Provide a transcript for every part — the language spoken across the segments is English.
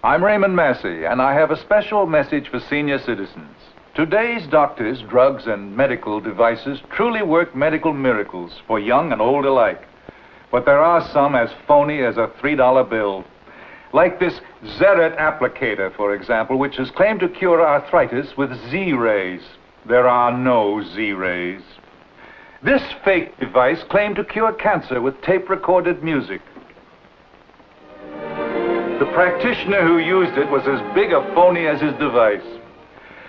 I'm Raymond Massey, and I have a special message for senior citizens. Today's doctors, drugs, and medical devices truly work medical miracles for young and old alike. But there are some as phony as a $3 bill. Like this Zeret applicator, for example, which is claimed to cure arthritis with Z-rays. There are no Z-rays. This fake device claimed to cure cancer with tape-recorded music. The practitioner who used it was as big a phony as his device.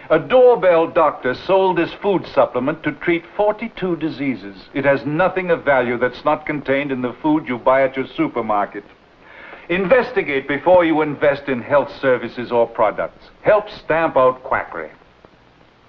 A doorbell doctor sold this food supplement to treat 42 diseases. It has nothing of value that's not contained in the food you buy at your supermarket. Investigate before you invest in health services or products. Help stamp out quackery.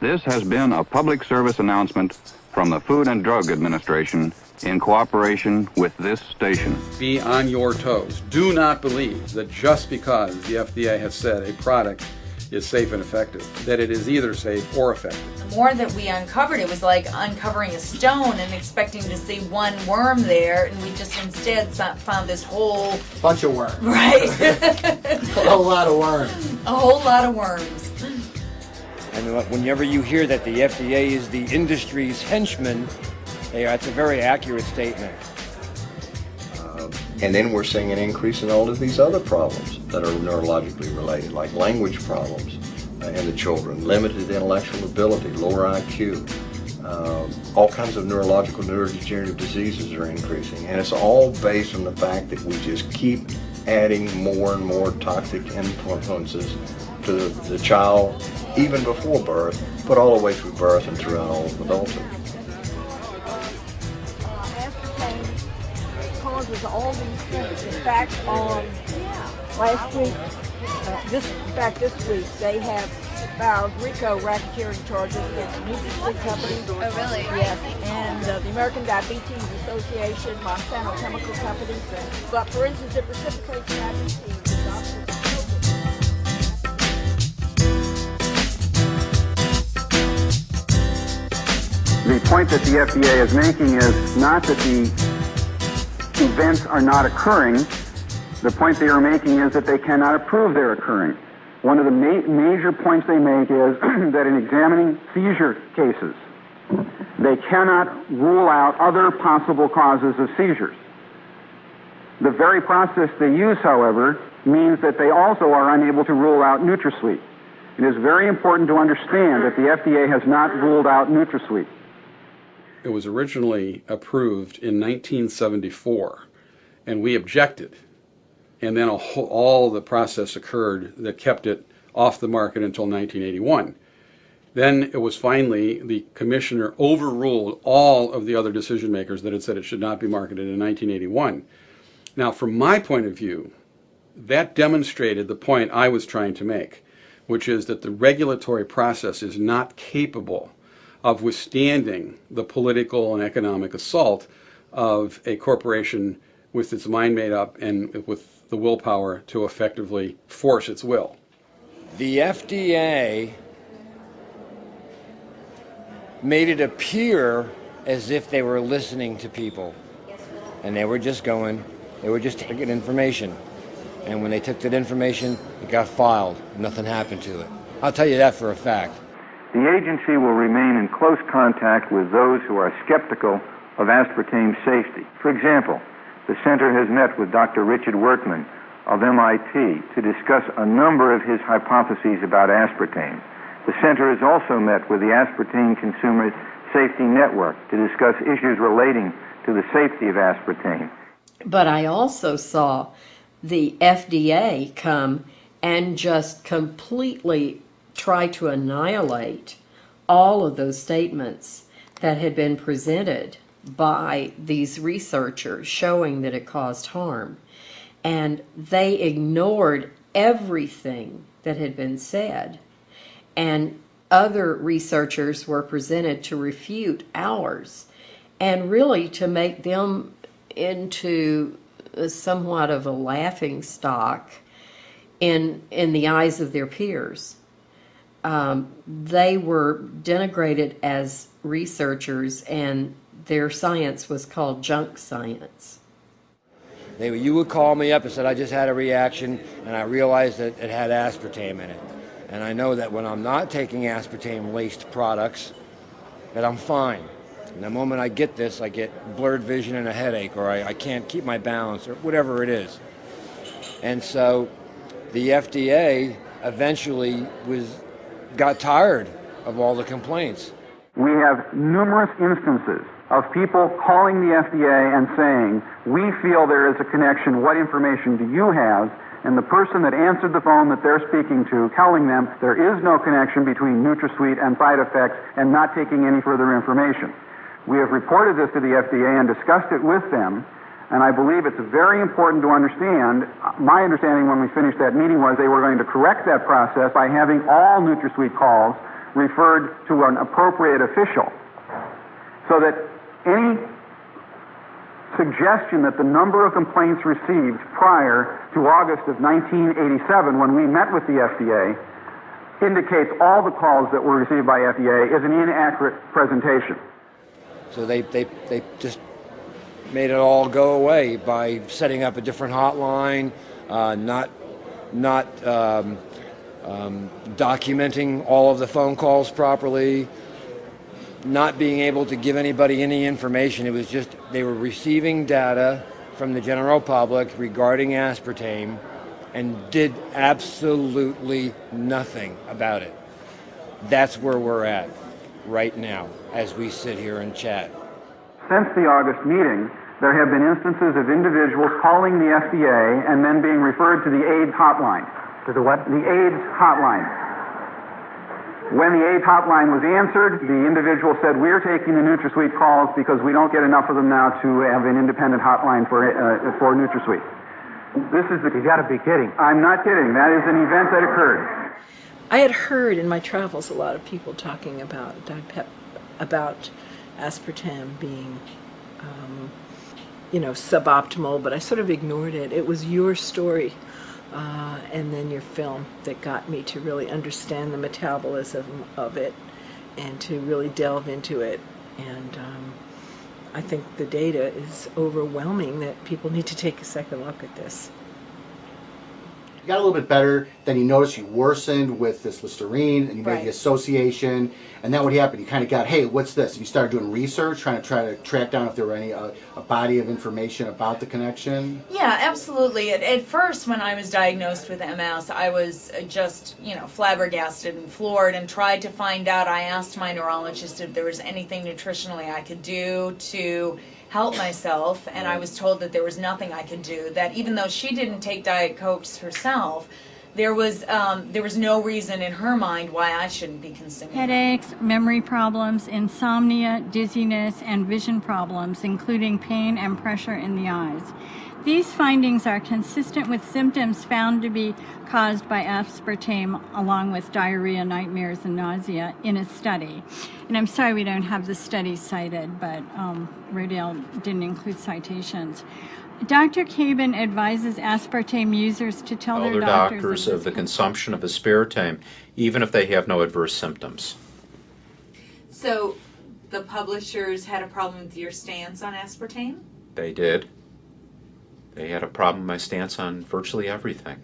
This has been a public service announcement from the Food and Drug Administration in cooperation with this station. Be on your toes. Do not believe that just because the FDA has said a product is safe and effective, that it is either safe or effective. The more that we uncovered, it was like uncovering a stone and expecting to see one worm there, and we just instead found this whole bunch of worms. Right. A whole lot of worms. A whole lot of worms. And whenever you hear that the FDA is the industry's henchman, that's a very accurate statement. And then we're seeing an increase in all of these other problems that are neurologically related, like language problems in the children, limited intellectual ability, lower IQ. All kinds of neurological, neurodegenerative diseases are increasing. And it's all based on the fact that we just keep adding more and more toxic influences to the child, even before birth, but all the way through birth and throughout all of adulthood. Causes all these things. In fact, last week, this week, they have filed RICO racketeering charges against Nutri-Sweet companies. Oh, really? Yes, and the American Diabetes Association, Monsanto Chemical Companies. But for instance, it reciprocates diabetes. The point that the FDA is making is not that the events are not occurring. The point they are making is that they cannot approve they're occurring. One of the major points they make is that in examining seizure cases, they cannot rule out other possible causes of seizures. The very process they use, however, means that they also are unable to rule out NutraSweet. It is very important to understand that the FDA has not ruled out NutraSweet. It was originally approved in 1974, and we objected. And then all the process occurred that kept it off the market until 1981. Then it was finally, the commissioner overruled all of the other decision makers that had said it should not be marketed in 1981. Now, from my point of view, that demonstrated the point I was trying to make, which is that the regulatory process is not capable of withstanding the political and economic assault of a corporation with its mind made up and with the willpower to effectively force its will. The FDA made it appear as if they were listening to people, and they were just taking information. And when they took that information, it got filed. Nothing happened to it. I'll tell you that for a fact. The agency will remain in close contact with those who are skeptical of aspartame's safety. For example, the center has met with Dr. Richard Wertman of MIT to discuss a number of his hypotheses about aspartame. The center has also met with the Aspartame Consumer Safety Network to discuss issues relating to the safety of aspartame. But I also saw the FDA come and just completely try to annihilate all of those statements that had been presented by these researchers showing that it caused harm. And they ignored everything that had been said. And other researchers were presented to refute ours and really to make them into somewhat of a laughing stock in the eyes of their peers. They were denigrated as researchers, and their science was called junk science. You would call me up and said, I just had a reaction, and I realized that it had aspartame in it. And I know that when I'm not taking aspartame-laced products, that I'm fine. And the moment I get this, I get blurred vision and a headache, or I can't keep my balance, or whatever it is. And so the FDA eventually got tired of all the complaints. We have numerous instances of people calling the FDA and saying, we feel there is a connection, what information do you have? And the person that answered the phone that they're speaking to telling them there is no connection between NutraSweet and side effects and not taking any further information. We have reported this to the FDA and discussed it with them, and I believe it's very important to understand. My understanding when we finished that meeting was they were going to correct that process by having all NutraSweet calls referred to an appropriate official, so that any suggestion that the number of complaints received prior to August of 1987, when we met with the FDA, indicates all the calls that were received by FDA is an inaccurate presentation. So they just made it all go away by setting up a different hotline, not documenting all of the phone calls properly, not being able to give anybody any information. It was just they were receiving data from the general public regarding aspartame and did absolutely nothing about it. That's where we're at right now as we sit here and chat. Since the August meeting, there have been instances of individuals calling the FDA and then being referred to the AIDS hotline. To the what? The AIDS hotline. When the AIDS hotline was answered, the individual said, we're taking the NutraSweet calls because we don't get enough of them now to have an independent hotline for NutraSweet. This is the... You gotta be kidding. I'm not kidding. That is an event that occurred. I had heard in my travels a lot of people talking about aspartame being, suboptimal, but I sort of ignored it. It was your story and then your film that got me to really understand the metabolism of it and to really delve into it. And I think the data is overwhelming that people need to take a second look at this. You got a little bit better, then you noticed you worsened with this Listerine, and you made Right. the association, and then what happened? You kind of got, hey, what's this? And you started doing research, trying to track down if there were any a body of information about the connection. Yeah, absolutely. At first, when I was diagnosed with MS, I was just, flabbergasted and floored and tried to find out. I asked my neurologist if there was anything nutritionally I could do to help myself, and I was told that there was nothing I could do, that even though she didn't take Diet Cokes herself, there was no reason in her mind why I shouldn't be consuming them. Headaches, memory problems, insomnia, dizziness, and vision problems, including pain and pressure in the eyes. These findings are consistent with symptoms found to be caused by aspartame, along with diarrhea, nightmares, and nausea in a study. And I'm sorry we don't have the study cited, but Rodale didn't include citations. Dr. Cabin advises aspartame users to tell their doctors of the consumption of aspartame, even if they have no adverse symptoms. So the publishers had a problem with your stance on aspartame? They did. They had a problem with my stance on virtually everything.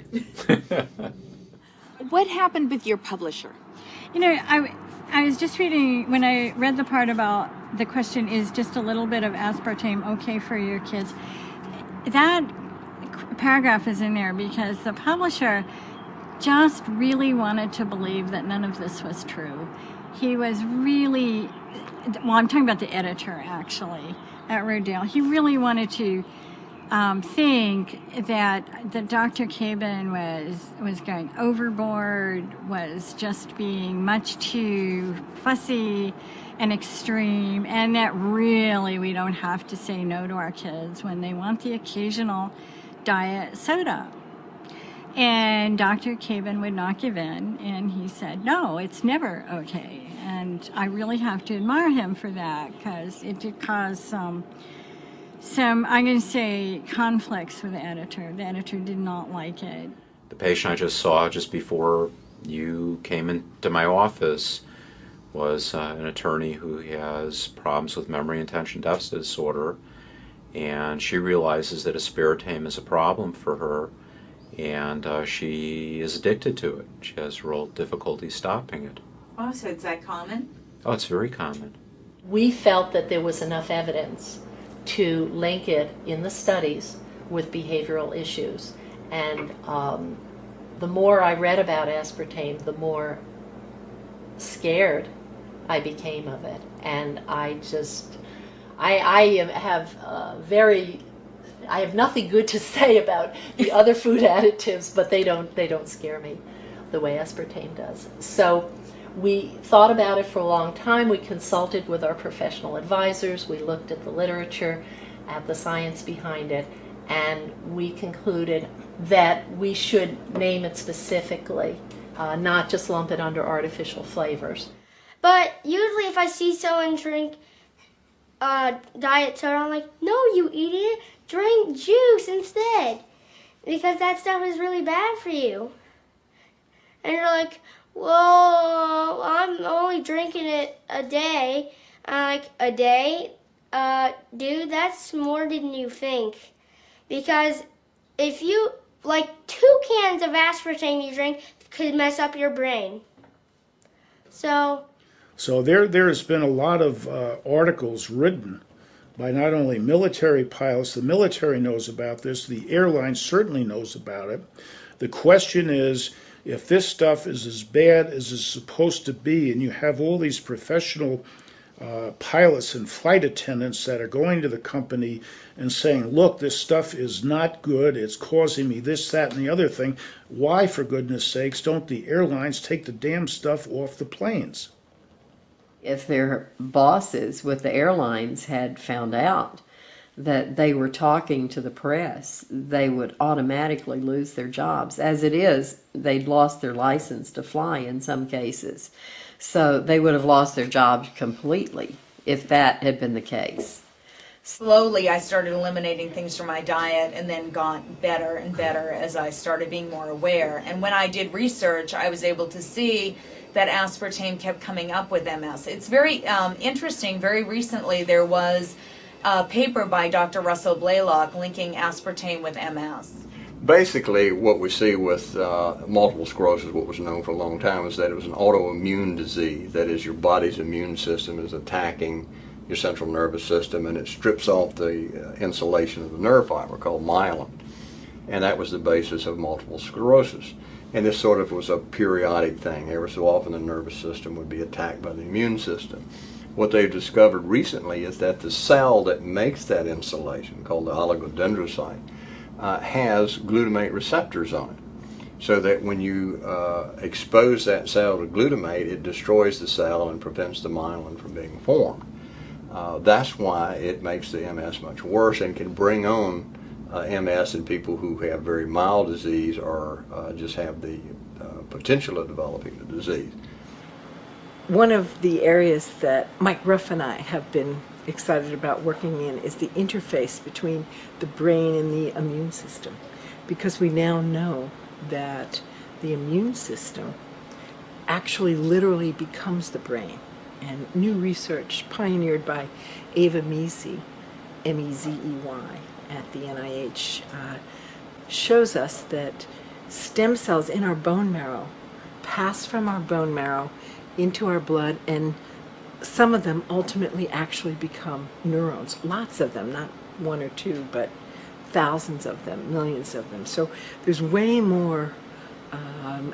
What happened with your publisher? I was just reading, when I read the part about the question, is just a little bit of aspartame okay for your kids? That paragraph is in there because the publisher just really wanted to believe that none of this was true. He was really, I'm talking about the editor actually at Rodale. He really wanted to think that Dr. Cabin was going overboard, was just being much too fussy and extreme, and that really we don't have to say no to our kids when they want the occasional diet soda. And Dr. Cabin would not give in, and he said, no, it's never okay. And I really have to admire him for that, because it did cause some, I'm going to say, conflicts with the editor. The editor did not like it. The patient I just saw just before you came into my office was an attorney who has problems with memory and attention deficit disorder, and she realizes that aspartame is a problem for her, and she is addicted to it. She has real difficulty stopping it. Oh, so is that common? Oh, it's very common. We felt that there was enough evidence to link it in the studies with behavioral issues. And the more I read about aspartame, the more scared I became of it. And I have nothing good to say about the other food additives, but they don't scare me the way aspartame does. So we thought about it for a long time. We consulted with our professional advisors. We looked at the literature, at the science behind it, and we concluded that we should name it specifically, not just lump it under artificial flavors. But usually if I see someone drink diet soda, I'm like, no, you idiot, drink juice instead, because that stuff is really bad for you. And you're like, well, I'm only drinking it a day. I'm like, a day? Dude, that's more than you think. Because if you, like, 2 cans of aspartame you drink could mess up your brain. So there has been a lot of articles written by not only military pilots, the military knows about this, the airline certainly knows about it. The question is, if this stuff is as bad as it's supposed to be, and you have all these professional pilots and flight attendants that are going to the company and saying, look, this stuff is not good, it's causing me this, that, and the other thing, why, for goodness sakes, don't the airlines take the damn stuff off the planes? If their bosses with the airlines had found out that they were talking to the press, they would automatically lose their jobs. As it is, they'd lost their license to fly in some cases. So they would have lost their jobs completely if that had been the case. Slowly, I started eliminating things from my diet and then got better and better as I started being more aware. And when I did research, I was able to see that aspartame kept coming up with MS. It's very interesting. Very recently, there was a paper by Dr. Russell Blaylock linking aspartame with MS. Basically, what we see with multiple sclerosis, what was known for a long time, is that it was an autoimmune disease. That is, your body's immune system is attacking your central nervous system, and it strips off the insulation of the nerve fiber called myelin. And that was the basis of multiple sclerosis. And this sort of was a periodic thing. Every so often the nervous system would be attacked by the immune system. What they've discovered recently is that the cell that makes that insulation, called the oligodendrocyte, has glutamate receptors on it. So that when you expose that cell to glutamate, it destroys the cell and prevents the myelin from being formed. That's why it makes the MS much worse and can bring on MS in people who have very mild disease or just have the potential of developing the disease. One of the areas that Mike Ruff and I have been excited about working in is the interface between the brain and the immune system, because we now know that the immune system actually literally becomes the brain. And new research pioneered by Ava Mezey, M-E-Z-E-Y, at the NIH, shows us that stem cells in our bone marrow pass from our bone marrow into our blood, and some of them ultimately actually become neurons. Lots of them, not 1 or 2, but thousands of them, millions of them. So there's way more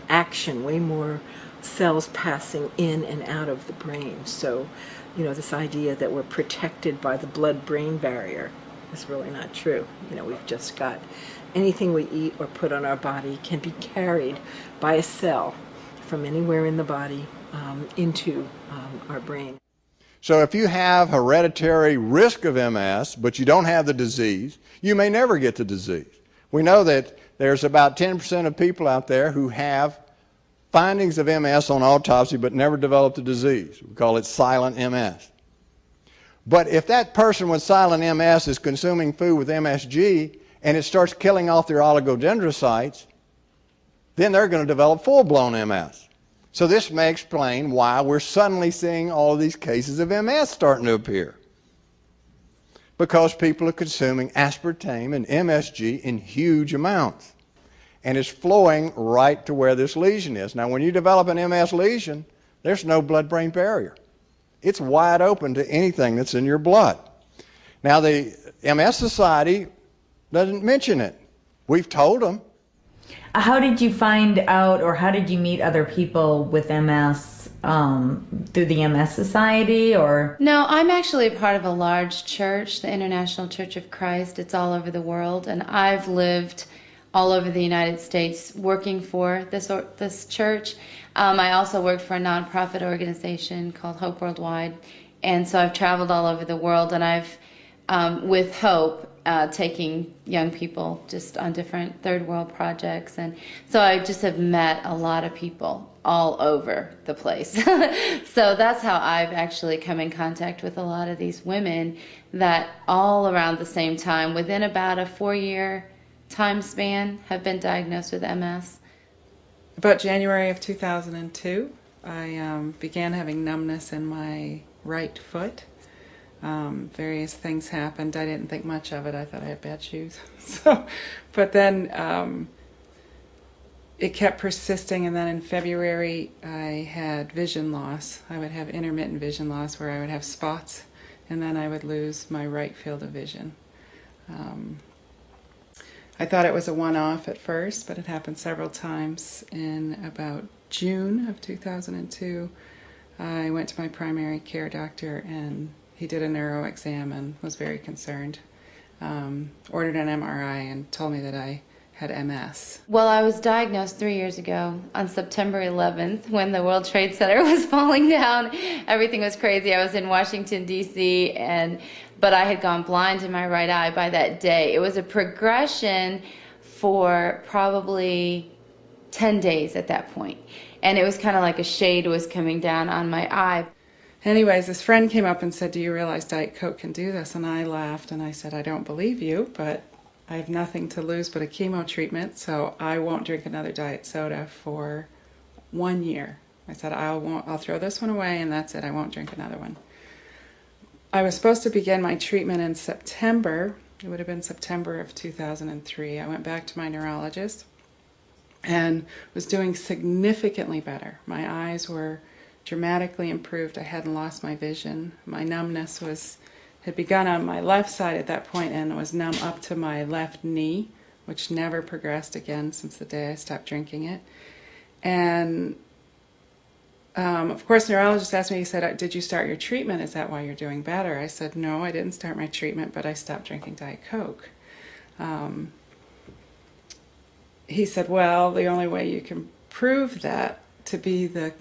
action, way more cells passing in and out of the brain. So, you know, this idea that we're protected by the blood-brain barrier is really not true. You know, we've just got anything we eat or put on our body can be carried by a cell from anywhere in the body into our brain. So if you have hereditary risk of MS, but you don't have the disease, you may never get the disease. We know that there's about 10% of people out there who have findings of MS on autopsy but never develop the disease. We call it silent MS. But if that person with silent MS is consuming food with MSG and it starts killing off their oligodendrocytes, then they're going to develop full-blown MS. So this may explain why we're suddenly seeing all of these cases of MS starting to appear. because people are consuming aspartame and MSG in huge amounts. And it's flowing right to where this lesion is. Now, when you develop an MS lesion, there's no blood-brain barrier. It's wide open to anything that's in your blood. Now, the MS Society doesn't mention it. We've told them. How did you find out, or how did you meet other people with MS? Through the MS Society, or? No, I'm actually a part of a large church, the International Church of Christ. It's all over the world, and I've lived all over the United States working for this church. I also worked for a nonprofit organization called Hope Worldwide, and so I've traveled all over the world, and I've, with Hope, taking young people just on different third world projects, and so I just have met a lot of people all over the place. So that's how I've actually come in contact with a lot of these women that all around the same time, within about a 4-year time span, have been diagnosed with MS. About January of 2002, I began having numbness in my right foot. Various things happened. I didn't think much of it. I thought I had bad shoes. But then it kept persisting, and then in February I had vision loss. I would have intermittent vision loss where I would have spots, and then I would lose my right field of vision. I thought it was a one-off at first, but it happened several times. In about June of 2002, I went to my primary care doctor, and he did a neuro exam and was very concerned. Ordered an MRI and told me that I had MS. Well, I was diagnosed 3 years ago on September 11th when the World Trade Center was falling down. Everything was crazy. I was in Washington, D.C., but I had gone blind in my right eye by that day. It was a progression for probably 10 days at that point. And it was kind of like a shade was coming down on my eye. Anyways, this friend came up and said, "Do you realize Diet Coke can do this?" And I laughed and I said, "I don't believe you, but I have nothing to lose but a chemo treatment, so I won't drink another diet soda for 1 year." I said, I'll throw this one away and that's it. I won't drink another one. I was supposed to begin my treatment in September. It would have been September of 2003. I went back to my neurologist and was doing significantly better. My eyes were dramatically improved. I hadn't lost my vision. My numbness had begun on my left side at that point and was numb up to my left knee, which never progressed again since the day I stopped drinking it. And of course, the neurologist asked me, he said, "Did you start your treatment? Is that why you're doing better?" I said, "No, I didn't start my treatment, but I stopped drinking Diet Coke." He said, "Well, the only way you can prove that to be the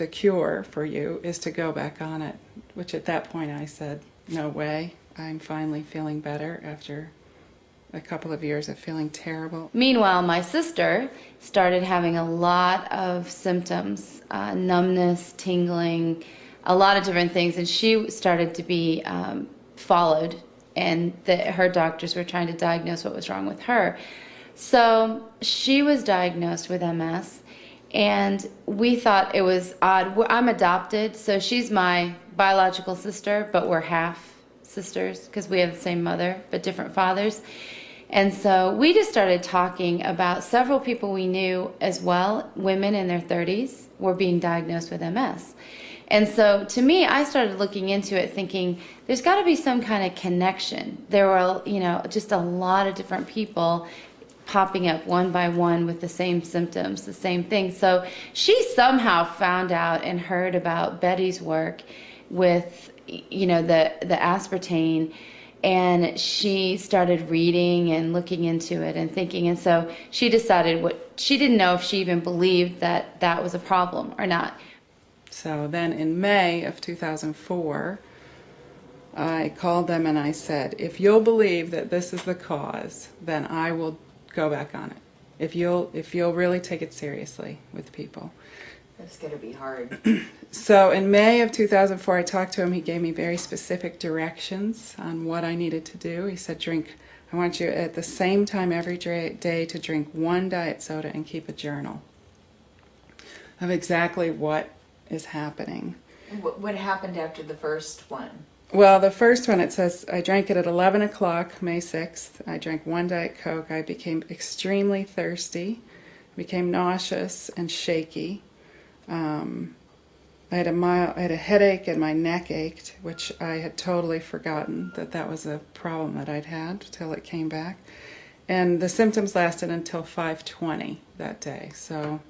cure for you is to go back on it," which at that point I said, "No way. I'm finally feeling better after a couple of years of feeling terrible." Meanwhile, my sister started having a lot of symptoms, numbness, tingling, a lot of different things, and she started to be followed, and her doctors were trying to diagnose what was wrong with her. So she was diagnosed with MS, and we thought it was odd. I'm adopted, so she's my biological sister, but we're half sisters because we have the same mother but different fathers. And so we just started talking about several people we knew as well, women in their 30s, were being diagnosed with MS. And so to me, I started looking into it thinking, there's got to be some kind of connection. There were, just a lot of different people popping up one by one with the same symptoms, the same thing. So she somehow found out and heard about Betty's work with, the aspartame, and she started reading and looking into it and thinking, and so she decided she didn't know if she even believed that that was a problem or not. So then in May of 2004, I called them and I said, "If you'll believe that this is the cause, then I will go back on it. If you'll really take it seriously with people." That's going to be hard. So in May of 2004, I talked to him. He gave me very specific directions on what I needed to do. He said, I want you at the same time every day to drink 1 diet soda and keep a journal of exactly what is happening. What happened after the first one? Well, the first one, it says, I drank it at 11 o'clock, May 6th. I drank 1 Diet Coke. I became extremely thirsty, became nauseous and shaky. I had a headache and my neck ached, which I had totally forgotten that was a problem that I'd had till it came back. And the symptoms lasted until 5:20 that day, so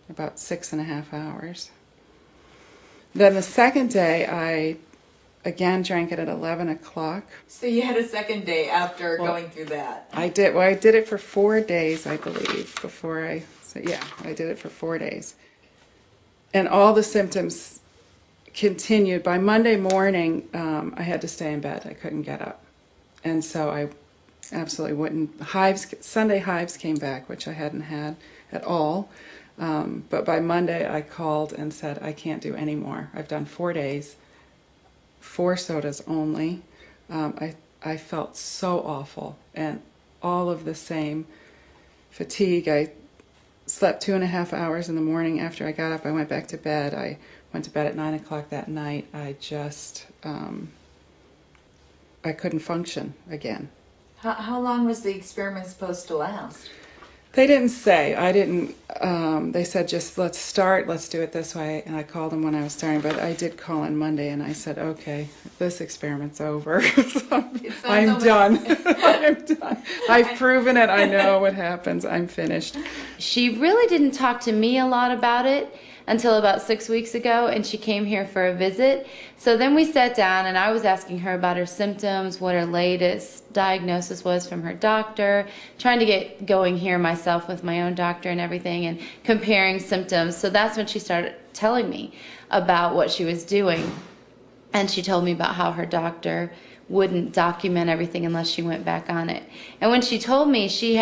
about 6.5 hours. Then the second day, I again drank it at 11 o'clock. So you had a second day after going through that. I did. Well, I did it for 4 days, I believe, before I did it for 4 days. And all the symptoms continued. By Monday morning, I had to stay in bed. I couldn't get up. And so I absolutely wouldn't. Sunday hives came back, which I hadn't had at all. But by Monday, I called and said, I can't do any more. I've done 4 days. 4 sodas only. I felt so awful, and all of the same fatigue. I slept 2.5 hours in the morning. After I got up, I went back to bed. I went to bed at 9 o'clock that night. I just, I couldn't function again. How long was the experiment supposed to last? They didn't say. I didn't. They said, just let's start. Let's do it this way. And I called them when I was starting. But I did call on Monday, and I said, okay, this experiment's over. I'm done. I'm done. I've proven it. I know what happens. I'm finished. She really didn't talk to me a lot about it until about 6 weeks ago, and she came here for a visit. So then we sat down, and I was asking her about her symptoms, what her latest diagnosis was from her doctor, trying to get going here myself with my own doctor and everything, and comparing symptoms. So that's when she started telling me about what she was doing. And she told me about how her doctor wouldn't document everything unless she went back on it. And when she told me, she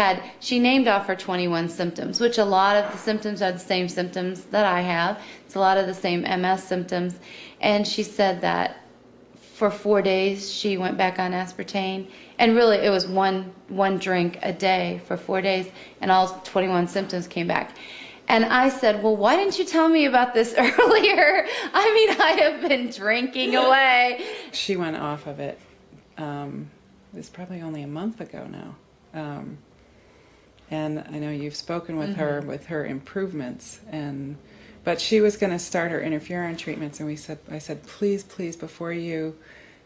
named off her 21 symptoms, which a lot of the symptoms are the same symptoms that I have. It's a lot of the same MS symptoms. And she said that for 4 days she went back on aspartame, and really it was one drink a day for 4 days, and all 21 symptoms came back. And I said, well, why didn't you tell me about this earlier? I mean, I have been drinking away. She went off of it. It was probably only a month ago now. And I know you've spoken with her, with her improvements. But she was going to start her interferon treatments, and I said, please, before you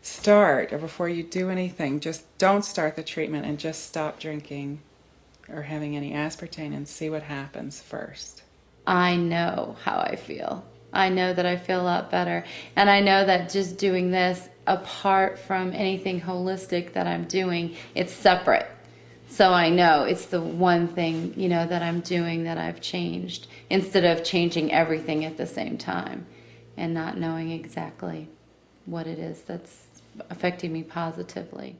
start or before you do anything, just don't start the treatment and just stop drinking or having any aspartame and see what happens first. I know how I feel. I know that I feel a lot better. And I know that just doing this, apart from anything holistic that I'm doing, it's separate. So I know it's the one thing, that I'm doing that I've changed, instead of changing everything at the same time and not knowing exactly what it is that's affecting me positively.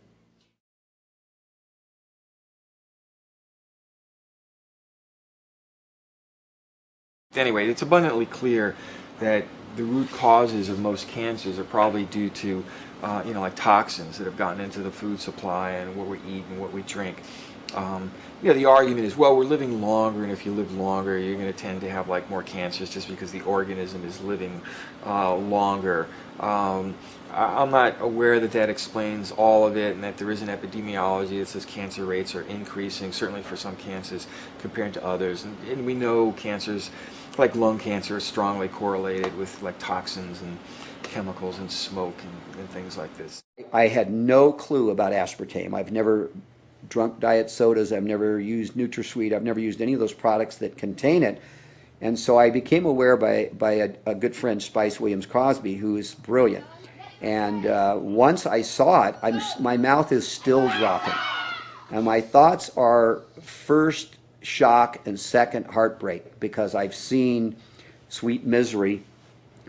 Anyway, it's abundantly clear that the root causes of most cancers are probably due to, like toxins that have gotten into the food supply and what we eat and what we drink. The argument is, well, we're living longer, and if you live longer, you're going to tend to have more cancers just because the organism is living longer. I'm not aware that explains all of it, and that there is an epidemiology that says cancer rates are increasing, certainly for some cancers compared to others. And we know cancers like lung cancer is strongly correlated with toxins and chemicals and smoke and things like this. I had no clue about aspartame. I've never drunk diet sodas. I've never used NutraSweet. I've never used any of those products that contain it. And so I became aware by a good friend, Spice Williams Crosby, who is brilliant. And once I saw it, my mouth is still dropping. And my thoughts are first shock and second heartbreak, because I've seen Sweet Misery,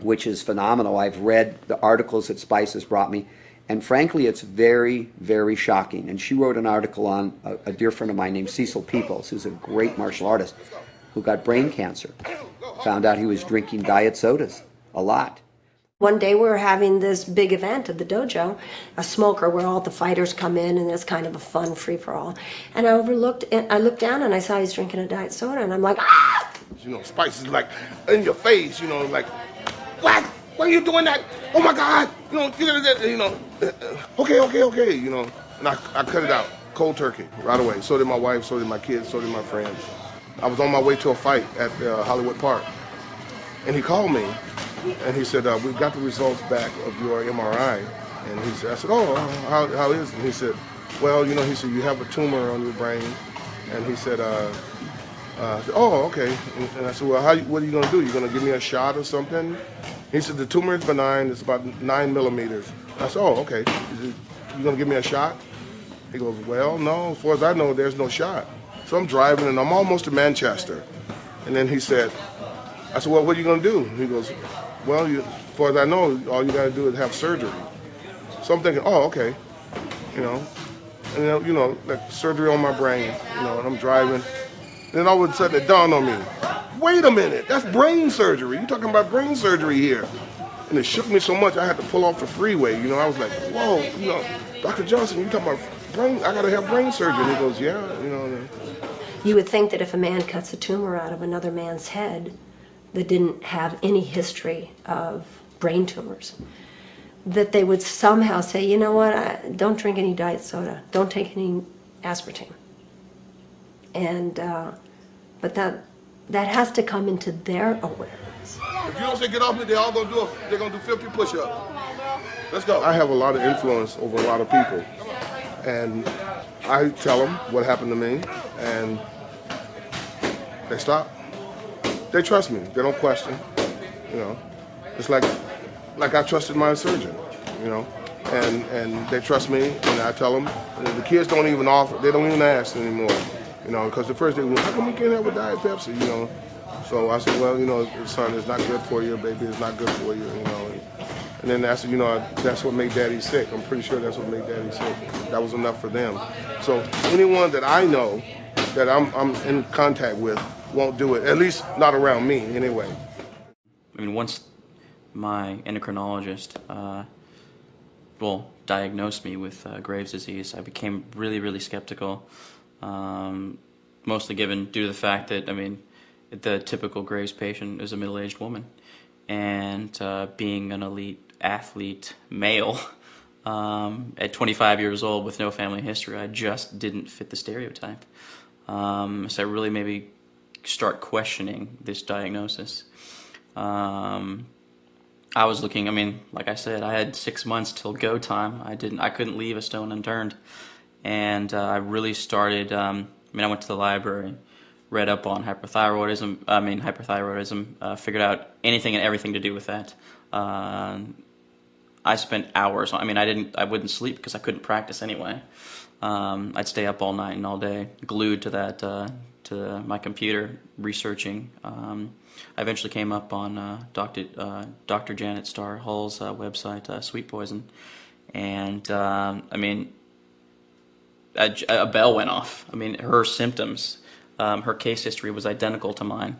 which is phenomenal. I've read the articles that Spice has brought me, and frankly it's very, very shocking. And she wrote an article on a dear friend of mine named Cecil Peoples, who's a great martial artist who got brain cancer. Found out he was drinking diet sodas a lot. One day we were having this big event at the dojo, a smoker where all the fighters come in, and it's kind of a fun free-for-all. And I looked down and I saw he's drinking a diet soda, and I'm like, ah! Spice is in your face, what? why are you doing that? Oh my God, okay, and I cut it out, cold turkey, right away. So did my wife, so did my kids, so did my friends. I was on my way to a fight at Hollywood Park, and he called me, and he said, we've got the results back of your MRI. And he said, I said, oh, how is it? And he said, well, he said, you have a tumor on your brain. And he said, oh, okay. And I said, well, what are you going to do? You going to give me a shot or something? He said, the tumor is benign. It's about 9 millimeters. I said, oh, okay. You going to give me a shot? He goes, well, no, as far as I know, there's no shot. So I'm driving, and I'm almost to Manchester. And then I said, well, what are you going to do? He goes, well, as far as I know, all you got to do is have surgery. So I'm thinking, oh, okay, and like surgery on my brain, and I'm driving. And then all of a sudden it dawned on me, wait a minute, that's brain surgery. You're talking about brain surgery here. And it shook me so much I had to pull off the freeway. I was like, whoa, Dr. Johnson, you talking about brain, I gotta have brain surgery. And he goes, yeah, You would think that if a man cuts a tumor out of another man's head that didn't have any history of brain tumors, that they would somehow say, you know what, don't drink any diet soda, don't take any aspartame. And, but that has to come into their awareness. If you don't say get off me, they're gonna do 50 push-ups. Let's go. I have a lot of influence over a lot of people. And I tell them what happened to me, and they stop. They trust me, they don't question, It's like I trusted my surgeon, and they trust me, and I tell them. And the kids don't even offer, they don't even ask anymore, because the first day, well, how come we can't have a Diet Pepsi, So I said, well, son, it's not good for you, baby, it's not good for you, And then I said, that's what made Daddy sick. I'm pretty sure that's what made Daddy sick. That was enough for them. So anyone that I know that I'm in contact with won't do it, at least not around me anyway. I mean, once my endocrinologist, diagnosed me with Graves' disease, I became really, really skeptical, mostly due to the fact that, the typical Graves patient is a middle-aged woman, and being an elite athlete male at 25 years old with no family history, I just didn't fit the stereotype. So I really maybe start questioning this diagnosis. I was looking, like I said, I had 6 months till go time. I couldn't leave a stone unturned. And I really started, I went to the library, read up on hyperthyroidism, figured out anything and everything to do with that. I spent hours on, I wouldn't sleep because I couldn't practice anyway. I'd stay up all night and all day, glued to that, to my computer, researching. I eventually came up on Dr. Janet Starr Hull's website, Sweet Poison, and a bell went off. Her symptoms, her case history was identical to mine,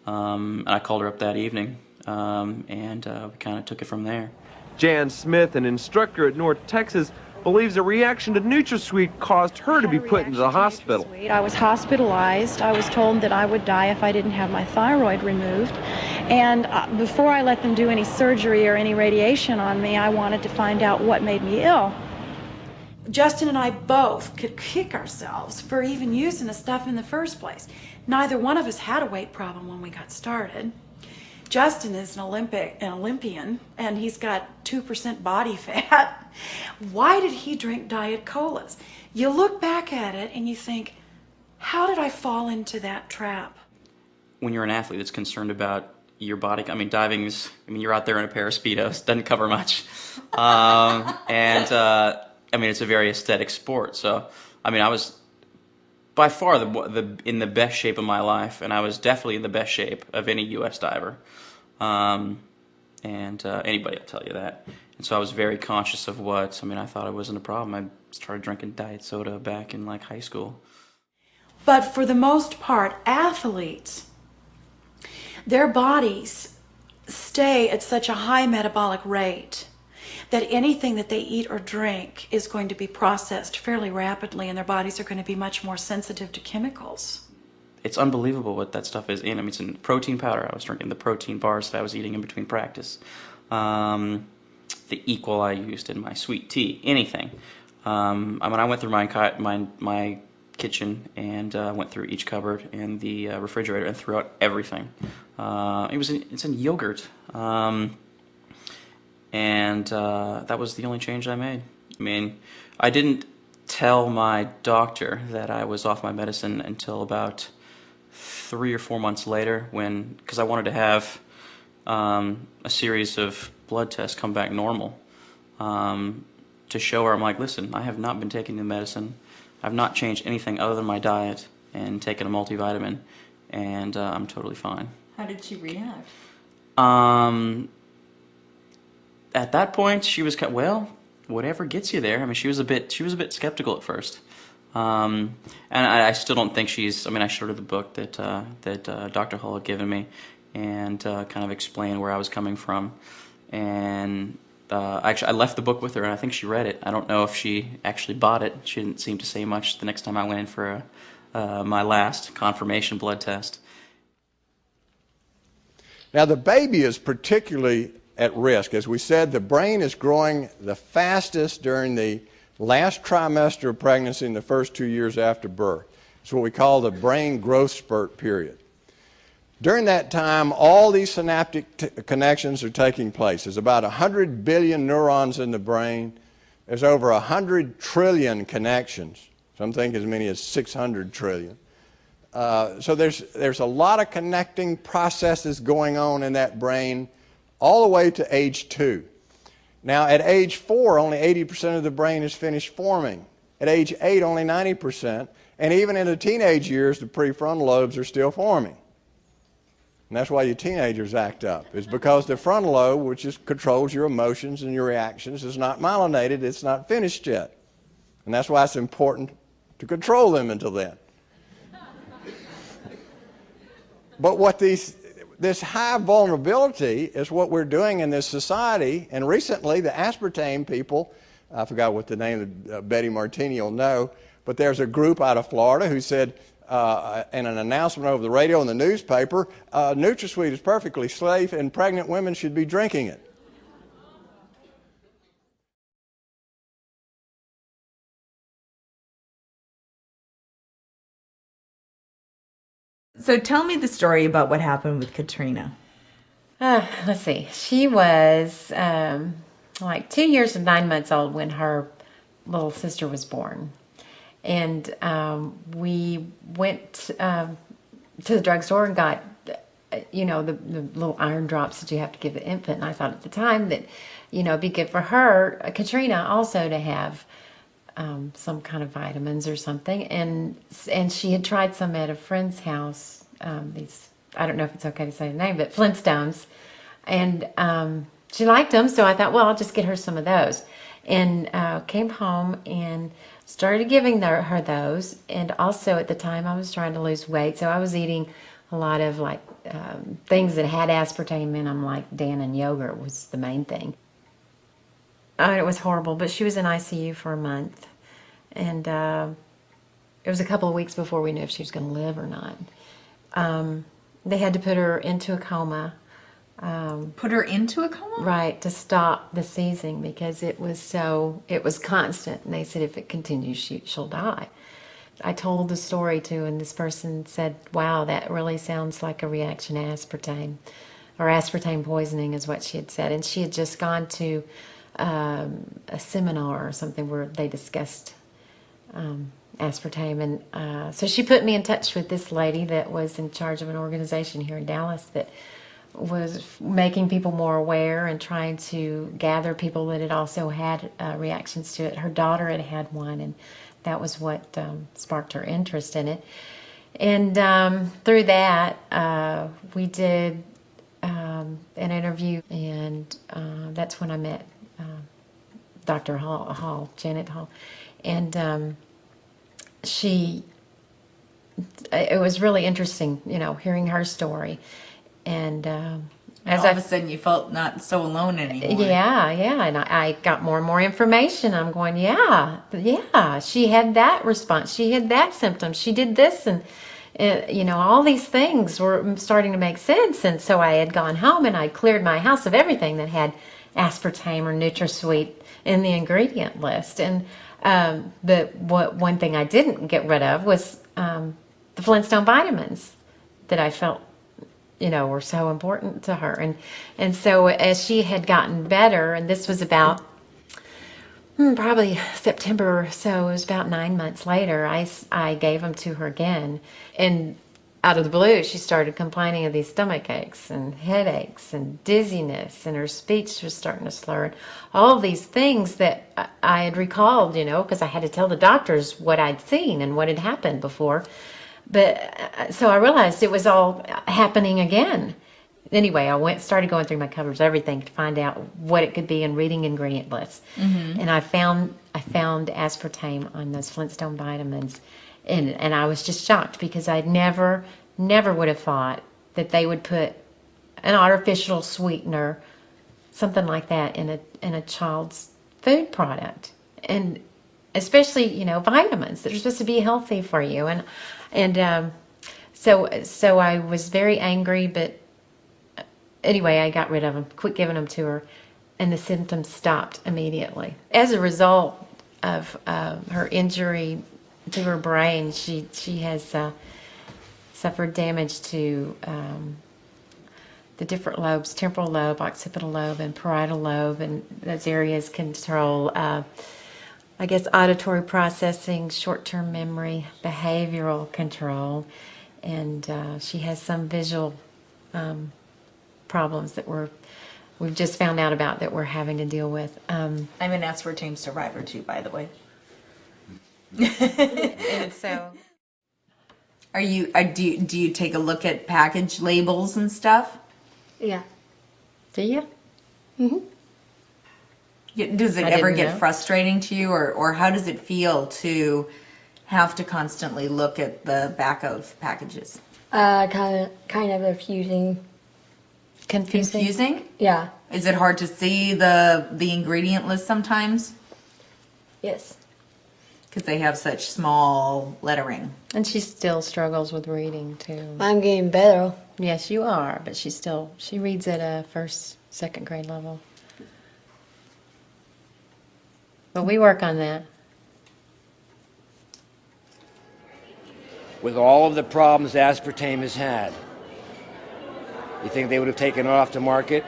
and I called her up that evening, and we kind of took it from there. Jan Smith, an instructor at North Texas, believes a reaction to NutraSweet caused her to be put into the hospital. I was hospitalized. I was told that I would die if I didn't have my thyroid removed. And before I let them do any surgery or any radiation on me, I wanted to find out what made me ill. Justin and I both could kick ourselves for even using the stuff in the first place. Neither one of us had a weight problem when we got started. Justin is an Olympian, and he's got 2% body fat. Why did he drink Diet Colas? You look back at it and you think, how did I fall into that trap? When you're an athlete that's concerned about your body, diving is, you're out there in a pair of Speedos, doesn't cover much. It's a very aesthetic sport. So, I was by far in the best shape of my life, and I was definitely in the best shape of any U.S. diver. Anybody will tell you that. And so I was very conscious of what, I thought it wasn't a problem. I started drinking diet soda back in high school. But for the most part, athletes, their bodies stay at such a high metabolic rate that anything that they eat or drink is going to be processed fairly rapidly, and their bodies are going to be much more sensitive to chemicals. It's unbelievable what that stuff is in. It's in protein powder. I was drinking the protein bars that I was eating in between practice. the equal I used in my sweet tea, anything. I mean, I went through my kitchen and went through each cupboard and the refrigerator and threw out everything. It's in yogurt, and that was the only change I made. I mean, I didn't tell my doctor that I was off my medicine until about 3 or 4 months later, because I wanted to have a series of blood tests come back normal, to show her, I'm like, listen, I have not been taking the medicine. I've not changed anything other than my diet and taken a multivitamin, and I'm totally fine. How did she react? At that point, she was well, whatever gets you there. I mean, she was a bit skeptical at first, and I still don't think she's. I mean, I showed her the book that Dr. Hull had given me, and kind of explained where I was coming from, and actually I left the book with her, and I think she read it. I don't know if she actually bought it. She didn't seem to say much the next time I went in for my last confirmation blood test. Now, the baby is particularly at risk. As we said, the brain is growing the fastest during the last trimester of pregnancy and the first 2 years after birth. It's what we call the brain growth spurt period. During that time, all these synaptic connections are taking place. There's about 100 billion neurons in the brain. There's over 100 trillion connections. Some think as many as 600 trillion. So there's a lot of connecting processes going on in that brain all the way to age 2. Now, at age 4, only 80% of the brain is finished forming. At age 8, only 90%. And even in the teenage years, the prefrontal lobes are still forming. And that's why you teenagers act up. It's because the frontal lobe, which controls your emotions and your reactions, is not myelinated. It's not finished yet. And that's why it's important to control them until then. But what this high vulnerability is what we're doing in this society. And recently, the aspartame people, I forgot what the name of Betty Martini will know, but there's a group out of Florida who said, in an announcement over the radio and the newspaper, NutraSweet is perfectly safe and pregnant women should be drinking it. So tell me the story about what happened with Katrina. Let's see. She was like 2 years and 9 months old when her little sister was born. And we went to the drugstore and got, the little iron drops that you have to give the infant. And I thought at the time that, it'd be good for her, Katrina, also to have some kind of vitamins or something. And she had tried some at a friend's house, these, I don't know if it's okay to say the name, but Flintstones. And she liked them, so I thought, well, I'll just get her some of those. And came home and started giving her those. And also at the time I was trying to lose weight, so I was eating a lot of things that had aspartame in them, like Dannon yogurt was the main thing. It was horrible, but she was in ICU for a month. And it was a couple of weeks before we knew if she was going to live or not. They had to put her into a coma. Put her into a coma? Right, to stop the seizing because it was constant. And they said if it continues, she'll die. I told the story to, and this person said, wow, that really sounds like a reaction to aspartame, or aspartame poisoning is what she had said. And she had just gone to a seminar or something where they discussed aspartame. And so she put me in touch with this lady that was in charge of an organization here in Dallas that was making people more aware and trying to gather people that had also had reactions to it. Her daughter had had one, and that was what sparked her interest in it. And through that, we did an interview, and that's when I met Dr. Hall, Janet Hall. And it was really interesting, hearing her story. And as all of a sudden you felt not so alone anymore. Yeah, and I got more and more information. I'm going, yeah, she had that response. She had that symptom. She did this, and You know, all these things were starting to make sense. And so I had gone home and I cleared my house of everything that had aspartame or NutraSweet in the ingredient list. And but one thing I didn't get rid of was the Flintstone vitamins that I felt, you know, were so important to her. And so as she had gotten better, and this was about probably September, so it was about 9 months later, I gave them to her again. And out of the blue, she started complaining of these stomach aches and headaches and dizziness, and her speech was starting to slur. All of these things that I had recalled, you know, because I had to tell the doctors what I'd seen and what had happened before. But so I realized it was all happening again. Anyway, I started going through my cupboards, everything, to find out what it could be and reading ingredient lists. Mm-hmm. And I found aspartame on those Flintstone vitamins, and I was just shocked because I never would have thought that they would put an artificial sweetener, something like that, in a child's food product, and especially, you know, vitamins that are supposed to be healthy for you. And so I was very angry, but anyway, I got rid of them, quit giving them to her, and the symptoms stopped immediately. As a result of her injury to her brain, she has suffered damage to the different lobes, temporal lobe, occipital lobe, and parietal lobe, and those areas control, I guess, auditory processing, short-term memory, behavioral control, and she has some visual problems that we've just found out about that we're having to deal with. I'm an aspartame survivor too, by the way. And so, do you take a look at package labels and stuff? Yeah. Do you? Mm-hmm. Does it I ever didn't get know. frustrating to you, or how does it feel to have to constantly look at the back of packages? Kind of confusing. Confusing? Yeah. Is it hard to see the ingredient list sometimes? Yes. Because they have such small lettering. and she still struggles with reading too. I'm getting better. Yes, you are, but she reads at a first, second grade level. But we work on that. With all of the problems aspartame has had, you think they would have taken it off the market?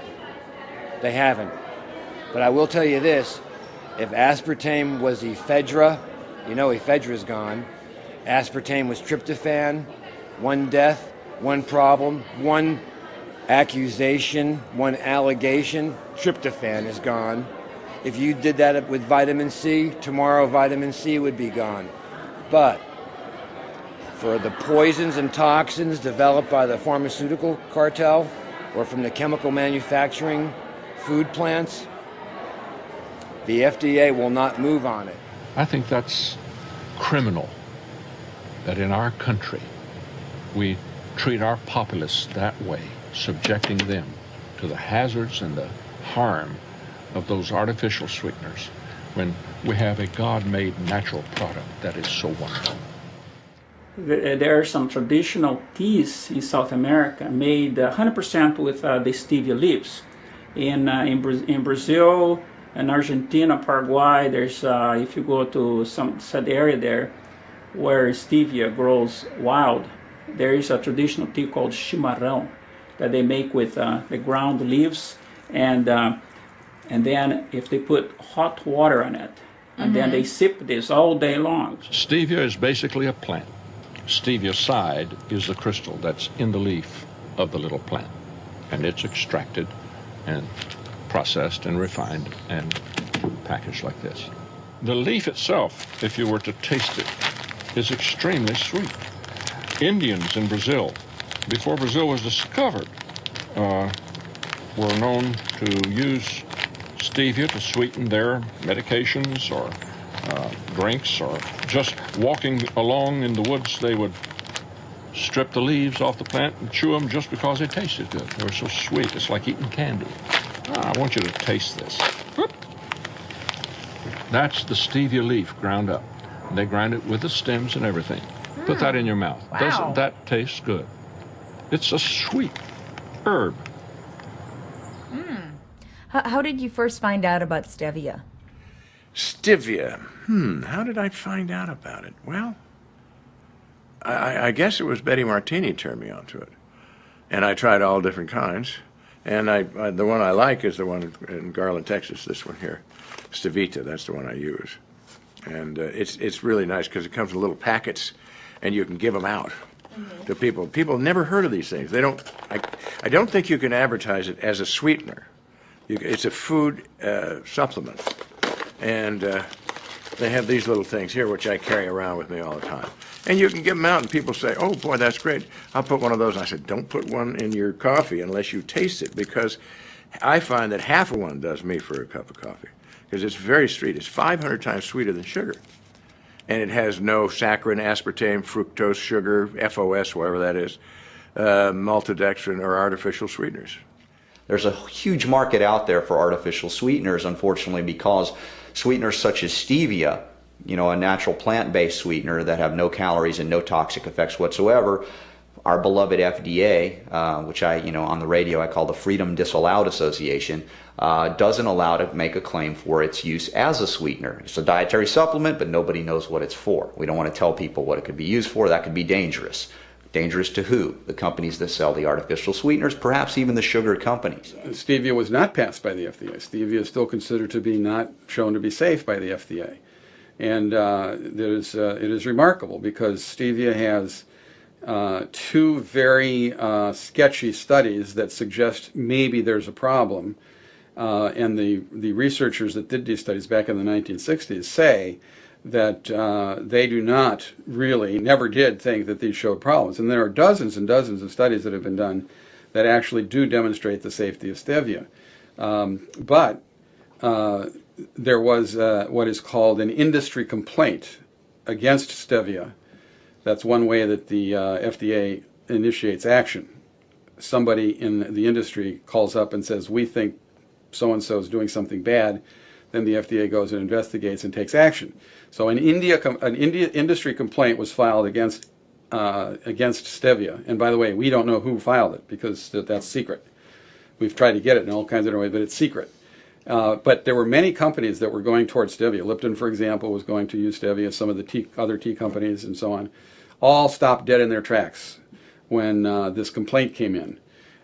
They haven't. But I will tell you this, if aspartame was ephedra, you know ephedra's gone. Aspartame was tryptophan, one death, one problem, one accusation, one allegation, tryptophan is gone. If you did that with vitamin C, tomorrow vitamin C would be gone. But for the poisons and toxins developed by the pharmaceutical cartel or from the chemical manufacturing food plants, the FDA will not move on it. I think that's criminal, that in our country we treat our populace that way, subjecting them to the hazards and the harm of those artificial sweeteners when we have a God-made natural product that is so wonderful. There are some traditional teas in South America made 100% with the stevia leaves. In Brazil and Argentina, Paraguay, there's if you go to some said area there where stevia grows wild, there is a traditional tea called chimarrão that they make with the ground leaves, and then if they put hot water on it, and then they sip this all day long. Stevia is basically a plant. Stevia side is the crystal that's in the leaf of the little plant, and it's extracted and processed and refined and packaged like this. The leaf itself, if you were to taste it, is extremely sweet. Indians in Brazil, before Brazil was discovered, were known to use stevia to sweeten their medications or drinks, or just walking along in the woods, they would strip the leaves off the plant and chew them just because they tasted good. They were so sweet. It's like eating candy. I want you to taste this. That's the stevia leaf ground up. They grind it with the stems and everything. Put that in your mouth. Wow. Doesn't that taste good? It's a sweet herb. How did you first find out about stevia? Stevia. How did I find out about it? Well, I guess it was Betty Martini turned me onto it. And I tried all different kinds. And the one I like is the one in Garland, Texas, this one here. Stevita, that's the one I use. And it's really nice because it comes in little packets and you can give them out to people. People never heard of these things. They don't. I don't think you can advertise it as a sweetener. It's a food supplement, and they have these little things here which I carry around with me all the time. And you can give them out, and people say, "Oh boy, that's great. I'll put one of those." And I said, "Don't put one in your coffee unless you taste it, because I find that half of one does me for a cup of coffee, because it's very sweet. It's 500 times sweeter than sugar." And it has no saccharin, aspartame, fructose, sugar, FOS, whatever that is, maltodextrin, or artificial sweeteners. There's a huge market out there for artificial sweeteners, unfortunately, because sweeteners such as stevia, you know, a natural plant-based sweetener that have no calories and no toxic effects whatsoever, our beloved FDA, which I, on the radio I call the Freedom Disallowed Association, doesn't allow to make a claim for its use as a sweetener. It's a dietary supplement, but nobody knows what it's for. We don't want to tell people what it could be used for. That could be dangerous. Dangerous to who? The companies that sell the artificial sweeteners, perhaps even the sugar companies. Stevia was not passed by the FDA. Stevia is still considered to be not shown to be safe by the FDA. And it is remarkable because stevia has two very sketchy studies that suggest maybe there's a problem. And the researchers that did these studies back in the 1960s say that they do not really, never did think that these showed problems. And there are dozens and dozens of studies that have been done that actually do demonstrate the safety of stevia. But there was what is called an industry complaint against stevia. That's one way that the FDA initiates action. Somebody in the industry calls up and says, "We think so-and-so is doing something bad." Then the FDA goes and investigates and takes action. So an industry complaint was filed against stevia. And by the way, we don't know who filed it because that's secret. We've tried to get it in all kinds of different ways, but it's secret. But there were many companies that were going towards stevia. Lipton, for example, was going to use stevia. Some of the other tea companies and so on all stopped dead in their tracks when this complaint came in.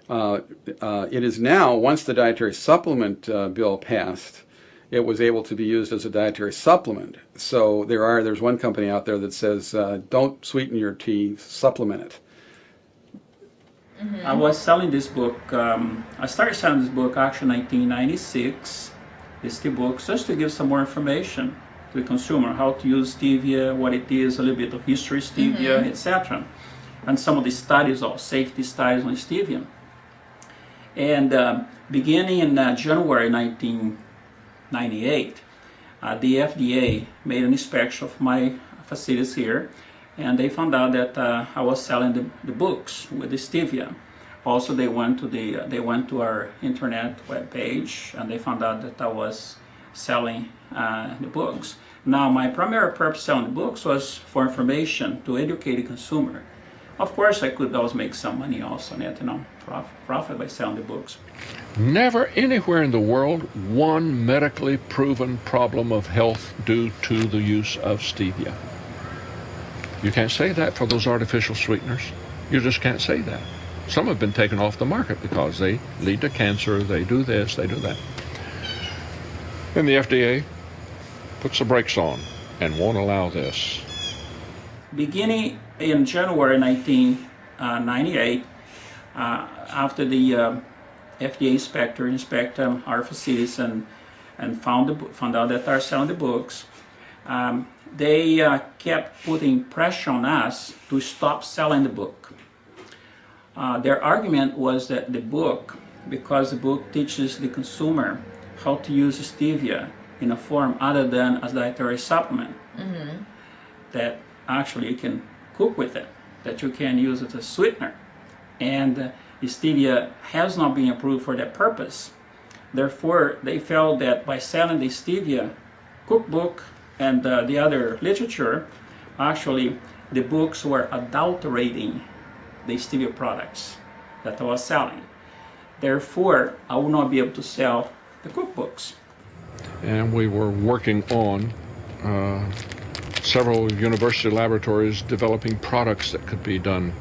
It is now, once the dietary supplement bill passed, it was able to be used as a dietary supplement. So there's one company out there that says, don't sweeten your tea, supplement it. I was selling this book, I started selling this book actually in 1996, this tea book, just to give some more information to the consumer, how to use stevia, what it is, a little bit of history of stevia, etc. And some of the studies, safety studies on stevia. And beginning in January 1998, the FDA made an inspection of my facilities here, and they found out that I was selling the books with the stevia. Also, they went to our internet webpage, and they found out that I was selling the books. Now, my primary purpose selling the books was for information, to educate the consumer. Of course, I could always make some money also on it, profit by selling the books. Never anywhere in the world one medically proven problem of health due to the use of stevia. You can't say that for those artificial sweeteners. You just can't say that. Some have been taken off the market because they lead to cancer, they do this, they do that. And the FDA puts the brakes on and won't allow this. Beginning in January 1998, after the FDA inspector inspected our facilities and found out that are selling the books, they kept putting pressure on us to stop selling the book. Their argument was that the book, because the book teaches the consumer how to use stevia in a form other than as a dietary supplement, that actually you can cook with it, that you can use it as a sweetener. And stevia has not been approved for that purpose. Therefore, they felt that by selling the stevia cookbook and the other literature, actually the books were adulterating the stevia products that I was selling. Therefore, I would not be able to sell the cookbooks. And we were working on several university laboratories developing products that could be done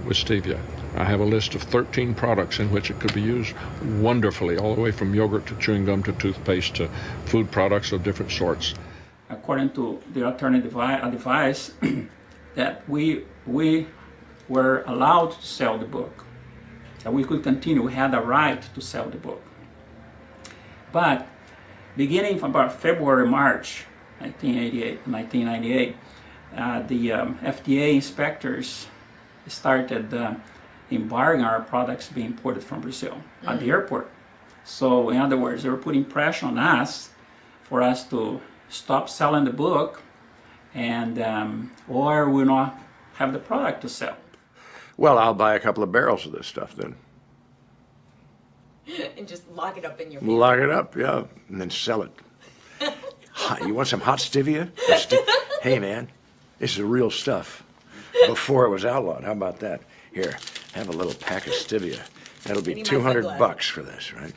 with stevia. I have a list of 13 products in which it could be used wonderfully, all the way from yogurt to chewing gum to toothpaste to food products of different sorts. According to the attorney advice, that we were allowed to sell the book, that we could continue, we had a right to sell the book. But beginning from about February, March 1998, the FDA inspectors started embargoing our products being imported from Brazil at the airport. So in other words, they were putting pressure on us for us to stop selling the book, and or we'll not have the product to sell. Well, I'll buy a couple of barrels of this stuff then. And just lock it up in your Lock it up, yeah, and then sell it. You want some hot stevia? Hey, man, this is real stuff. Before it was outlawed, how about that? Here, have a little pack of stevia. That'll be $200 for this, right?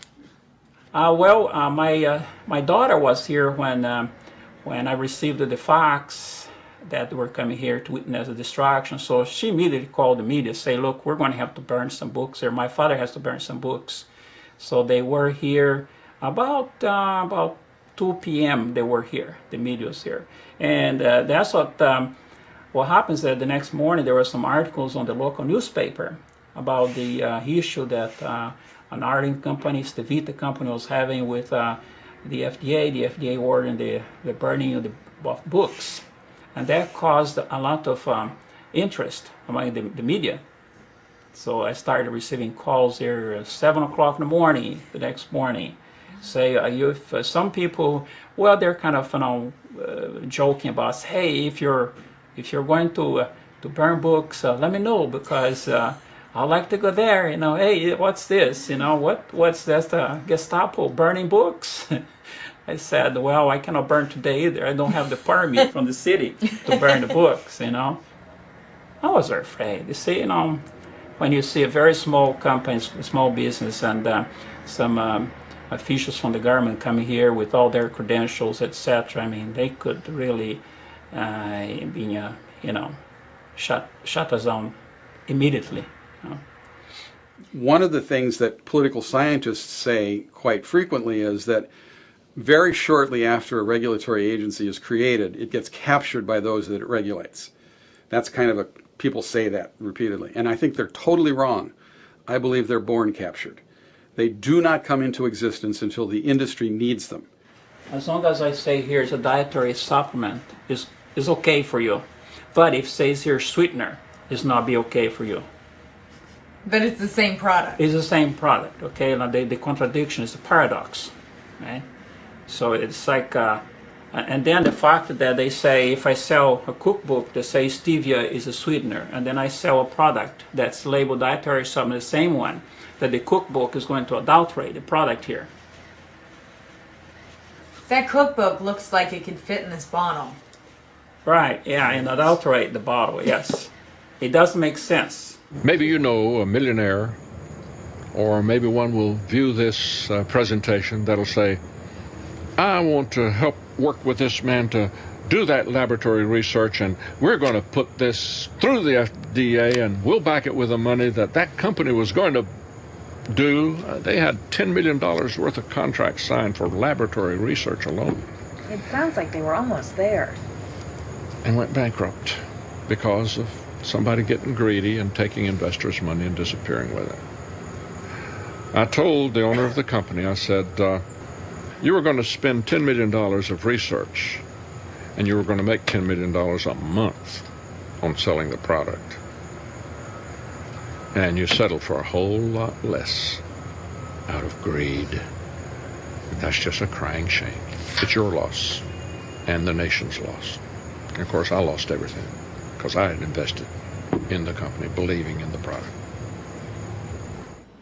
My daughter was here when I received the fax that were coming here to witness the destruction. So she immediately called the media, say, look, we're going to have to burn some books here. My father has to burn some books. So they were here about 2 p.m. They were here. The media was here, and that's what happens. That the next morning there were some articles on the local newspaper about the issue that an Arden company, Stevita company, was having with the FDA. The FDA ordering the burning of the books, and that caused a lot of interest among the media. So I started receiving calls here at 7 o'clock in the morning, the next morning, say, some people, well, they're kind of, joking about, hey, if you're going to burn books, let me know, because I like to go there, hey, what's this, what's this, Gestapo burning books? I said, well, I cannot burn today either. I don't have the permit from the city to burn the books, I was very afraid. You see, when you see a very small company, small business, and some officials from the government coming here with all their credentials, etc., I mean, they could really be, shut us down immediately. One of the things that political scientists say quite frequently is that very shortly after a regulatory agency is created, it gets captured by those that it regulates. That's kind of people say that repeatedly, and I think they're totally wrong. I believe they're born captured. They do not come into existence until the industry needs them. As long as I say here is a dietary supplement, is okay for you. But if it says here sweetener, it's not be okay for you. But it's the same product. It's the same product, okay? Now the contradiction is a paradox, right? So it's like, and then the fact that they say, if I sell a cookbook that says stevia is a sweetener, and then I sell a product that's labeled dietary supplement, the same one, that the cookbook is going to adulterate the product here. That cookbook looks like it could fit in this bottle. Right, yeah, and adulterate the bottle, yes. It doesn't make sense. Maybe you know a millionaire, or maybe one will view this presentation that'll say, I want to help work with this man to do that laboratory research, and we're going to put this through the FDA, and we'll back it with the money that company was going to do. They had $10 million worth of contracts signed for laboratory research alone. It sounds like they were almost there. And went bankrupt because of somebody getting greedy and taking investors' money and disappearing with it. I told the owner of the company, I said, you were going to spend $10 million of research, and you were going to make $10 million a month on selling the product. And you settled for a whole lot less out of greed. That's just a crying shame. It's your loss and the nation's loss. And of course, I lost everything because I had invested in the company, believing in the product.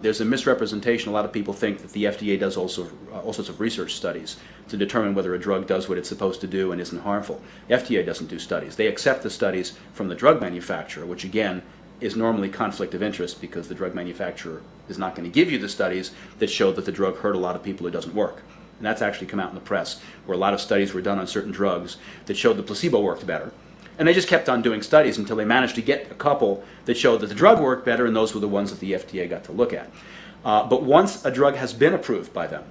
There's a misrepresentation. A lot of people think that the FDA does all sorts of research studies to determine whether a drug does what it's supposed to do and isn't harmful. The FDA doesn't do studies. They accept the studies from the drug manufacturer, which again is normally conflict of interest because the drug manufacturer is not going to give you the studies that show that the drug hurt a lot of people, it doesn't work. And that's actually come out in the press, where a lot of studies were done on certain drugs that showed the placebo worked better. And they just kept on doing studies until they managed to get a couple that showed that the drug worked better, and those were the ones that the FDA got to look at. But once a drug has been approved by them,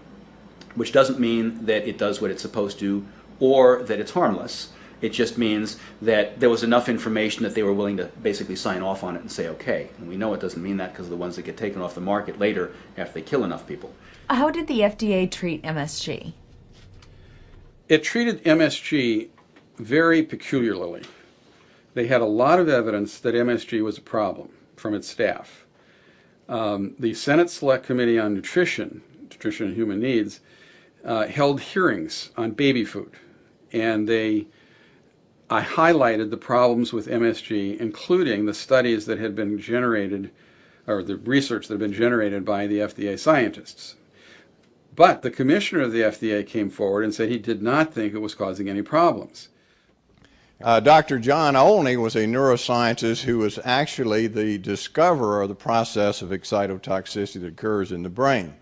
which doesn't mean that it does what it's supposed to or that it's harmless, it just means that there was enough information that they were willing to basically sign off on it and say okay. And we know it doesn't mean that because of the ones that get taken off the market later after they kill enough people. How did the FDA treat MSG? It treated MSG very peculiarly. They had a lot of evidence that MSG was a problem from its staff. The Senate Select Committee on Nutrition and Human Needs, held hearings on baby food, and I highlighted the problems with MSG, including the studies that had been generated, or the research that had been generated by the FDA scientists. But the commissioner of the FDA came forward and said he did not think it was causing any problems. Dr. John Olney was a neuroscientist who was actually the discoverer of the process of excitotoxicity that occurs in the brain.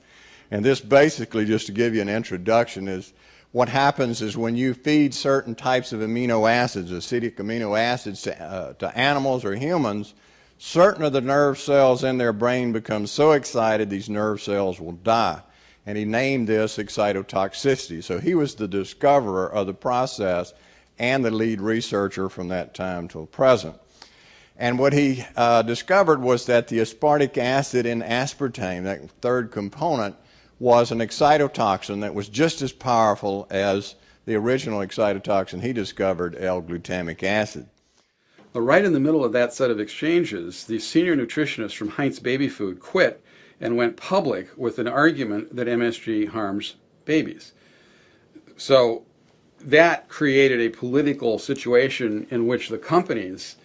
And this basically, just to give you an introduction, is what happens is when you feed certain types of amino acids, acidic amino acids, to animals or humans, certain of the nerve cells in their brain become so excited these nerve cells will die. And he named this excitotoxicity. So he was the discoverer of the process and the lead researcher from that time till present. And what he discovered was that the aspartic acid in aspartame, that third component, was an excitotoxin that was just as powerful as the original excitotoxin he discovered, L-glutamic acid. But right in the middle of that set of exchanges, the senior nutritionist from Heinz Baby Food quit and went public with an argument that MSG harms babies. So that created a political situation in which the companies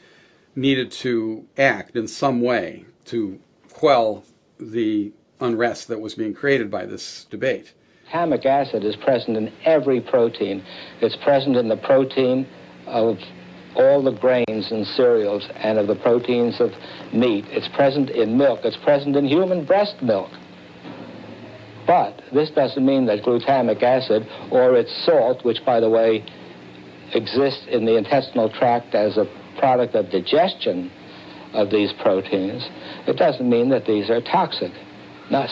needed to act in some way to quell the unrest that was being created by this debate. Glutamic acid is present in every protein. It's present in the protein of all the grains and cereals and of the proteins of meat. It's present in milk. It's present in human breast milk. But this doesn't mean that glutamic acid or its salt, which, by the way, exists in the intestinal tract as a product of digestion of these proteins, it doesn't mean that these are toxic.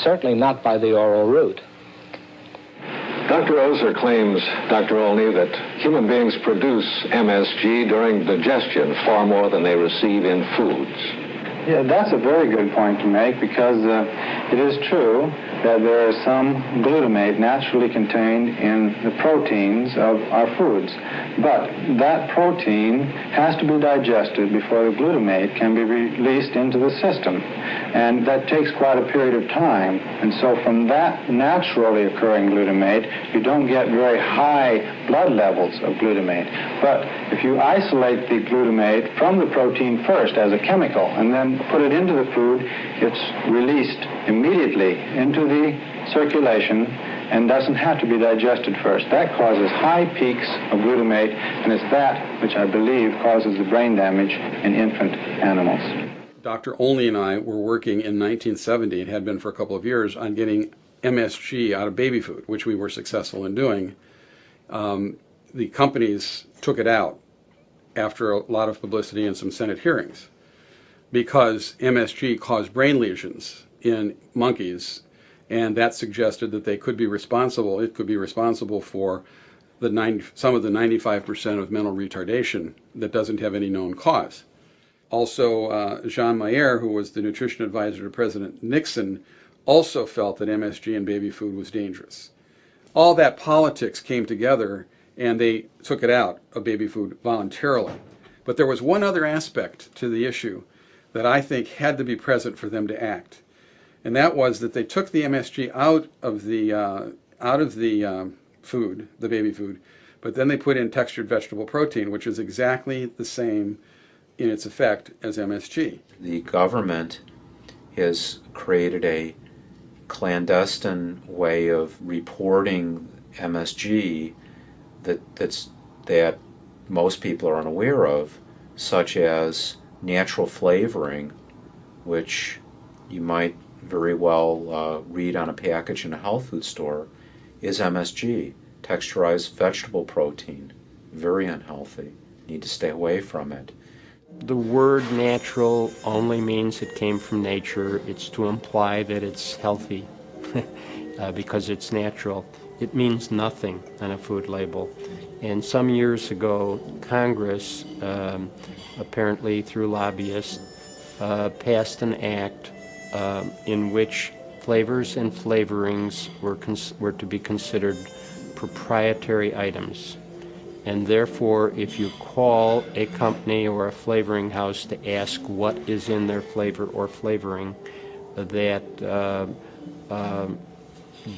Certainly not by the oral route. Dr. Ozer claims, Dr. Olney, that human beings produce MSG during digestion far more than they receive in foods. Yeah, that's a very good point to make, because it is true that there is some glutamate naturally contained in the proteins of our foods. But that protein has to be digested before the glutamate can be released into the system. And that takes quite a period of time. And so from that naturally occurring glutamate, you don't get very high blood levels of glutamate. But if you isolate the glutamate from the protein first as a chemical and then put it into the food, it's released immediately into the circulation and doesn't have to be digested first. That causes high peaks of glutamate, and it's that which I believe causes the brain damage in infant animals. Dr. Olney and I were working in 1970, and had been for a couple of years, on getting MSG out of baby food, which we were successful in doing. The companies took it out after a lot of publicity and some Senate hearings, because MSG caused brain lesions in monkeys, and that suggested that they could be responsible, it could be responsible for some of the 95% of mental retardation that doesn't have any known cause. Also, Jean Mayer, who was the nutrition advisor to President Nixon, also felt that MSG in baby food was dangerous. All that politics came together, and they took it out of baby food voluntarily. But there was one other aspect to the issue that I think had to be present for them to act, and that was that they took the MSG out of the food, the baby food, but then they put in textured vegetable protein, which is exactly the same in its effect as MSG. The government has created a clandestine way of reporting MSG that most people are unaware of, such as natural flavoring, which you might very well read on a package in a health food store, is MSG, texturized vegetable protein. Very unhealthy. Need to stay away from it. The word natural only means it came from nature. It's to imply that it's healthy because it's natural. It means nothing on a food label. And some years ago, Congress, apparently through lobbyists, passed an act in which flavors and flavorings were to be considered proprietary items. And therefore, if you call a company or a flavoring house to ask what is in their flavor or flavoring, that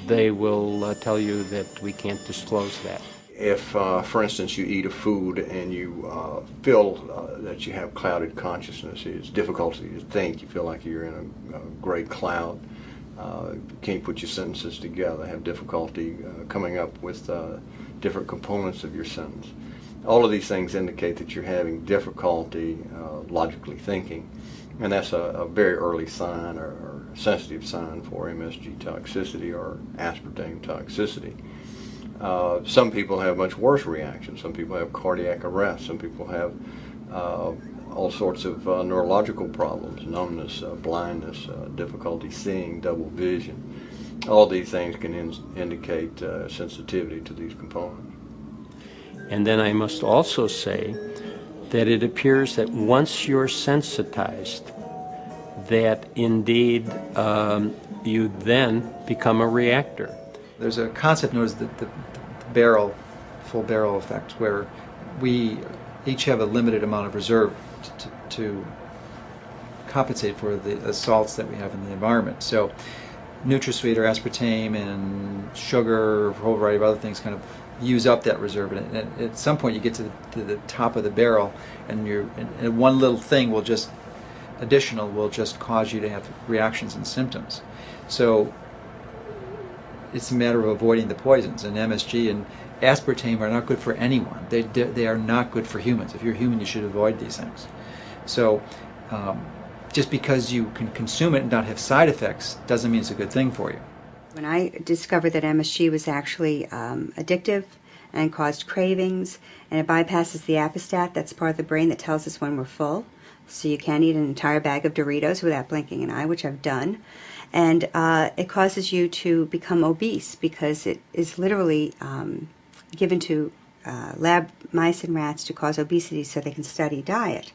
they will tell you that we can't disclose that. If, for instance, you eat a food and you feel that you have clouded consciousness, it's difficulty to think, you feel like you're in a gray cloud, can't put your sentences together, have difficulty coming up with different components of your sentence. All of these things indicate that you're having difficulty logically thinking, and that's a very early sign or sensitive sign for MSG toxicity or aspartame toxicity. Some people have much worse reactions. Some people have cardiac arrest. Some people have all sorts of neurological problems, numbness, blindness, difficulty seeing, double vision. All these things can indicate sensitivity to these components. And then I must also say that it appears that once you're sensitized, that indeed you then become a reactor. There's a concept known as the full barrel effect, where we each have a limited amount of reserve to compensate for the assaults that we have in the environment. So NutraSweet or aspartame and sugar, a whole variety of other things kind of use up that reserve. And at some point you get to the top of the barrel, and one little thing will just cause you to have reactions and symptoms. So it's a matter of avoiding the poisons, and MSG and aspartame are not good for anyone. They are not good for humans. If you're human, you should avoid these things. So just because you can consume it and not have side effects doesn't mean it's a good thing for you. When I discovered that MSG was actually addictive and caused cravings, and it bypasses the apostat, that's part of the brain that tells us when we're full. So you can't eat an entire bag of Doritos without blinking an eye, which I've done. And it causes you to become obese because it is literally given to lab mice and rats to cause obesity so they can study diet.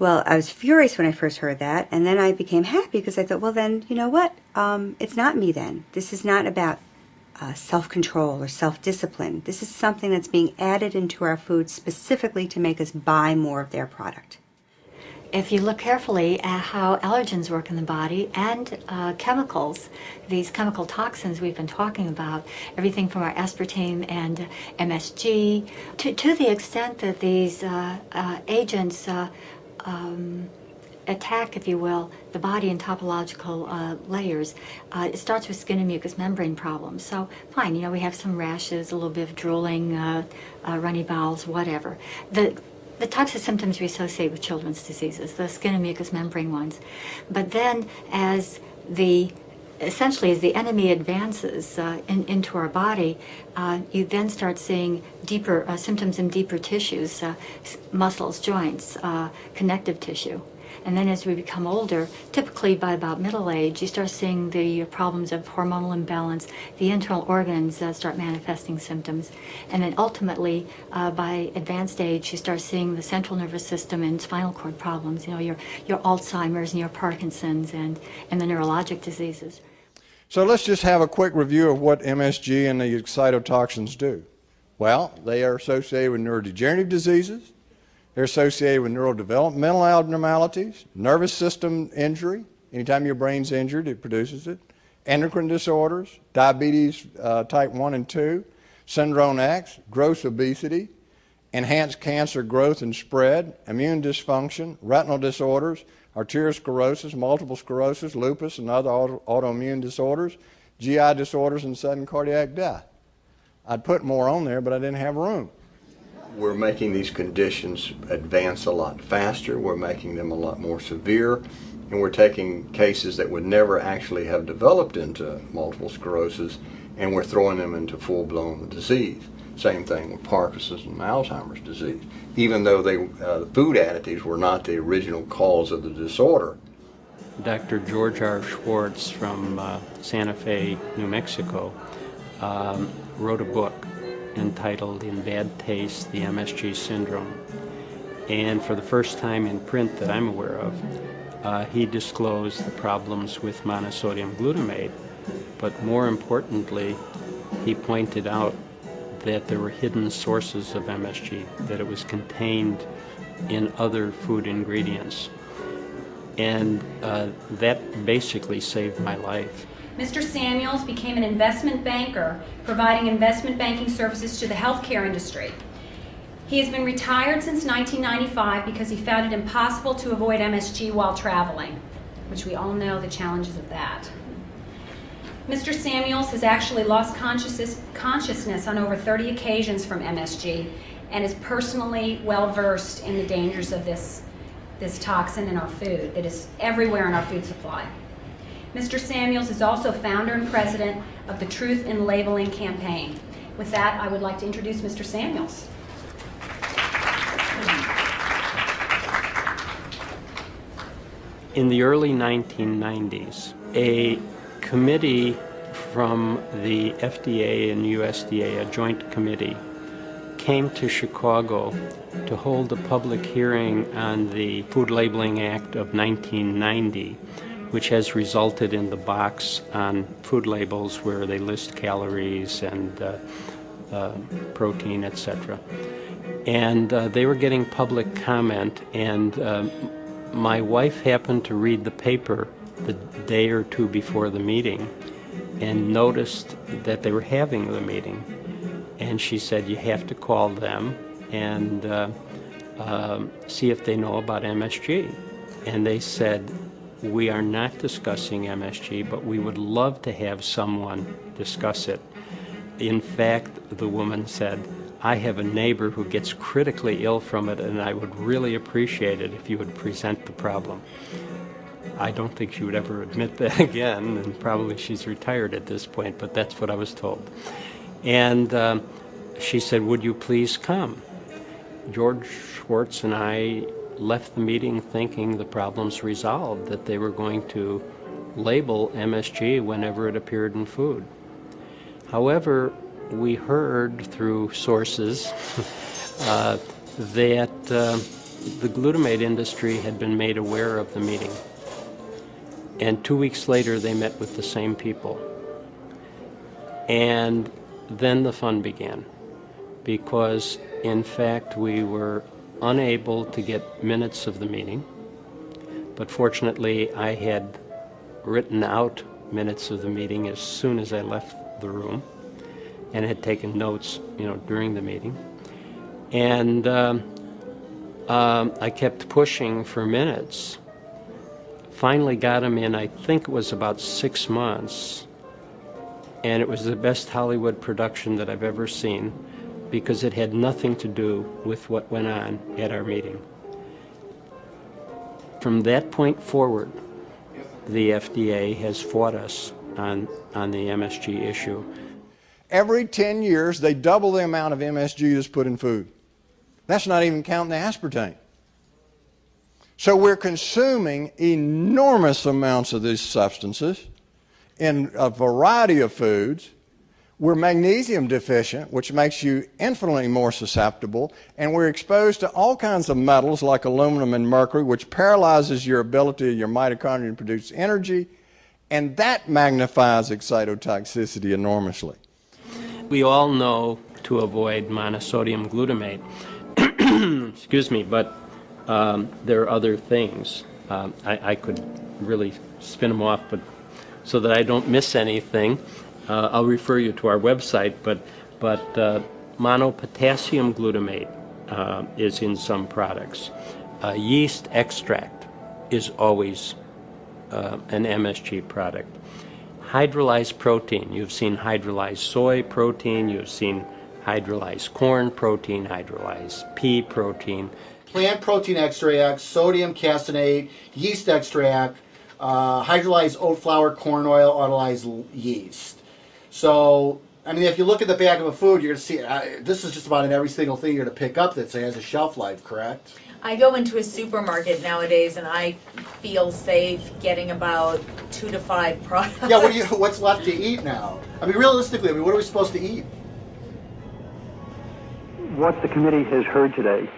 Well, I was furious when I first heard that, and then I became happy because I thought, well then, you know what? It's not me then. This is not about self-control or self-discipline. This is something that's being added into our food specifically to make us buy more of their product. If you look carefully at how allergens work in the body and chemicals, these chemical toxins we've been talking about, everything from our aspartame and MSG, to the extent that these agents attack, if you will, the body in topological layers. It starts with skin and mucous membrane problems. So fine, you know, we have some rashes, a little bit of drooling, runny bowels, whatever. The types of symptoms we associate with children's diseases, the skin and mucous membrane ones. But then essentially as the enemy advances into our body, you then start seeing deeper symptoms in deeper tissues, muscles, joints, connective tissue. And then as we become older, typically by about middle age, you start seeing the problems of hormonal imbalance, the internal organs start manifesting symptoms. And then ultimately, by advanced age, you start seeing the central nervous system and spinal cord problems, you know, your Alzheimer's and your Parkinson's and the neurologic diseases. So let's just have a quick review of what MSG and the excitotoxins do. Well, they are associated with neurodegenerative diseases. They're associated with neurodevelopmental abnormalities, nervous system injury. Anytime your brain's injured, it produces it. Endocrine disorders, diabetes type 1 and 2, syndrome X, gross obesity, enhance cancer growth and spread, immune dysfunction, retinal disorders, arteriosclerosis, multiple sclerosis, lupus, and other autoimmune disorders, GI disorders, and sudden cardiac death. I'd put more on there, but I didn't have room. We're making these conditions advance a lot faster. We're making them a lot more severe. And we're taking cases that would never actually have developed into multiple sclerosis, and we're throwing them into full-blown disease. Same thing with Parkinson's and Alzheimer's disease. Even though the food additives were not the original cause of the disorder. Dr. George R. Schwartz from Santa Fe, New Mexico, wrote a book entitled In Bad Taste, the MSG Syndrome. And for the first time in print that I'm aware of, he disclosed the problems with monosodium glutamate, but more importantly, he pointed out that there were hidden sources of MSG, that it was contained in other food ingredients. And that basically saved my life. Mr. Samuels became an investment banker, providing investment banking services to the healthcare industry. He has been retired since 1995 because he found it impossible to avoid MSG while traveling, which we all know the challenges of that. Mr. Samuels has actually lost consciousness on over 30 occasions from MSG and is personally well versed in the dangers of this toxin in our food that is everywhere in our food supply. Mr. Samuels is also founder and president of the Truth in Labeling campaign. With that, I would like to introduce Mr. Samuels. In the early 1990s, a committee from the FDA and USDA, a joint committee, came to Chicago to hold a public hearing on the Food Labeling Act of 1990, which has resulted in the box on food labels where they list calories and protein, etc. And they were getting public comment, and my wife happened to read the paper the day or two before the meeting and noticed that they were having the meeting. And she said, you have to call them and see if they know about MSG. And they said, we are not discussing MSG, but we would love to have someone discuss it. In fact, the woman said, I have a neighbor who gets critically ill from it, and I would really appreciate it if you would present the problem. I don't think she would ever admit that again, and probably she's retired at this point, but that's what I was told. And she said, would you please come? George Schwartz and I left the meeting thinking the problem's resolved, that they were going to label MSG whenever it appeared in food. However, we heard through sources that the glutamate industry had been made aware of the meeting. And 2 weeks later, they met with the same people. And then the fun began, because in fact we were unable to get minutes of the meeting, but fortunately I had written out minutes of the meeting as soon as I left the room and had taken notes, during the meeting. And I kept pushing for minutes. Finally got them in, I think it was about 6 months, and it was the best Hollywood production that I've ever seen, because it had nothing to do with what went on at our meeting. From that point forward, the FDA has fought us on the MSG issue. Every 10 years, they double the amount of MSG that's put in food. That's not even counting the aspartame. So we're consuming enormous amounts of these substances in a variety of foods. We're magnesium deficient, which makes you infinitely more susceptible, and we're exposed to all kinds of metals like aluminum and mercury, which paralyzes your ability of your mitochondria to produce energy, and that magnifies excitotoxicity enormously. We all know to avoid monosodium glutamate, excuse me, but there are other things. I could really spin them off, but so that I don't miss anything, I'll refer you to our website, but monopotassium glutamate is in some products. Yeast extract is always an MSG product. Hydrolyzed protein, you've seen hydrolyzed soy protein, you've seen hydrolyzed corn protein, hydrolyzed pea protein. Plant protein extract, sodium caseinate, yeast extract, hydrolyzed oat flour, corn oil, autolyzed yeast. So, I mean, if you look at the back of a food, you're going to see, this is just about in every single thing you're going to pick up that has a shelf life, correct? I go into a supermarket nowadays and I feel safe getting about 2 to 5 products. Yeah, what's left to eat now? I mean, realistically, what are we supposed to eat? What the committee has heard today,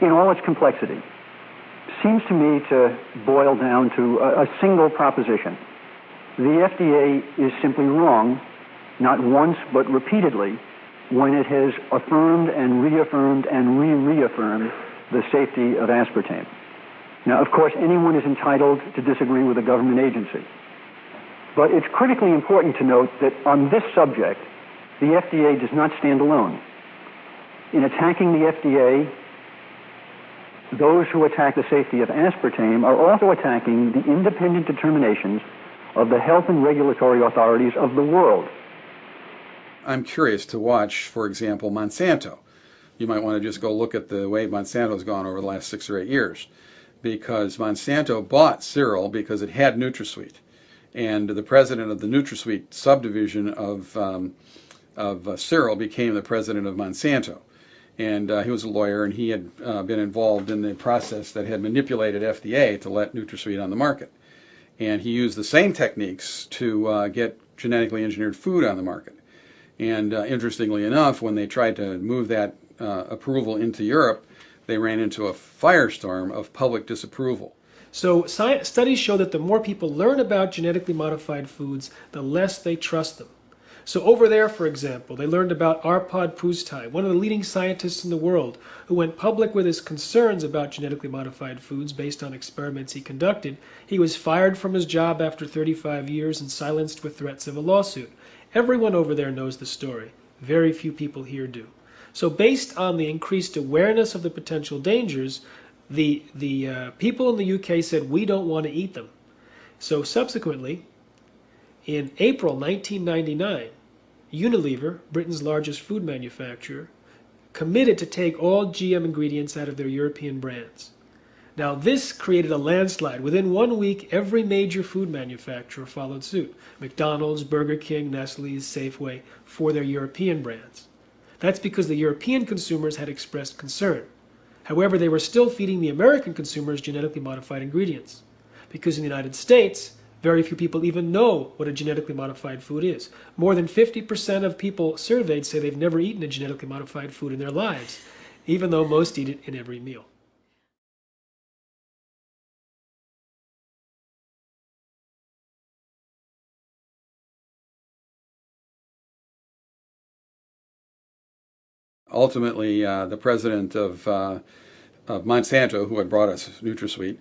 in all its complexity, seems to me to boil down to a single proposition. The FDA is simply wrong, not once but repeatedly, when it has affirmed and reaffirmed and reaffirmed the safety of aspartame. Now, of course, anyone is entitled to disagree with a government agency. But it's critically important to note that on this subject, the FDA does not stand alone. In attacking the FDA, those who attack the safety of aspartame are also attacking the independent determinations of the health and regulatory authorities of the world. I'm curious to watch, for example, Monsanto. You might want to just go look at the way Monsanto's gone over the last 6 or 8 years, because Monsanto bought Cyril because it had NutraSweet, and the president of the NutraSweet subdivision of Cyril became the president of Monsanto. And he was a lawyer, and he had been involved in the process that had manipulated FDA to let NutraSweet on the market. And he used the same techniques to get genetically engineered food on the market. And interestingly enough, when they tried to move that approval into Europe, they ran into a firestorm of public disapproval. So studies show that the more people learn about genetically modified foods, the less they trust them. So over there, for example, they learned about Arpad Pusztai, one of the leading scientists in the world, who went public with his concerns about genetically modified foods based on experiments he conducted. He was fired from his job after 35 years and silenced with threats of a lawsuit. Everyone over there knows the story. Very few people here do. So based on the increased awareness of the potential dangers, the people in the UK said, we don't want to eat them. So subsequently, in April 1999, Unilever, Britain's largest food manufacturer, committed to take all GM ingredients out of their European brands. Now this created a landslide. Within 1 week, every major food manufacturer followed suit. McDonald's, Burger King, Nestle, Safeway, for their European brands. That's because the European consumers had expressed concern. However, they were still feeding the American consumers genetically modified ingredients. Because in the United States, very few people even know what a genetically modified food is. More than 50% of people surveyed say they've never eaten a genetically modified food in their lives, even though most eat it in every meal. Ultimately, the president of Monsanto, who had brought us NutraSweet,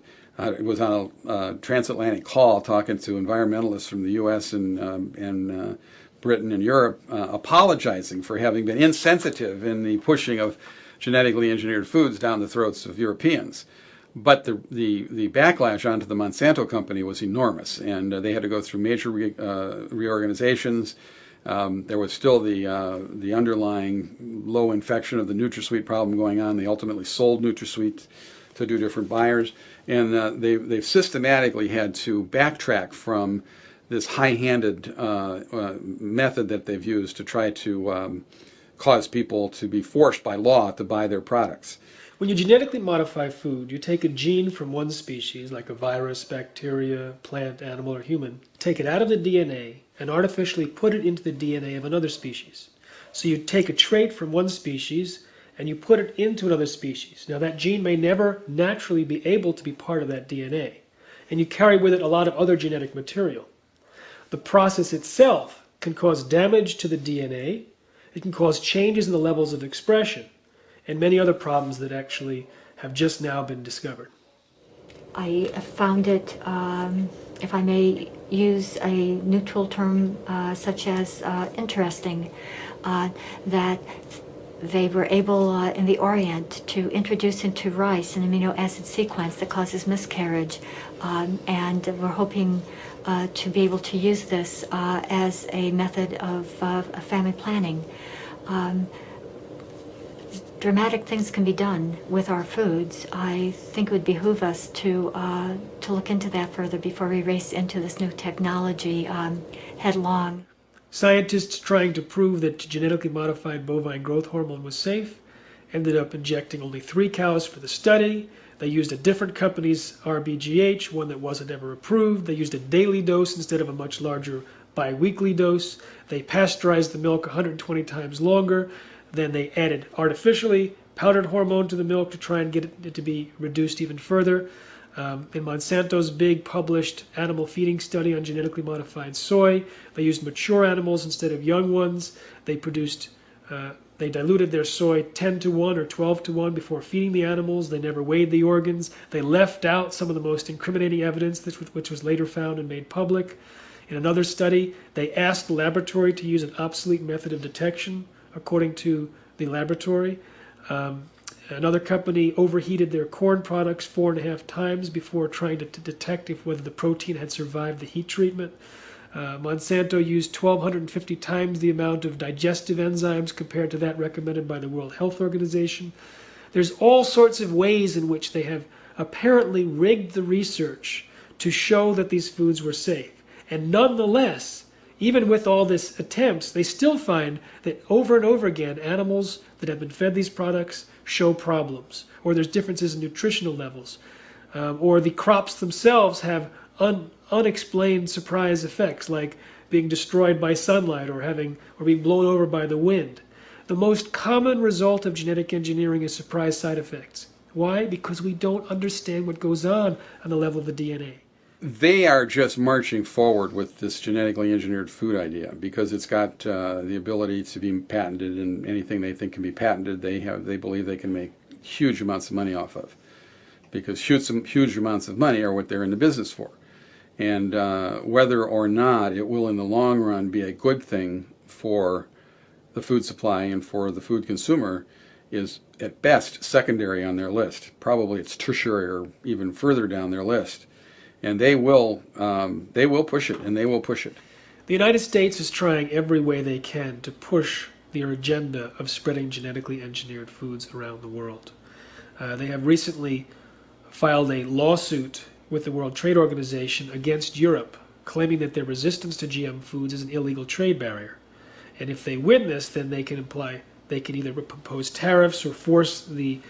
was on a transatlantic call talking to environmentalists from the U.S. and Britain and Europe, apologizing for having been insensitive in the pushing of genetically engineered foods down the throats of Europeans. But the backlash onto the Monsanto company was enormous, and they had to go through major reorganizations. There was still the underlying low infection of the NutraSweet problem going on. They ultimately sold NutraSweet to 2 different buyers, and they've systematically had to backtrack from this high-handed method that they've used to try to cause people to be forced by law to buy their products. When you genetically modify food, you take a gene from one species, like a virus, bacteria, plant, animal, or human, take it out of the DNA, and artificially put it into the DNA of another species. So you take a trait from one species and you put it into another species. Now that gene may never naturally be able to be part of that DNA, and you carry with it a lot of other genetic material. The process itself can cause damage to the DNA, it can cause changes in the levels of expression, and many other problems that actually have just now been discovered. I found it, if I may use a neutral term such as interesting, that they were able in the Orient to introduce into rice an amino acid sequence that causes miscarriage, and we're hoping to be able to use this as a method of family planning. Dramatic things can be done with our foods. I think it would behoove us to look into that further before we race into this new technology headlong. Scientists trying to prove that genetically modified bovine growth hormone was safe ended up injecting only 3 cows for the study. They used a different company's RBGH, one that wasn't ever approved. They used a daily dose instead of a much larger bi-weekly dose. They pasteurized the milk 120 times longer. Then they added artificially powdered hormone to the milk to try and get it to be reduced even further. In Monsanto's big published animal feeding study on genetically modified soy, they used mature animals instead of young ones. They diluted their soy 10 to 1 or 12 to 1 before feeding the animals. They never weighed the organs. They left out some of the most incriminating evidence, which was later found and made public. In another study, they asked the laboratory to use an obsolete method of detection, according to the laboratory. Another company overheated their corn products 4.5 times before trying to detect whether the protein had survived the heat treatment. Monsanto used 1,250 times the amount of digestive enzymes compared to that recommended by the World Health Organization. There's all sorts of ways in which they have apparently rigged the research to show that these foods were safe. And nonetheless, even with all these attempts, they still find that over and over again, animals that have been fed these products show problems, or there's differences in nutritional levels, or the crops themselves have unexplained surprise effects, like being destroyed by sunlight or being blown over by the wind. The most common result of genetic engineering is surprise side effects. Why? Because we don't understand what goes on the level of the DNA. They are just marching forward with this genetically engineered food idea because it's got the ability to be patented, and anything they think can be patented, they believe they can make huge amounts of money off of, because huge amounts of money are what they're in the business for. And whether or not it will in the long run be a good thing for the food supply and for the food consumer is at best secondary on their list. Probably it's tertiary or even further down their list. And they will push it, and they will push it. The United States is trying every way they can to push their agenda of spreading genetically engineered foods around the world. They have recently filed a lawsuit with the World Trade Organization against Europe, claiming that their resistance to GM foods is an illegal trade barrier. And if they win this, then they can either impose tariffs or force the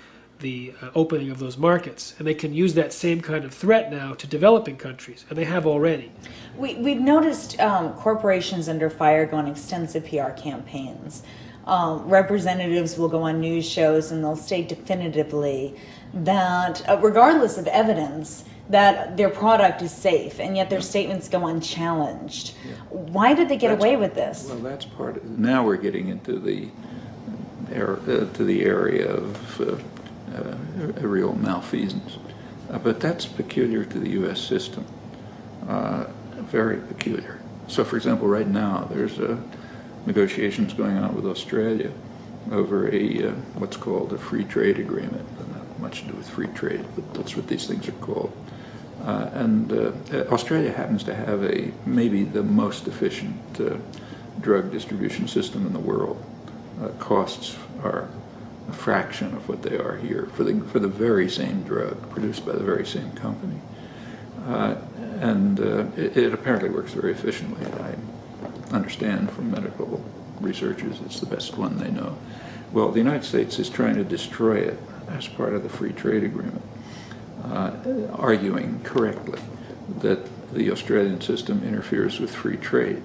opening of those markets. And they can use that same kind of threat now to developing countries, and they have already. We've noticed corporations under fire go on extensive PR campaigns. Representatives will go on news shows and they'll state definitively that, regardless of evidence, that their product is safe, and yet their statements go unchallenged. Yeah. Why did they get away with this? Well, that's part of it. Now we're getting into the area of real malfeasance. But that's peculiar to the U.S. system, very peculiar. So, for example, right now there's negotiations going on with Australia over what's called a free trade agreement. Not much to do with free trade, but that's what these things are called. Australia happens to have maybe the most efficient drug distribution system in the world. Costs are a fraction of what they are here for the very same drug produced by the very same company, it apparently works very efficiently. I understand from medical researchers it's the best one they know. Well, the United States is trying to destroy it as part of the free trade agreement, arguing correctly that the Australian system interferes with free trade.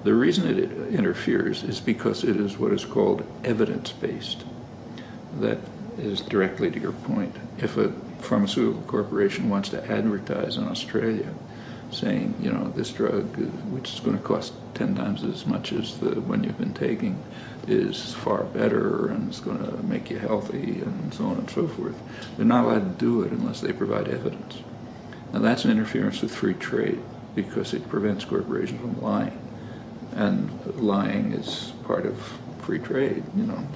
The reason it interferes is because it is what is called evidence-based. That is directly to your point. If a pharmaceutical corporation wants to advertise in Australia saying, you know, this drug, which is going to cost 10 times as much as the one you've been taking, is far better and it's going to make you healthy and so on and so forth, they're not allowed to do it unless they provide evidence. Now that's an interference with free trade because it prevents corporations from lying. And lying is part of free trade,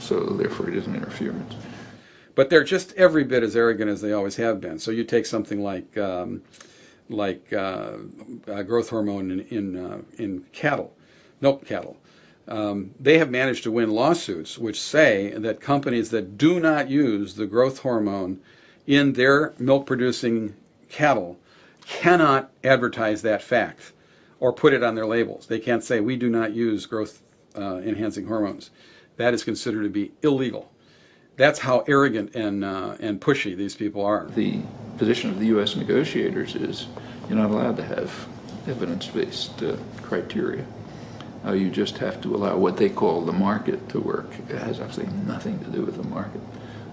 so therefore it isn't interference. But they're just every bit as arrogant as they always have been. So you take something like growth hormone in cattle, milk cattle. They have managed to win lawsuits which say that companies that do not use the growth hormone in their milk-producing cattle cannot advertise that fact or put it on their labels. They can't say, we do not use growth-enhancing hormones. That is considered to be illegal. That's how arrogant and pushy these people are. The position of the U.S. negotiators is you're not allowed to have evidence-based criteria. You just have to allow what they call the market to work. It has absolutely nothing to do with the market.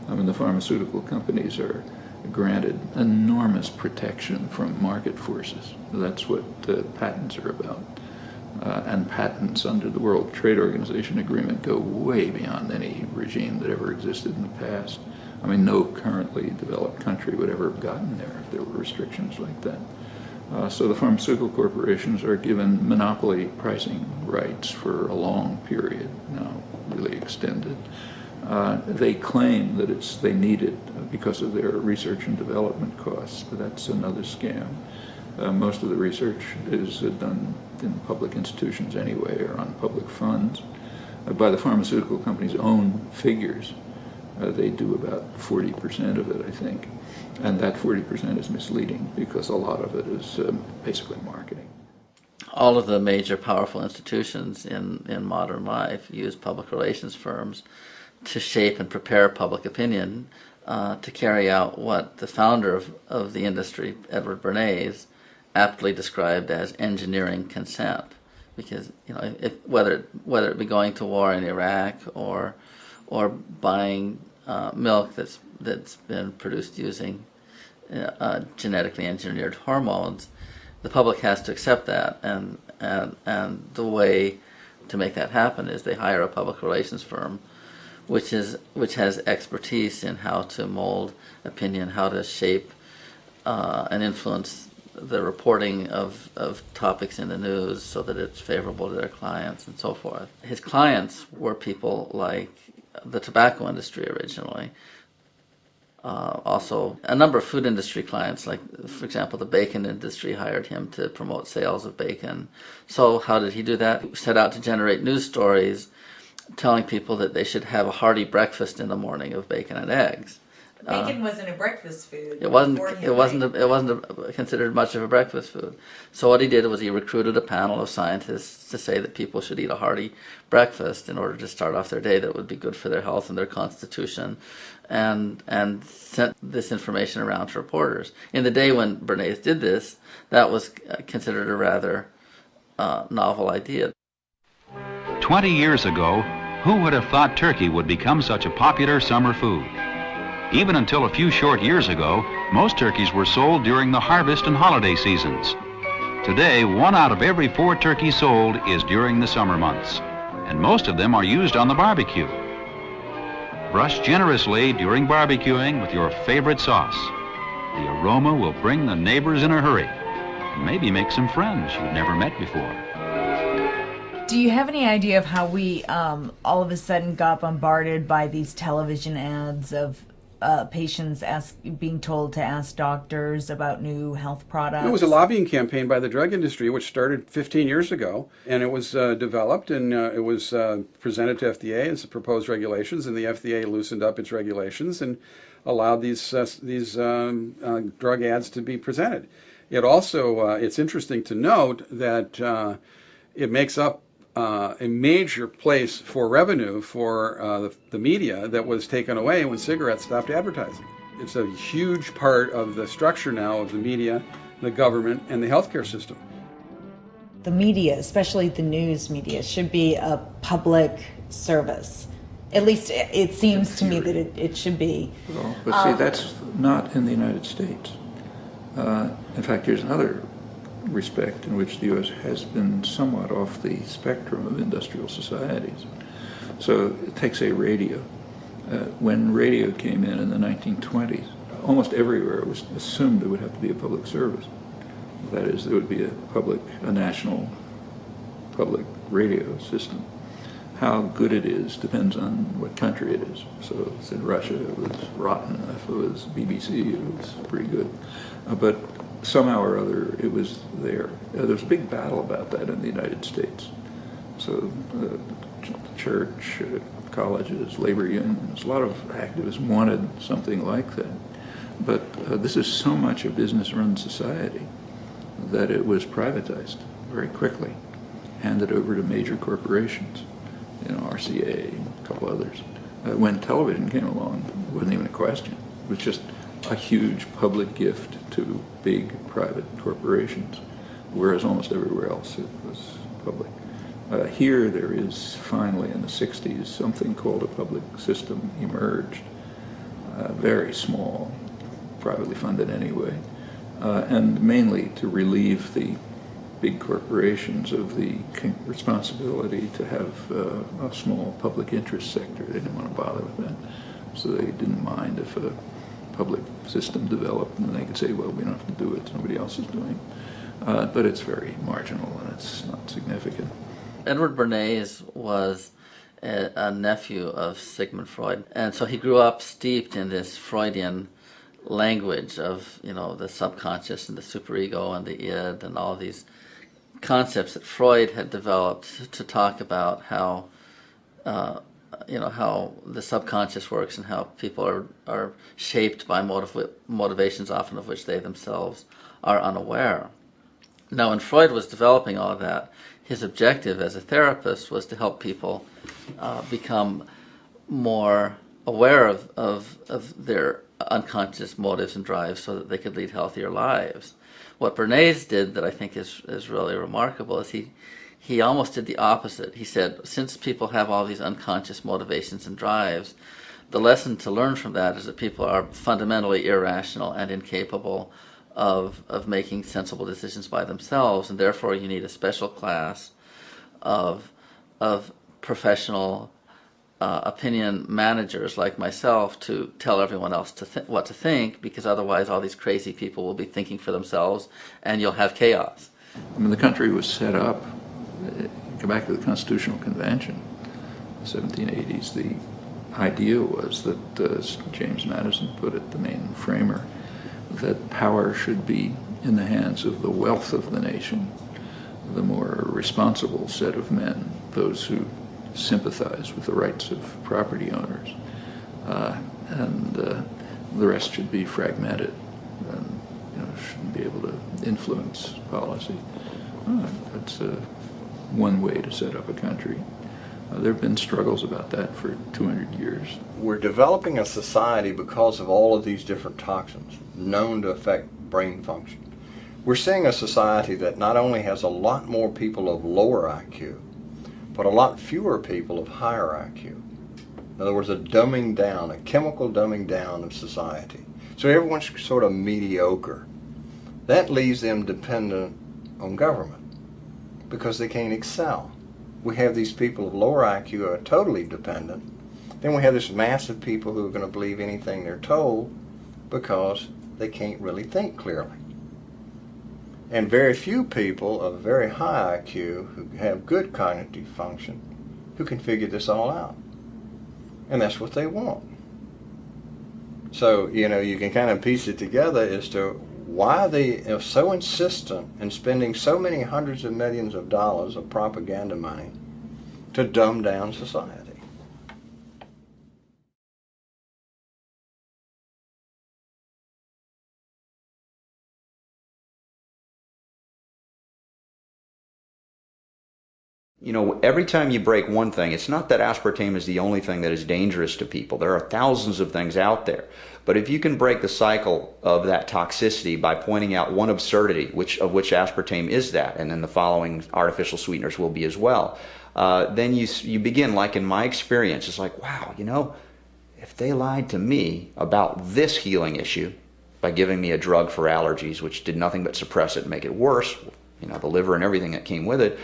The pharmaceutical companies are granted enormous protection from market forces. That's what patents are about. And patents under the World Trade Organization agreement go way beyond any regime that ever existed in the past. No currently developed country would ever have gotten there if there were restrictions like that. So the pharmaceutical corporations are given monopoly pricing rights for a long period, now really extended. They claim that they need it because of their research and development costs, but that's another scam. Most of the research is done in public institutions anyway, or on public funds. By the pharmaceutical company's own figures, they do about 40% of it, I think. And that 40% is misleading because a lot of it is basically marketing. All of the major powerful institutions in modern life use public relations firms to shape and prepare public opinion to carry out what the founder of the industry, Edward Bernays, aptly described as engineering consent. Because whether it be going to war in Iraq or buying milk that's been produced using genetically engineered hormones, the public has to accept that, and the way to make that happen is they hire a public relations firm, which has expertise in how to mold opinion, how to shape and influence the reporting of topics in the news so that it's favorable to their clients and so forth. His clients were people like the tobacco industry originally. Also, a number of food industry clients, like, for example, the bacon industry hired him to promote sales of bacon. So how did he do that? He set out to generate news stories telling people that they should have a hearty breakfast in the morning of bacon and eggs. Bacon wasn't a breakfast food. It wasn't considered much of a breakfast food. So what he did was he recruited a panel of scientists to say that people should eat a hearty breakfast in order to start off their day that would be good for their health and their constitution, and sent this information around to reporters. In the day when Bernays did this, that was considered a rather novel idea. 20 years ago, who would have thought turkey would become such a popular summer food? Even until a few short years ago, most turkeys were sold during the harvest and holiday seasons. Today, 1 out of every 4 turkeys sold is during the summer months, and most of them are used on the barbecue. Brush generously during barbecuing with your favorite sauce. The aroma will bring the neighbors in a hurry, and maybe make some friends you've never met before. Do you have any idea of how we all of a sudden got bombarded by these television ads of patients being told to ask doctors about new health products? It was a lobbying campaign by the drug industry, which started 15 years ago, and it was developed and it was presented to FDA as proposed regulations, and the FDA loosened up its regulations and allowed these drug ads to be presented. It also, it's interesting to note that it makes up a major place for revenue for the media that was taken away when cigarettes stopped advertising. It's a huge part of the structure now of the media, the government, and the healthcare system. The media, especially the news media, should be a public service. At least it seems to me that it should be. Well, but see, that's not in the United States. In fact, here's another respect in which the U.S. has been somewhat off the spectrum of industrial societies. So take, say, radio. When radio came in the 1920s, almost everywhere it was assumed it would have to be a public service. That is, there would be a national public radio system. how good it is depends on what country it is. So if it's in Russia, it was rotten. If it was BBC, it was pretty good. But somehow or other, it was there. There was a big battle about that in the United States. So the church, colleges, labor unions, a lot of activists wanted something like that. But this is so much a business-run society that it was privatized very quickly, handed over to major corporations, RCA, a couple others. When television came along, it wasn't even a question. It was just a huge public gift to big private corporations, whereas almost everywhere else it was public. Here there is finally in the 60s something called a public system emerged, very small, privately funded anyway, and mainly to relieve the big corporations of the responsibility to have a small public interest sector. They didn't want to bother with that, so they didn't mind if a public system developed and they could say, well, we don't have to do it, somebody else is doing it. But it's very marginal and it's not significant. Edward Bernays was a nephew of Sigmund Freud, and so he grew up steeped in this Freudian language of, the subconscious and the superego and the id and all these concepts that Freud had developed to talk about how, how the subconscious works and how people are shaped by motivations often of which they themselves are unaware. Now, when Freud was developing all of that, his objective as a therapist was to help people become more aware of their unconscious motives and drives so that they could lead healthier lives. What Bernays did that I think is really remarkable is he almost did the opposite. He said, since people have all these unconscious motivations and drives, the lesson to learn from that is that people are fundamentally irrational and incapable of making sensible decisions by themselves, and therefore you need a special class of professional opinion managers like myself to tell everyone else what to think, because otherwise all these crazy people will be thinking for themselves and you'll have chaos. I mean, the country was set up, go back to the Constitutional Convention, the 1780s, the idea was that, James Madison put it, the main framer, that power should be in the hands of the wealth of the nation, the more responsible set of men, those who sympathize with the rights of property owners, and the rest should be fragmented and shouldn't be able to influence policy. That's one way to set up a country. There have been struggles about that for 200 years. We're developing a society because of all of these different toxins known to affect brain function. We're seeing a society that not only has a lot more people of lower IQ, but a lot fewer people of higher IQ. In other words, a dumbing down, a chemical dumbing down of society. So everyone's sort of mediocre. That leaves them dependent on government because they can't excel. We have these people of lower IQ who are totally dependent. Then we have this mass of people who are going to believe anything they're told because they can't really think clearly. And very few people of very high IQ who have good cognitive function who can figure this all out. And that's what they want. So, you can kind of piece it together as to why they are so insistent in spending so many hundreds of millions of dollars of propaganda money to dumb down society. Every time you break one thing, it's not that aspartame is the only thing that is dangerous to people. There are thousands of things out there. But if you can break the cycle of that toxicity by pointing out one absurdity, of which aspartame is that, and then the following artificial sweeteners will be as well, then you begin, like in my experience, it's like, wow, if they lied to me about this healing issue by giving me a drug for allergies, which did nothing but suppress it and make it worse, the liver and everything that came with it,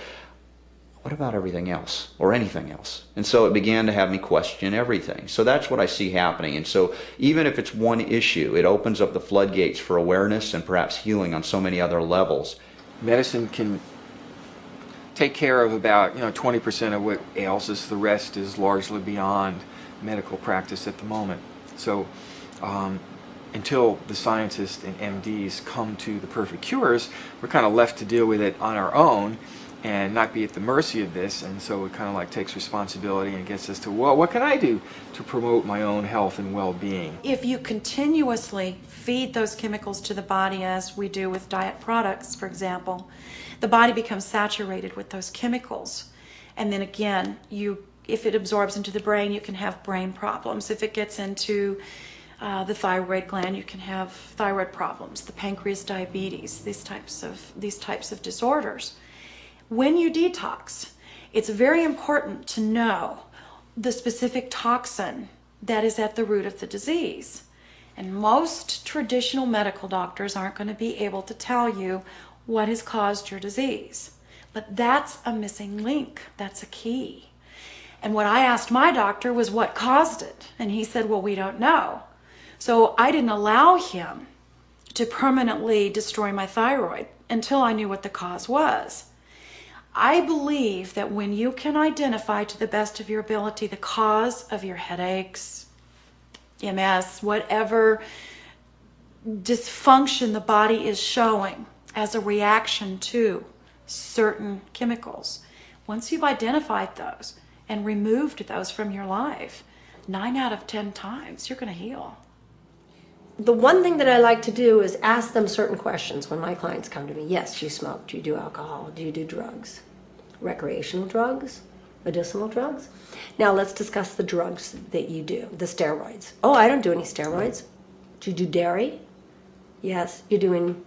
what about everything else or anything else? And so it began to have me question everything. So that's what I see happening. And so even if it's one issue, it opens up the floodgates for awareness and perhaps healing on so many other levels. Medicine can take care of about 20% of what ails us. The rest is largely beyond medical practice at the moment. So until the scientists and MDs come to the perfect cures, we're kind of left to deal with it on our own and not be at the mercy of this. And so it kind of like takes responsibility and gets us to, well, what can I do to promote my own health and well-being? If you continuously feed those chemicals to the body, as we do with diet products, for example, the body becomes saturated with those chemicals. And then again, if it absorbs into the brain, you can have brain problems. If it gets into the thyroid gland, you can have thyroid problems, the pancreas, diabetes, these types of disorders. When you detox, it's very important to know the specific toxin that is at the root of the disease. And most traditional medical doctors aren't going to be able to tell you what has caused your disease. But that's a missing link. That's a key. And what I asked my doctor was what caused it. And he said, well, we don't know. So I didn't allow him to permanently destroy my thyroid until I knew what the cause was. I believe that when you can identify to the best of your ability the cause of your headaches, MS, whatever dysfunction the body is showing as a reaction to certain chemicals, once you've identified those and removed those from your life, 9 out of 10 times you're going to heal. The one thing that I like to do is ask them certain questions when my clients come to me. Yes, do you smoke? Do you do alcohol? Do you do drugs? Recreational drugs? Medicinal drugs? Now let's discuss the drugs that you do, the steroids. Oh, I don't do any steroids. Do you do dairy? Yes, you're doing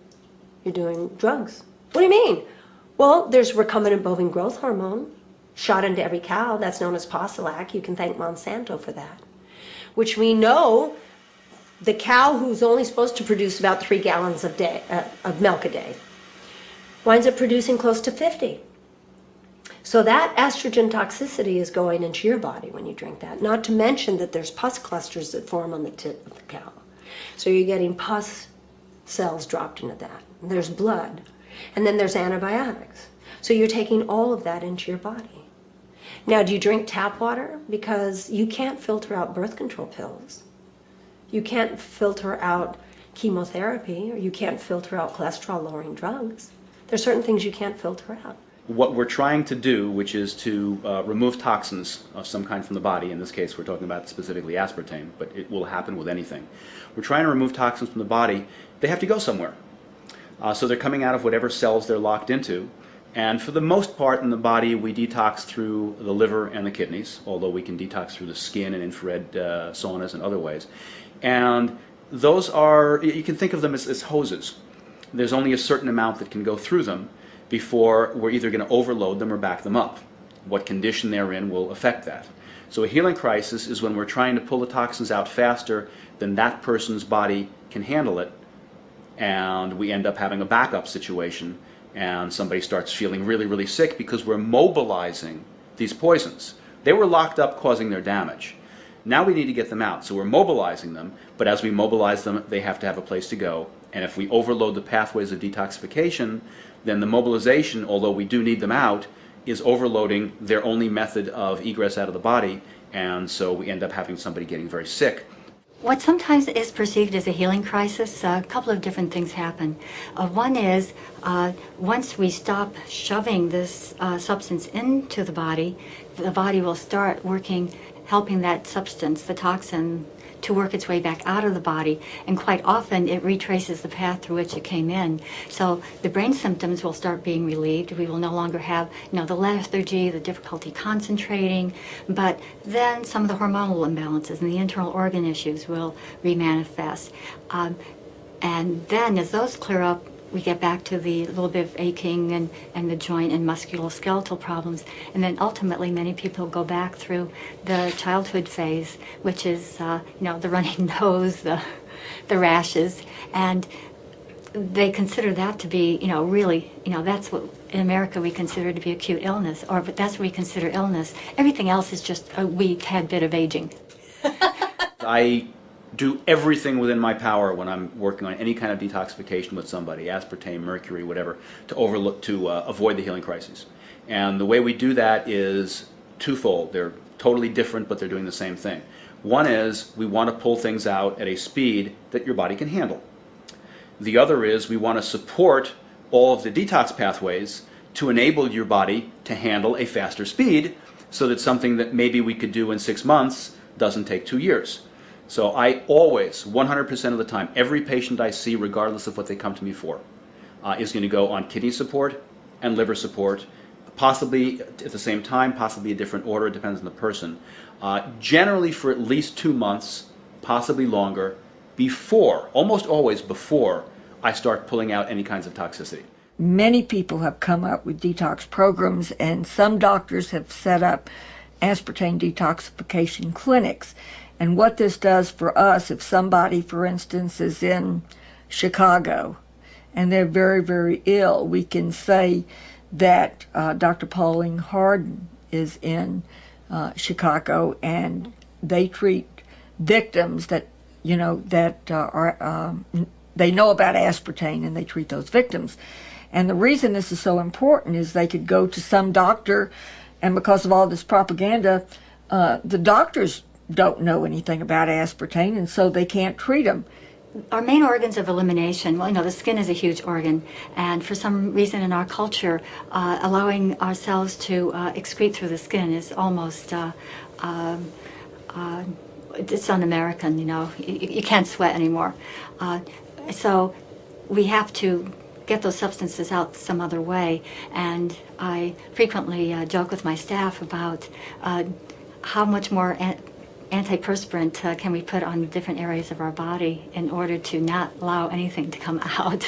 drugs. What do you mean? Well, there's recombinant bovine growth hormone shot into every cow. That's known as Posilac. You can thank Monsanto for that. Which we know the cow who's only supposed to produce about 3 gallons of milk a day winds up producing close to 50. So that estrogen toxicity is going into your body when you drink that. Not to mention that there's pus clusters that form on the tip of the cow. So you're getting pus cells dropped into that. And there's blood. And then there's antibiotics. So you're taking all of that into your body. Now, do you drink tap water? Because you can't filter out birth control pills. You can't filter out chemotherapy, or you can't filter out cholesterol-lowering drugs. There's certain things you can't filter out. What we're trying to do, which is to remove toxins of some kind from the body, in this case we're talking about specifically aspartame, but it will happen with anything. We're trying to remove toxins from the body. They have to go somewhere. So they're coming out of whatever cells they're locked into. And for the most part in the body, we detox through the liver and the kidneys, although we can detox through the skin and infrared saunas and other ways. And those are, you can think of them as hoses. There's only a certain amount that can go through them before we're either going to overload them or back them up. What condition they're in will affect that. So a healing crisis is when we're trying to pull the toxins out faster than that person's body can handle it, and we end up having a backup situation, and somebody starts feeling really, really sick because we're mobilizing these poisons. They were locked up causing their damage. Now we need to get them out, so we're mobilizing them, but as we mobilize them, they have to have a place to go. And if we overload the pathways of detoxification, then the mobilization, although we do need them out, is overloading their only method of egress out of the body, and so we end up having somebody getting very sick. What sometimes is perceived as a healing crisis, a couple of different things happen. One is, once we stop shoving this substance into the body will start working, helping that substance, the toxin, to work its way back out of the body, and quite often it retraces the path through which it came in. So the brain symptoms will start being relieved. We will no longer have, the lethargy, the difficulty concentrating, but then some of the hormonal imbalances and the internal organ issues will remanifest. And then as those clear up, we get back to the little bit of aching and the joint and musculoskeletal problems. And then ultimately many people go back through the childhood phase, which is, the running nose, the rashes. And they consider that to be, really, that's what in America we consider to be acute illness, but that's what we consider illness. Everything else is just a weak tad bit of aging. I do everything within my power when I'm working on any kind of detoxification with somebody, aspartame, mercury, whatever, to avoid the healing crisis. And the way we do that is twofold. They're totally different, but they're doing the same thing. One is we want to pull things out at a speed that your body can handle. The other is we want to support all of the detox pathways to enable your body to handle a faster speed, so that something that maybe we could do in 6 months doesn't take 2 years. So I always, 100% of the time, every patient I see, regardless of what they come to me for, is going to go on kidney support and liver support, possibly at the same time, possibly a different order, it depends on the person. Generally for at least 2 months, possibly longer, before, almost always before, I start pulling out any kinds of toxicity. Many people have come up with detox programs, and some doctors have set up aspartame detoxification clinics. And what this does for us, if somebody, for instance, is in Chicago and they're very, very ill, we can say that Dr. Pauline Harden is in Chicago, and they treat victims that, you know, that they know about aspartame, and they treat those victims. And the reason this is so important is they could go to some doctor, and because of all this propaganda, the doctors don't know anything about aspartame, and so they can't treat them. Our main organs of elimination, well, you know, the skin is a huge organ, and for some reason in our culture, allowing ourselves to excrete through the skin is almost, it's un-American, you know, you can't sweat anymore. So we have to get those substances out some other way, and I frequently joke with my staff about how much more antiperspirant can we put on different areas of our body in order to not allow anything to come out.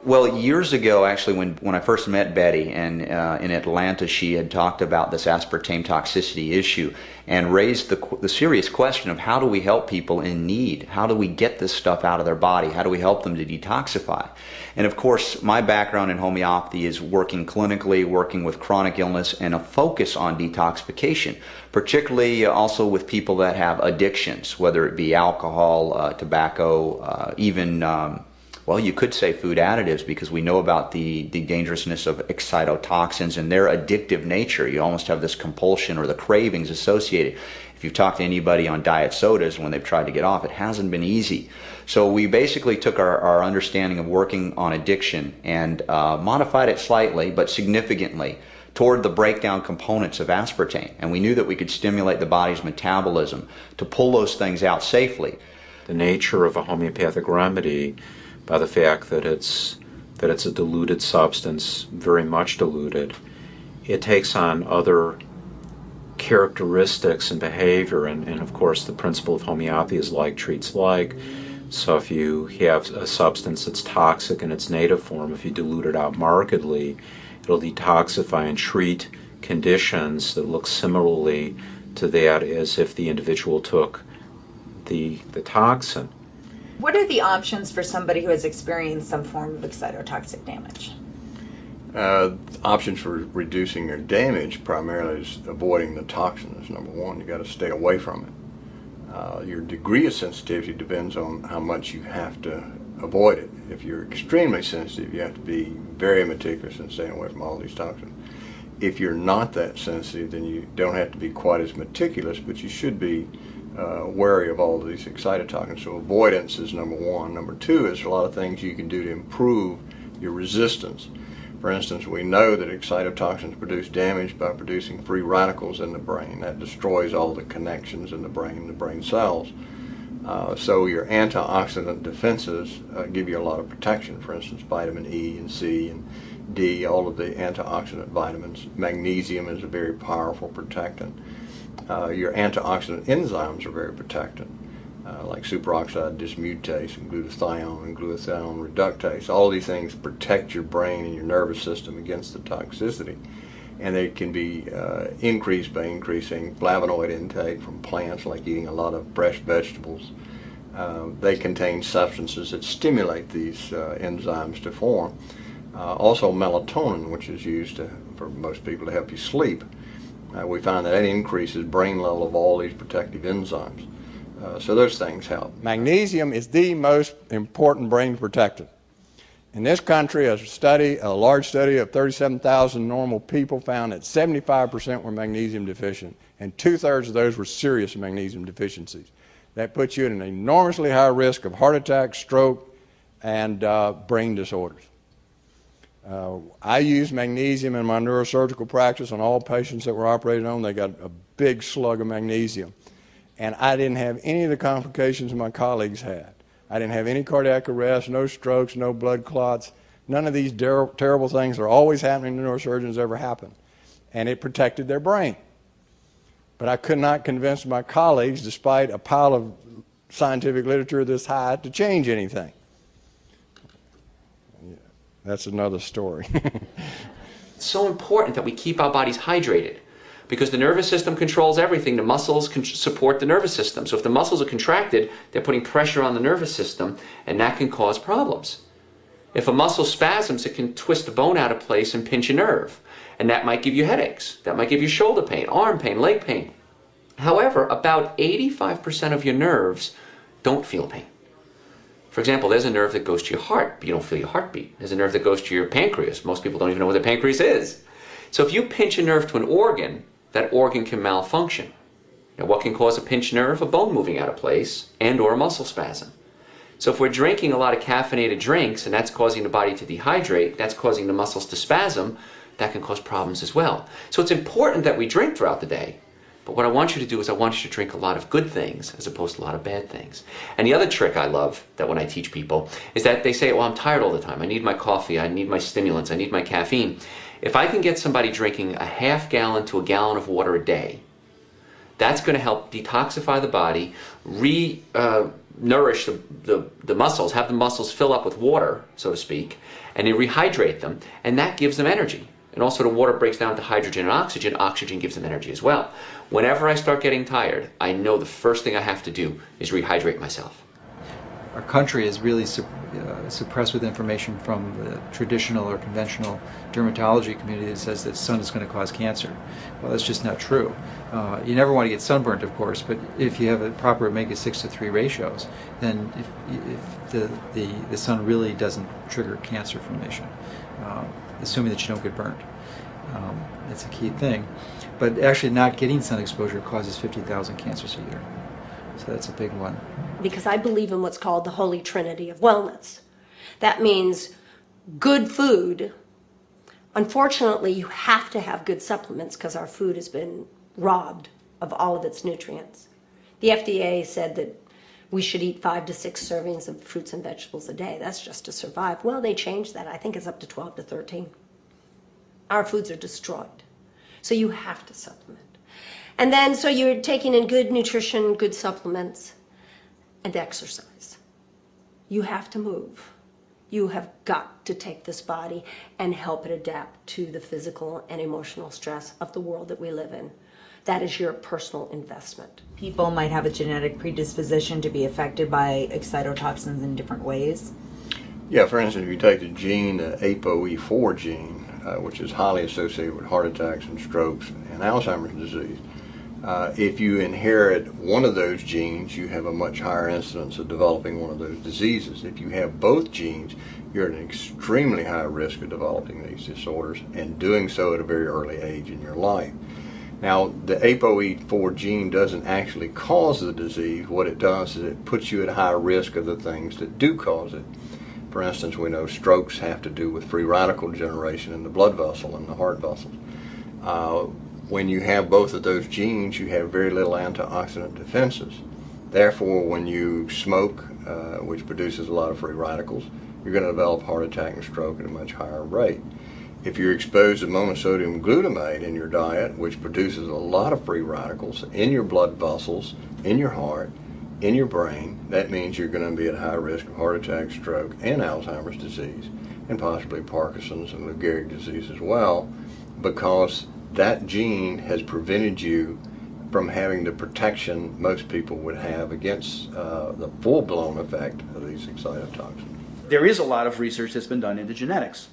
Well, years ago, actually, when I first met Betty, and in Atlanta, she had talked about this aspartame toxicity issue and raised the serious question of how do we help people in need? How do we get this stuff out of their body? How do we help them to detoxify? And of course, my background in homeopathy is working clinically, working with chronic illness, and a focus on detoxification, particularly also with people that have addictions, whether it be alcohol, tobacco, even well, you could say food additives, because we know about the dangerousness of excitotoxins and their addictive nature. You almost have this compulsion or the cravings associated. If you've talked to anybody on diet sodas when they've tried to get off, it hasn't been easy. So we basically took our understanding of working on addiction and modified it slightly, but significantly, toward the breakdown components of aspartame. And we knew that we could stimulate the body's metabolism to pull those things out safely. The nature of a homeopathic remedy, by the fact that it's a diluted substance, very much diluted, it takes on other characteristics and behavior, and of course the principle of homeopathy is like treats like. So if you have a substance that's toxic in its native form, if you dilute it out markedly, it'll detoxify and treat conditions that look similarly to that as if the individual took the toxin. What are the options for somebody who has experienced some form of excitotoxic damage? Options for reducing your damage primarily is avoiding the toxins. Number one, you got to stay away from it. Your degree of sensitivity depends on how much you have to avoid it. If you're extremely sensitive, you have to be very meticulous in staying away from all these toxins. If you're not that sensitive, then you don't have to be quite as meticulous, but you should be wary of all of these excitotoxins. So avoidance is number one. Number two is a lot of things you can do to improve your resistance. For instance, we know that excitotoxins produce damage by producing free radicals in the brain. That destroys all the connections in the brain cells. So your antioxidant defenses give you a lot of protection. For instance, vitamin E and C and D, all of the antioxidant vitamins. Magnesium is a very powerful protectant. Your antioxidant enzymes are very protectant, like superoxide dismutase and glutathione and glutathione reductase. All these things protect your brain and your nervous system against the toxicity. And they can be increased by increasing flavonoid intake from plants, like eating a lot of fresh vegetables. They contain substances that stimulate these enzymes to form. Also melatonin, which is used for most people to help you sleep. We find that increases brain level of all these protective enzymes. So those things help. Magnesium is the most important brain protectant. In this country, a large study of 37,000 normal people found that 75% were magnesium deficient, and 2/3 of those were serious magnesium deficiencies. That puts you at an enormously high risk of heart attack, stroke, and brain disorders. I use magnesium in my neurosurgical practice on all patients that were operated on. They got a big slug of magnesium. And I didn't have any of the complications my colleagues had. I didn't have any cardiac arrest, no strokes, no blood clots. None of these terrible things that are always happening to neurosurgeons ever happened. And it protected their brain. But I could not convince my colleagues, despite a pile of scientific literature this high, to change anything. That's another story. It's so important that we keep our bodies hydrated, because the nervous system controls everything. The muscles can support the nervous system. So if the muscles are contracted, they're putting pressure on the nervous system, and that can cause problems. If a muscle spasms, it can twist the bone out of place and pinch a nerve. And that might give you headaches. That might give you shoulder pain, arm pain, leg pain. However, about 85% of your nerves don't feel pain. For example, there's a nerve that goes to your heart, but you don't feel your heartbeat. There's a nerve that goes to your pancreas. Most people don't even know what the pancreas is. So if you pinch a nerve to an organ, that organ can malfunction. Now, what can cause a pinched nerve? A bone moving out of place and or a muscle spasm. So if we're drinking a lot of caffeinated drinks and that's causing the body to dehydrate, that's causing the muscles to spasm, that can cause problems as well. So it's important that we drink throughout the day. But what I want you to do is I want you to drink a lot of good things as opposed to a lot of bad things. And the other trick I love that when I teach people is that they say, well, I'm tired all the time. I need my coffee. I need my stimulants. I need my caffeine. If I can get somebody drinking a half gallon to a gallon of water a day, that's going to help detoxify the body, nourish the muscles, have the muscles fill up with water, so to speak, and then rehydrate them, and that gives them energy. And also the water breaks down to hydrogen and oxygen. Oxygen gives them energy as well. Whenever I start getting tired, I know the first thing I have to do is rehydrate myself. Our country is really suppressed with information from the traditional or conventional dermatology community that says that sun is going to cause cancer. Well, that's just not true. You never want to get sunburnt, of course, but if you have a proper omega-6 to 3 ratios, then if the sun really doesn't trigger cancer formation, assuming that you don't get burnt. That's a key thing. But actually not getting sun exposure causes 50,000 cancers a year. So that's a big one. Because I believe in what's called the holy trinity of wellness. That means good food. Unfortunately, you have to have good supplements because our food has been robbed of all of its nutrients. The FDA said that we should eat 5 to 6 servings of fruits and vegetables a day. That's just to survive. Well, they changed that. I think it's up to 12 to 13. Our foods are destroyed. So you have to supplement. And then, so you're taking in good nutrition, good supplements, and exercise. You have to move. You have got to take this body and help it adapt to the physical and emotional stress of the world that we live in. That is your personal investment. People might have a genetic predisposition to be affected by excitotoxins in different ways. Yeah, for instance, if you take the gene, the ApoE4 gene, which is highly associated with heart attacks and strokes and Alzheimer's disease, if you inherit one of those genes, you have a much higher incidence of developing one of those diseases. If you have both genes, you're at an extremely high risk of developing these disorders, and doing so at a very early age in your life. Now, the ApoE4 gene doesn't actually cause the disease. What it does is it puts you at high risk of the things that do cause it. For instance, we know strokes have to do with free radical generation in the blood vessel and the heart vessels. When you have both of those genes, you have very little antioxidant defenses. Therefore, when you smoke, which produces a lot of free radicals, you're going to develop heart attack and stroke at a much higher rate. If you're exposed to monosodium glutamate in your diet, which produces a lot of free radicals in your blood vessels, in your heart, in your brain, that means you're going to be at high risk of heart attack, stroke, and Alzheimer's disease, and possibly Parkinson's and Lou Gehrig disease as well, because that gene has prevented you from having the protection most people would have against the full-blown effect of these excitotoxins. There is a lot of research that's been done into genetics.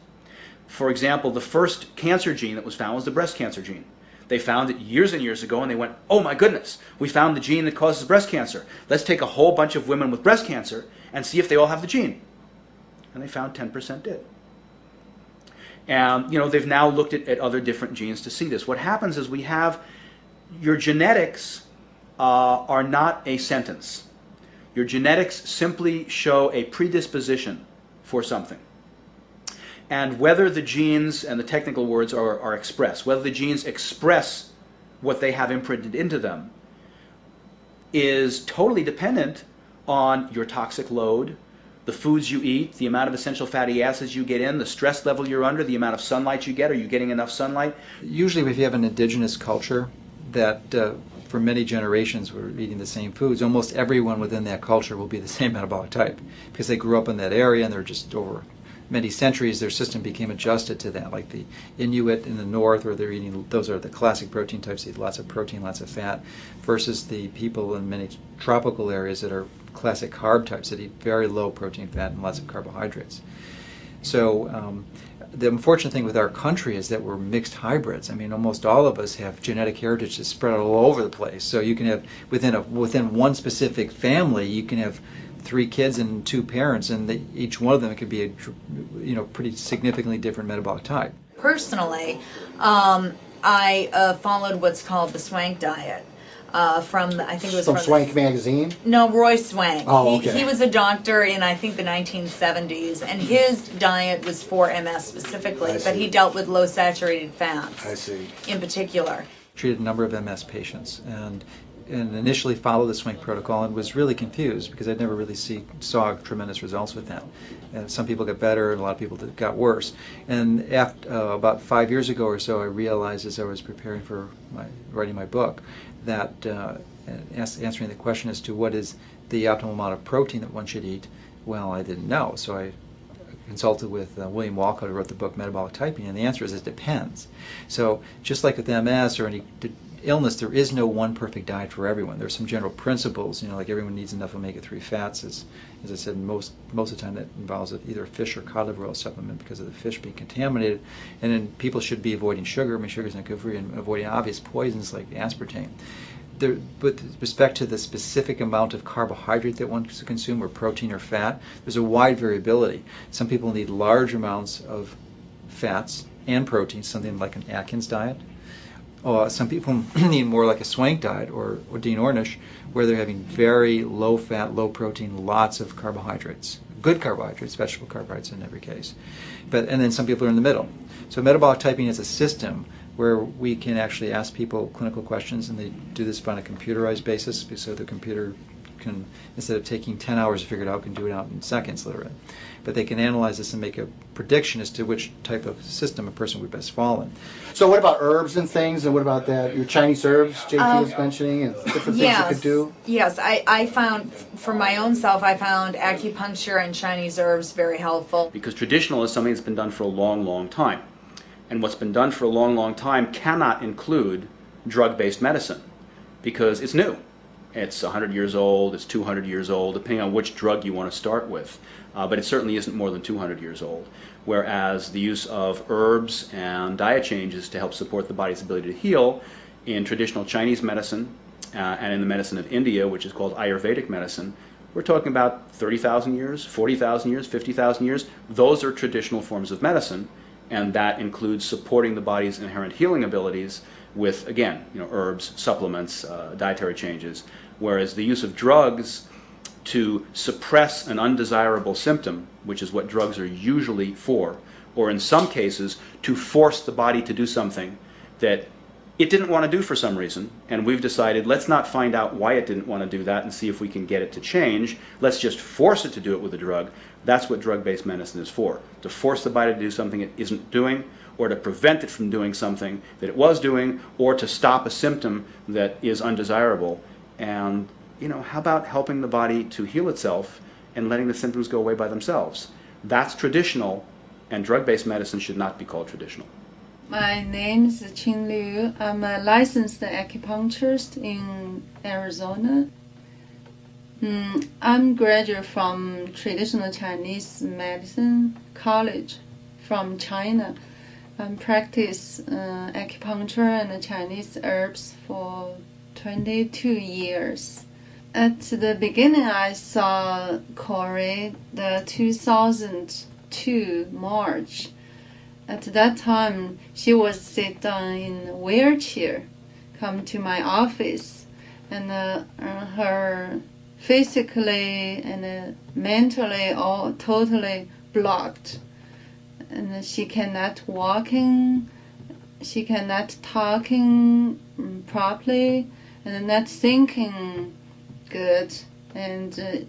For example, the first cancer gene that was found was the breast cancer gene. They found it years and years ago, and they went, oh my goodness, we found the gene that causes breast cancer. Let's take a whole bunch of women with breast cancer and see if they all have the gene. and they found 10% did. And they've now looked at other different genes to see this. What happens is your genetics are not a sentence. Your genetics simply show a predisposition for something. And whether the genes, and the technical words are expressed, whether the genes express what they have imprinted into them is totally dependent on your toxic load, the foods you eat, the amount of essential fatty acids you get in, the stress level you're under, the amount of sunlight you get. Are you getting enough sunlight? Usually if you have an indigenous culture that for many generations were eating the same foods, almost everyone within that culture will be the same metabolic type because they grew up in that area and they're just over many centuries their system became adjusted to that, like the Inuit in the north where they're eating, those are the classic protein types, they eat lots of protein, lots of fat, versus the people in many tropical areas that are classic carb types that eat very low protein, fat, and lots of carbohydrates. So the unfortunate thing with our country is that we're mixed hybrids. I mean, almost all of us have genetic heritage that's spread all over the place. So you can have, within one specific family, you can have 3 kids and 2 parents, and each one of them could be a pretty significantly different metabolic type. Personally, I followed what's called the Swank diet. I think it was from Swank magazine. No, Roy Swank. Oh, okay. He was a doctor in I think the 1970s, and his diet was for MS specifically, but he dealt with low saturated fats. I see. In particular. Treated a number of MS patients and initially followed the Swank protocol and was really confused because I'd never really saw tremendous results with that. And some people got better and a lot of people got worse. And after, about 5 years ago or so, I realized as I was preparing for writing my book that answering the question as to what is the optimal amount of protein that one should eat, well, I didn't know. So I consulted with William Walcott, who wrote the book Metabolic Typing, and the answer is it depends. So just like with MS or any illness, there is no one perfect diet for everyone. There's some general principles, like everyone needs enough omega-3 fats. As I said, most of the time that involves either a fish or cod liver oil supplement because of the fish being contaminated. And then people should be avoiding sugar. I mean, sugar is not good for you, and avoiding obvious poisons like aspartame. With respect to the specific amount of carbohydrate that one should consume, or protein or fat, there's a wide variability. Some people need large amounts of fats and protein, something like an Atkins diet. Some people need more like a Swank diet or Dean Ornish, where they're having very low fat, low protein, lots of carbohydrates. Good carbohydrates, vegetable carbohydrates in every case. And then some people are in the middle. So metabolic typing is a system where we can actually ask people clinical questions, and they do this on a computerized basis, so the computer can, instead of taking 10 hours to figure it out, can do it out in seconds literally. But they can analyze this and make a prediction as to which type of system a person would best fall in. So what about herbs and things, and what about that, your Chinese herbs JT was mentioning, and different things you could do? Yes, I found, for my own self, I found acupuncture and Chinese herbs very helpful. Because traditional is something that's been done for a long, long time. And what's been done for a long, long time cannot include drug-based medicine because it's new. It's 100 years old, it's 200 years old, depending on which drug you want to start with. But it certainly isn't more than 200 years old. Whereas the use of herbs and diet changes to help support the body's ability to heal in traditional Chinese medicine and in the medicine of India, which is called Ayurvedic medicine, we're talking about 30,000 years, 40,000 years, 50,000 years. Those are traditional forms of medicine, and that includes supporting the body's inherent healing abilities with, again, herbs, supplements, dietary changes. Whereas the use of drugs to suppress an undesirable symptom, which is what drugs are usually for, or in some cases to force the body to do something that it didn't want to do for some reason, and we've decided let's not find out why it didn't want to do that and see if we can get it to change. Let's just force it to do it with a drug. That's what drug-based medicine is for, to force the body to do something it isn't doing, or to prevent it from doing something that it was doing, or to stop a symptom that is undesirable. And how about helping the body to heal itself and letting the symptoms go away by themselves? That's traditional, and drug-based medicine should not be called traditional. My name is Qing Liu. I'm a licensed acupuncturist in Arizona. I'm graduate from traditional Chinese medicine college from China. I practice acupuncture and Chinese herbs for 22 years. At the beginning, I saw Corey the 2002 March. At that time, she was sit down in a wheelchair, come to my office, and her physically and mentally all totally blocked. And she cannot walking, she cannot talking properly, and not thinking good. And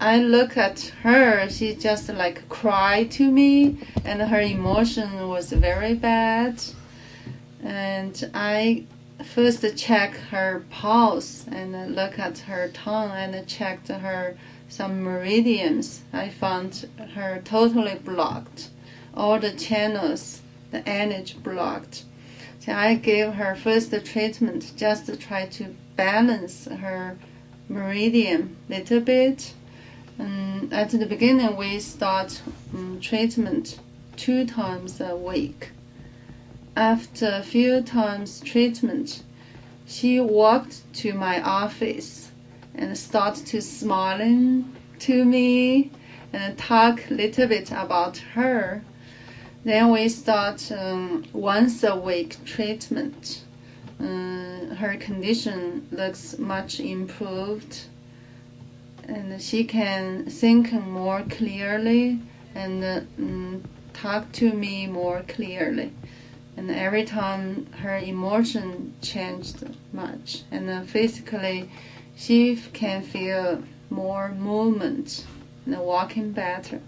I look at her, she just like cried to me, and her emotion was very bad. And I first check her pulse and look at her tongue and checked her some meridians. I found her totally blocked. All the channels, the energy blocked. So I gave her first treatment just to try to balance her meridian a little bit. And at the beginning, we start treatment 2 times a week. After a few times treatment, she walked to my office and started to smiling to me and talk a little bit about her. Then we start once a week treatment. Her condition looks much improved, and she can think more clearly and talk to me more clearly. And every time her emotion changed much, and physically she can feel more movement and walking better.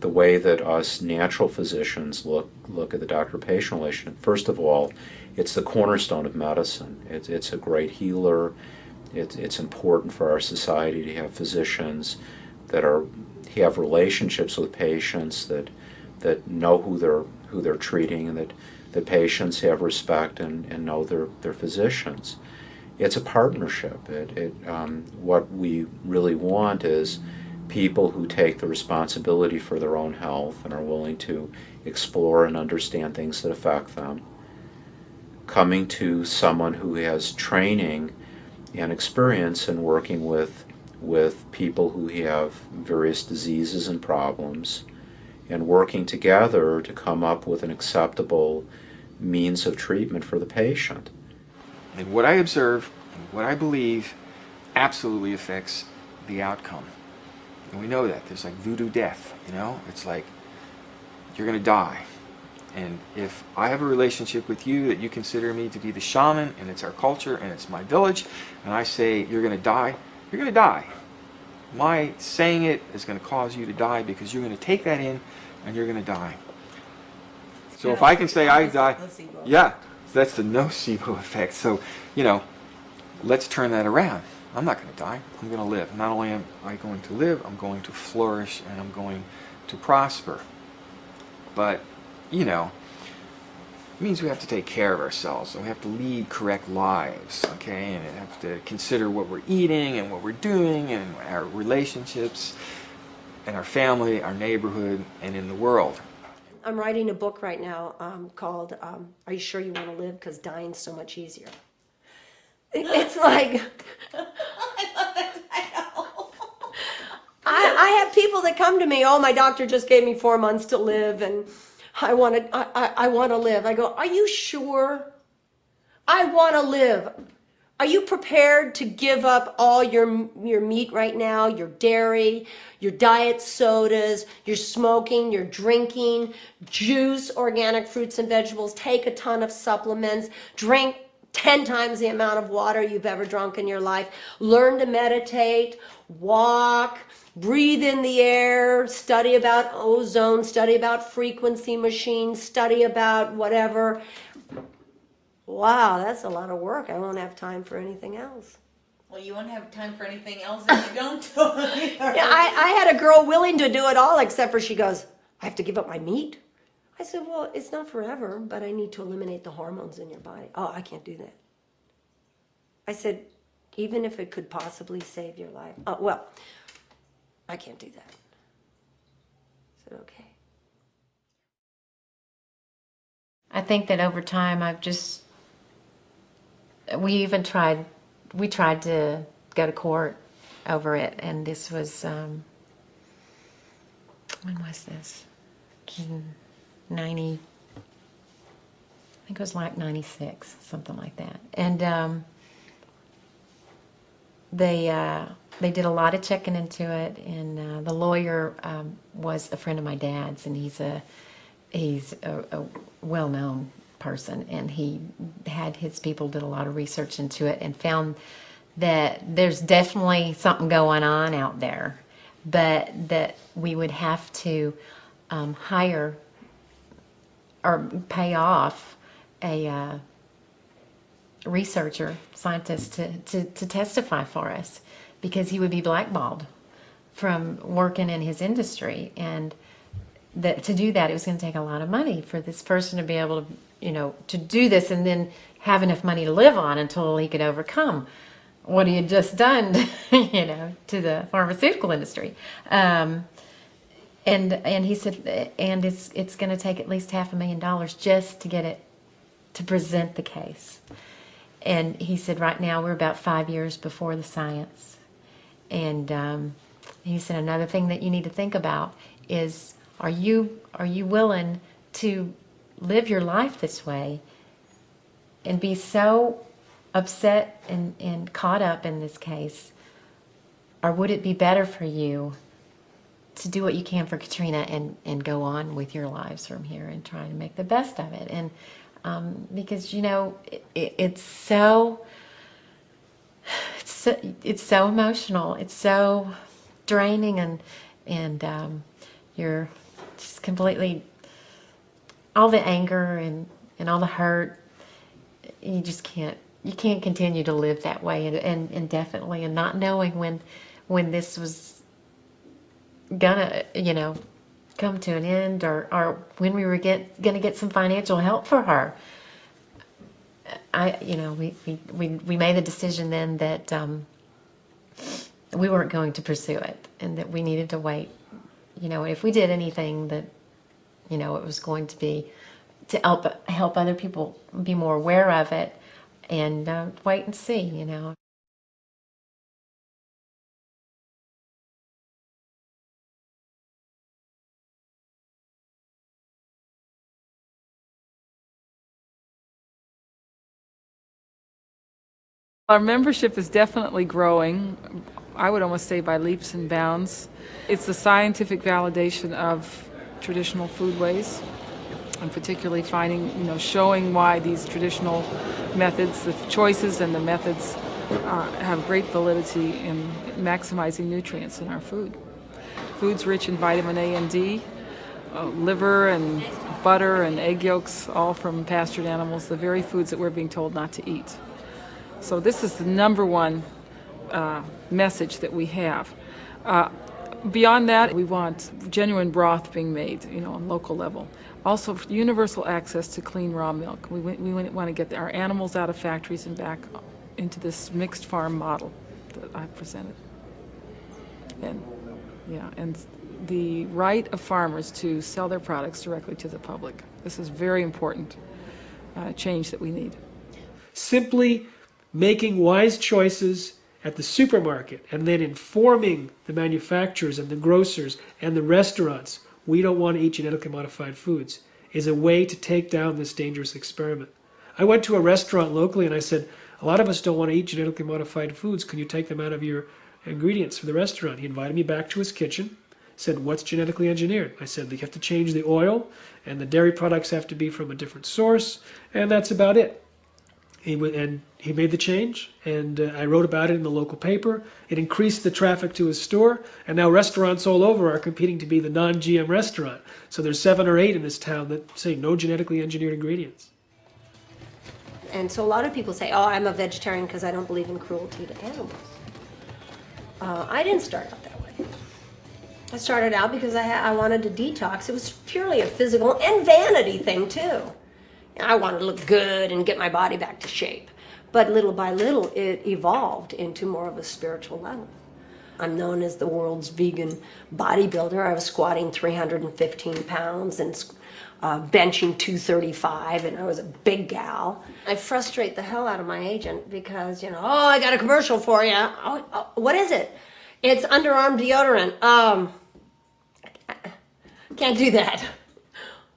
The way that us natural physicians look at the doctor-patient relationship, first of all, it's the cornerstone of medicine. It's a great healer. It's important for our society to have physicians that have relationships with patients, that know who they're treating, and that patients have respect and know their physicians. It's a partnership. What we really want is people who take the responsibility for their own health and are willing to explore and understand things that affect them, coming to someone who has training and experience in working with people who have various diseases and problems, and working together to come up with an acceptable means of treatment for the patient. And what I observe, and what I believe, absolutely affects the outcome. And we know that. There's like voodoo death, you know? It's like, you're going to die. And if I have a relationship with you that you consider me to be the shaman, and it's our culture, and it's my village, and I say, you're going to die, you're going to die. My saying it is going to cause you to die because you're going to take that in, and you're going to die. So if I can say I die, yeah, that's the nocebo effect. So, you know, let's turn that around. I'm not going to die. I'm going to live. Not only am I going to live, I'm going to flourish and I'm going to prosper. But, you know, it means we have to take care of ourselves. And we have to lead correct lives, okay? And we have to consider what we're eating and what we're doing and our relationships and our family, our neighborhood, and in the world. I'm writing a book right now called Are You Sure You Want to Live? Because dying's so much easier. It's like, I have people that come to me, oh, my doctor just gave me 4 months to live, and I want to live. I go, are you sure? I want to live. Are you prepared to give up all your meat right now, your dairy, your diet sodas, your smoking, your drinking, juice, organic fruits and vegetables, take a ton of supplements, drink 10 times the amount of water you've ever drunk in your life, learn to meditate, walk, breathe in the air, study about ozone, study about frequency machines, study about whatever. Wow, that's a lot of work. I won't have time for anything else. Well, you won't have time for anything else if you don't do it. Yeah, I had a girl willing to do it all, except for she goes, I have to give up my meat? I said, well, it's not forever, but I need to eliminate the hormones in your body. Oh, I can't do that. I said, even if it could possibly save your life. Oh, well, I can't do that. I said, okay. I think that over time we even tried we tried to go to court over it, and this was, when was this? 90, I think it was like 96, something like that. And they did a lot of checking into it, and the lawyer was a friend of my dad's, and he's a well-known person, and he had his people did a lot of research into it and found that there's definitely something going on out there, but that we would have to hire or pay off a researcher, scientist to testify for us, because he would be blackballed from working in his industry. And that to do that, it was going to take a lot of money for this person to be able to, you know, to do this and then have enough money to live on until he could overcome what he had just done, you know, to the pharmaceutical industry. And he said, and it's going to take at least $500,000 just to get it to present the case. And he said, right now we're about 5 years before the science. And he said, another thing that you need to think about is, are you willing to live your life this way and be so upset and caught up in this case? Or would it be better for you to do what you can for Katrina and go on with your lives from here and try to make the best of it? And because, you know, it's so emotional, it's so draining, and you're just completely, all the anger and all the hurt, you just can't continue to live that way and indefinitely, and not knowing when this was gonna, you know, come to an end, or when we were gonna get some financial help for her. We made the decision then that we weren't going to pursue it, and that we needed to wait. You know, if we did anything, that, you know, it was going to be to help other people be more aware of it, and wait and see, you know. Our membership is definitely growing. I would almost say by leaps and bounds. It's the scientific validation of traditional foodways, and particularly finding, you know, showing why these traditional methods, the choices and the methods have great validity in maximizing nutrients in our food. Food's rich in vitamin A and D, liver and butter and egg yolks, all from pastured animals, the very foods that we're being told not to eat. So this is the number one message that we have. Beyond that, we want genuine broth being made, you know, on local level. Also, universal access to clean raw milk. We want to get our animals out of factories and back into this mixed farm model that I presented. And yeah, and the right of farmers to sell their products directly to the public. This is very important change that we need. Simply making wise choices at the supermarket and then informing the manufacturers and the grocers and the restaurants we don't want to eat genetically modified foods is a way to take down this dangerous experiment. I went to a restaurant locally and I said, a lot of us don't want to eat genetically modified foods. Can you take them out of your ingredients for the restaurant? He invited me back to his kitchen, said, what's genetically engineered? I said, you have to change the oil and the dairy products have to be from a different source, and that's about it. And he made the change, and I wrote about it in the local paper. It increased the traffic to his store, and now restaurants all over are competing to be the non-GM restaurant. So there's 7 or 8 in this town that say no genetically engineered ingredients. And so a lot of people say, oh, I'm a vegetarian because I don't believe in cruelty to animals. I didn't start out that way. I started out because I wanted to detox. It was purely a physical and vanity thing, too. I wanted to look good and get my body back to shape. But little by little, it evolved into more of a spiritual level. I'm known as the world's vegan bodybuilder. I was squatting 315 pounds and benching 235, and I was a big gal. I frustrate the hell out of my agent because, oh, I got a commercial for you. Oh, what is it? It's underarm deodorant. Can't do that.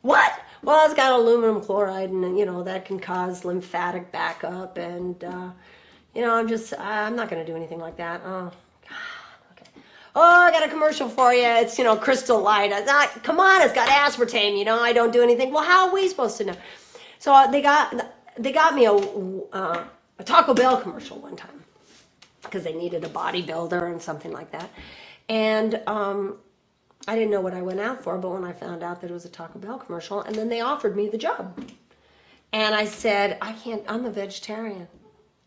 What? Well, it's got aluminum chloride, and, that can cause lymphatic backup, and, I'm not going to do anything like that. Oh, I got a commercial for you. It's, Crystal Light. Come on, it's got aspartame. I don't do anything. Well, how are we supposed to know? So they got me a Taco Bell commercial one time because they needed a bodybuilder and something like that. And I didn't know what I went out for, but when I found out that it was a Taco Bell commercial, and then they offered me the job. And I said, I can't, I'm a vegetarian.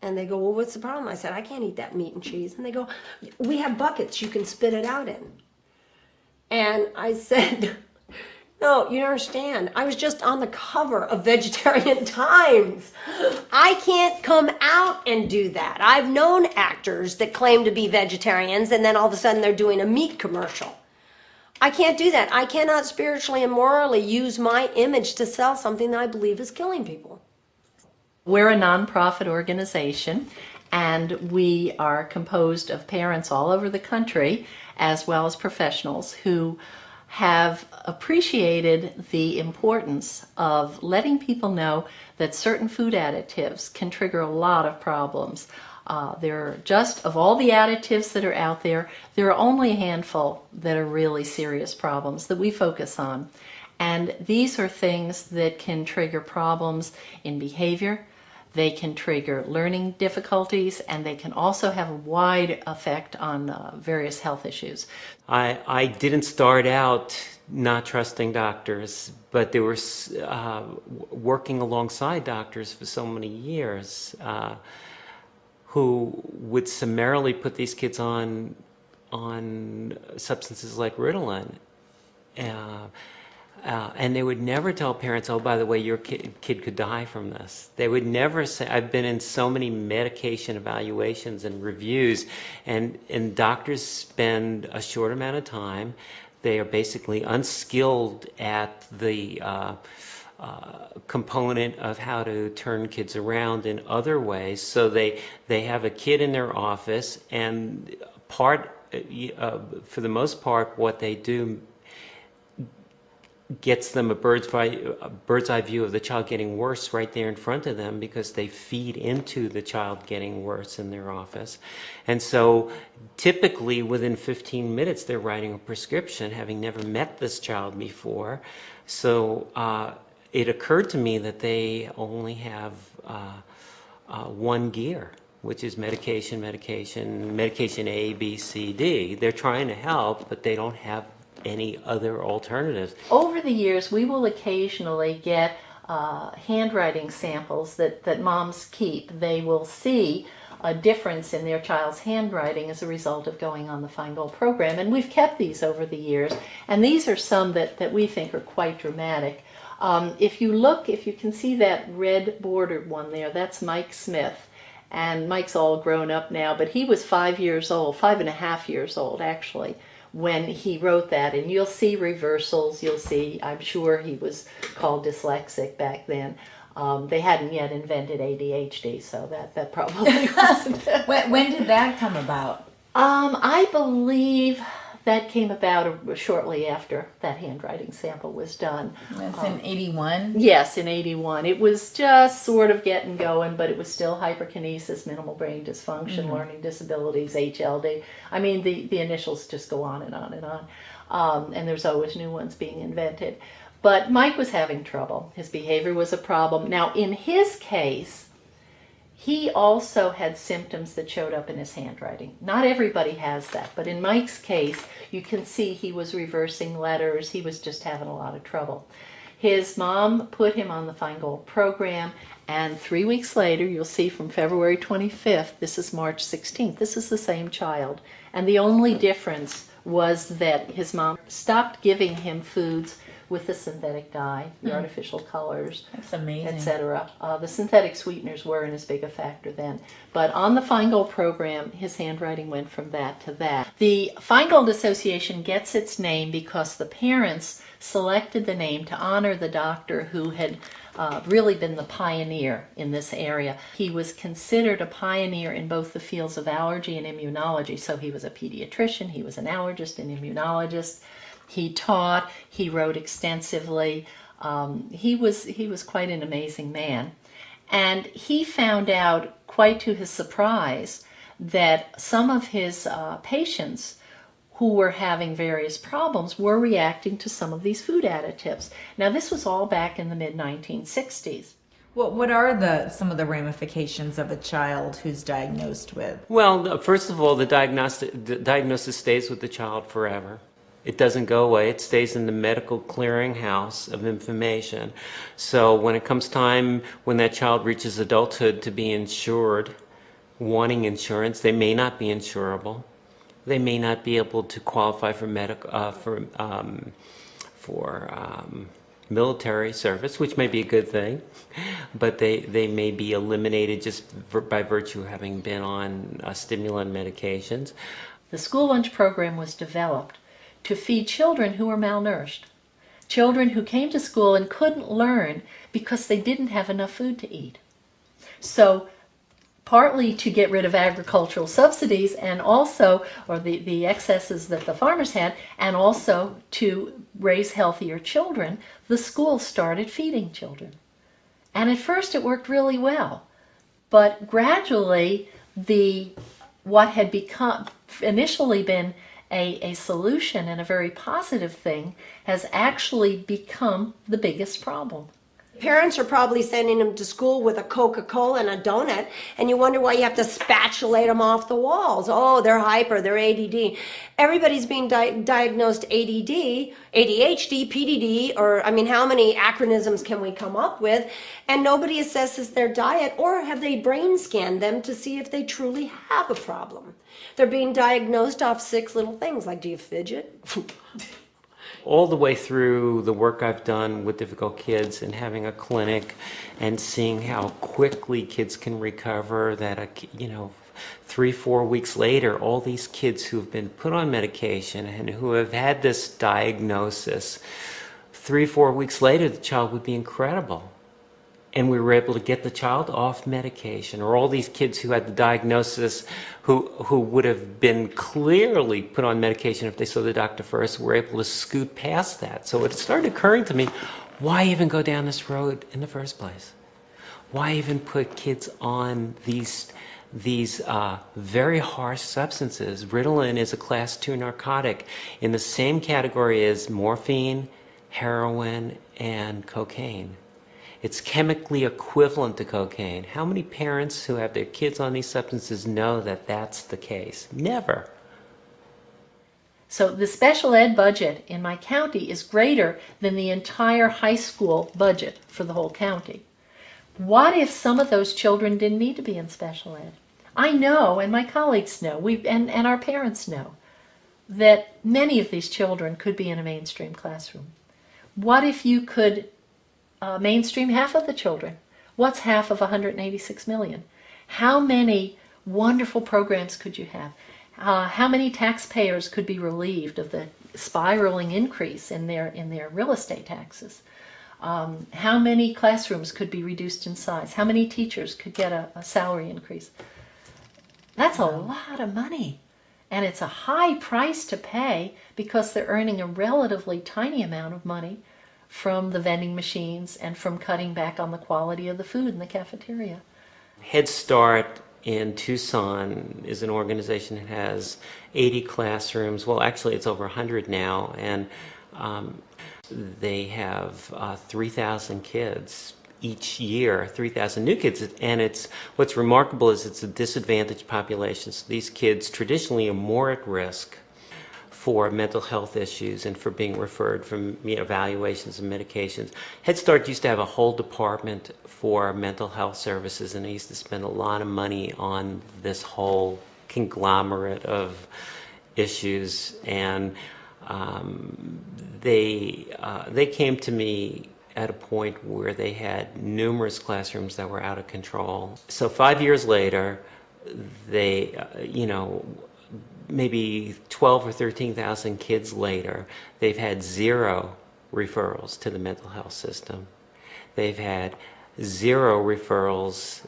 And they go, well, what's the problem? I said, I can't eat that meat and cheese. And they go, we have buckets you can spit it out in. And I said, no, you don't understand. I was just on the cover of Vegetarian Times. I can't come out and do that. I've known actors that claim to be vegetarians, and then all of a sudden they're doing a meat commercial. I can't do that. I cannot spiritually and morally use my image to sell something that I believe is killing people. We're a nonprofit organization, and we are composed of parents all over the country, as well as professionals who have appreciated the importance of letting people know that certain food additives can trigger a lot of problems. There are just, of all the additives that are out there, there are only a handful that are really serious problems that we focus on. And these are things that can trigger problems in behavior, they can trigger learning difficulties, and they can also have a wide effect on various health issues. I didn't start out not trusting doctors, but there were working alongside doctors for so many years who would summarily put these kids on substances like Ritalin. And they would never tell parents, oh, by the way, your kid could die from this. They would never say, I've been in so many medication evaluations and reviews, and doctors spend a short amount of time. They are basically unskilled at the component of how to turn kids around in other ways. So they have a kid in their office, and for the most part, what they do gets them a bird's eye view of the child getting worse right there in front of them, because they feed into the child getting worse in their office. And so typically within 15 minutes they're writing a prescription, having never met this child before. So it occurred to me that they only have one gear, which is medication A, B, C, D. They're trying to help, but they don't have any other alternatives. Over the years, we will occasionally get handwriting samples that moms keep. They will see a difference in their child's handwriting as a result of going on the Feingold program, and we've kept these over the years, and these are some that we think are quite dramatic. If you can see that red bordered one there, that's Mike Smith. And Mike's all grown up now, but he was 5 years old, 5.5 years old actually, when he wrote that. And you'll see reversals, you'll see, I'm sure he was called dyslexic back then. They hadn't yet invented ADHD, so that probably wasn't. When did that come about? I believe that came about shortly after that handwriting sample was done. That's in 81? Yes, in 81. It was just sort of getting going, but it was still hyperkinesis, minimal brain dysfunction, learning disabilities, HLD. I mean, the initials just go on and on and on. And there's always new ones being invented. But Mike was having trouble. His behavior was a problem. Now, in his case, he also had symptoms that showed up in his handwriting. Not everybody has that, but in Mike's case, you can see he was reversing letters. He was just having a lot of trouble. His mom put him on the Feingold program, and 3 weeks later, you'll see from February 25th, this is March 16th, this is the same child. And the only difference was that his mom stopped giving him foods with the synthetic dye, the artificial colors, that's amazing, etc. The synthetic sweeteners weren't as big a factor then. But on the Feingold program, his handwriting went from that to that. The Feingold Association gets its name because the parents selected the name to honor the doctor who had really been the pioneer in this area. He was considered a pioneer in both the fields of allergy and immunology. So he was a pediatrician, he was an allergist, an immunologist. He taught, he wrote extensively. He was quite an amazing man. And he found out, quite to his surprise, that some of his patients who were having various problems were reacting to some of these food additives. Now, this was all back in the mid-1960s. What are some of the ramifications of a child who's diagnosed with? Well, first of all, the diagnosis stays with the child forever. It doesn't go away. It stays in the medical clearinghouse of information. So when it comes time when that child reaches adulthood to be insured, wanting insurance, they may not be insurable. They may not be able to qualify for military service, which may be a good thing, but they may be eliminated just by virtue of having been on stimulant medications. The school lunch program was developed to feed children who were malnourished, children who came to school and couldn't learn because they didn't have enough food to eat. So partly to get rid of agricultural subsidies and also, or the excesses that the farmers had, and also to raise healthier children, the school started feeding children. And at first it worked really well, but gradually what had become initially been a solution and a very positive thing has actually become the biggest problem. Parents are probably sending them to school with a Coca-Cola and a donut, and you wonder why you have to spatulate them off the walls. Oh, they're hyper, they're ADD. Everybody's being diagnosed ADD, ADHD, PDD, or how many acronyms can we come up with? And nobody assesses their diet, or have they brain scanned them to see if they truly have a problem. They're being diagnosed off 6 little things, like, do you fidget? All the way through the work I've done with difficult kids and having a clinic and seeing how quickly kids can recover, that 3-4 weeks later, all these kids who've been put on medication and who have had this diagnosis, 3-4 weeks later the child would be incredible. And we were able to get the child off medication. Or all these kids who had the diagnosis who would have been clearly put on medication if they saw the doctor first, were able to scoot past that. So it started occurring to me, why even go down this road in the first place? Why even put kids on these very harsh substances? Ritalin is a class 2 narcotic in the same category as morphine, heroin, and cocaine. It's chemically equivalent to cocaine. How many parents who have their kids on these substances know that that's the case? Never. So the special ed budget in my county is greater than the entire high school budget for the whole county. What if some of those children didn't need to be in special ed? I know, and my colleagues know, and our parents know, that many of these children could be in a mainstream classroom. What if you could mainstream half of the children? What's half of 186 million? How many wonderful programs could you have? How many taxpayers could be relieved of the spiraling increase in their real estate taxes? How many classrooms could be reduced in size? How many teachers could get a salary increase? That's a lot of money. And it's a high price to pay because they're earning a relatively tiny amount of money from the vending machines and from cutting back on the quality of the food in the cafeteria. Head Start in Tucson is an organization that has 80 classrooms. Well, actually, it's over 100 now, and they have 3,000 kids each year, 3,000 new kids. And what's remarkable is it's a disadvantaged population. So these kids traditionally are more at risk for mental health issues and for being referred from evaluations and medications. Head Start used to have a whole department for mental health services, and they used to spend a lot of money on this whole conglomerate of issues. And they came to me at a point where they had numerous classrooms that were out of control. So 5 years later, they, maybe 12 or 13,000 kids later, they've had 0 referrals to the mental health system. They've had 0 referrals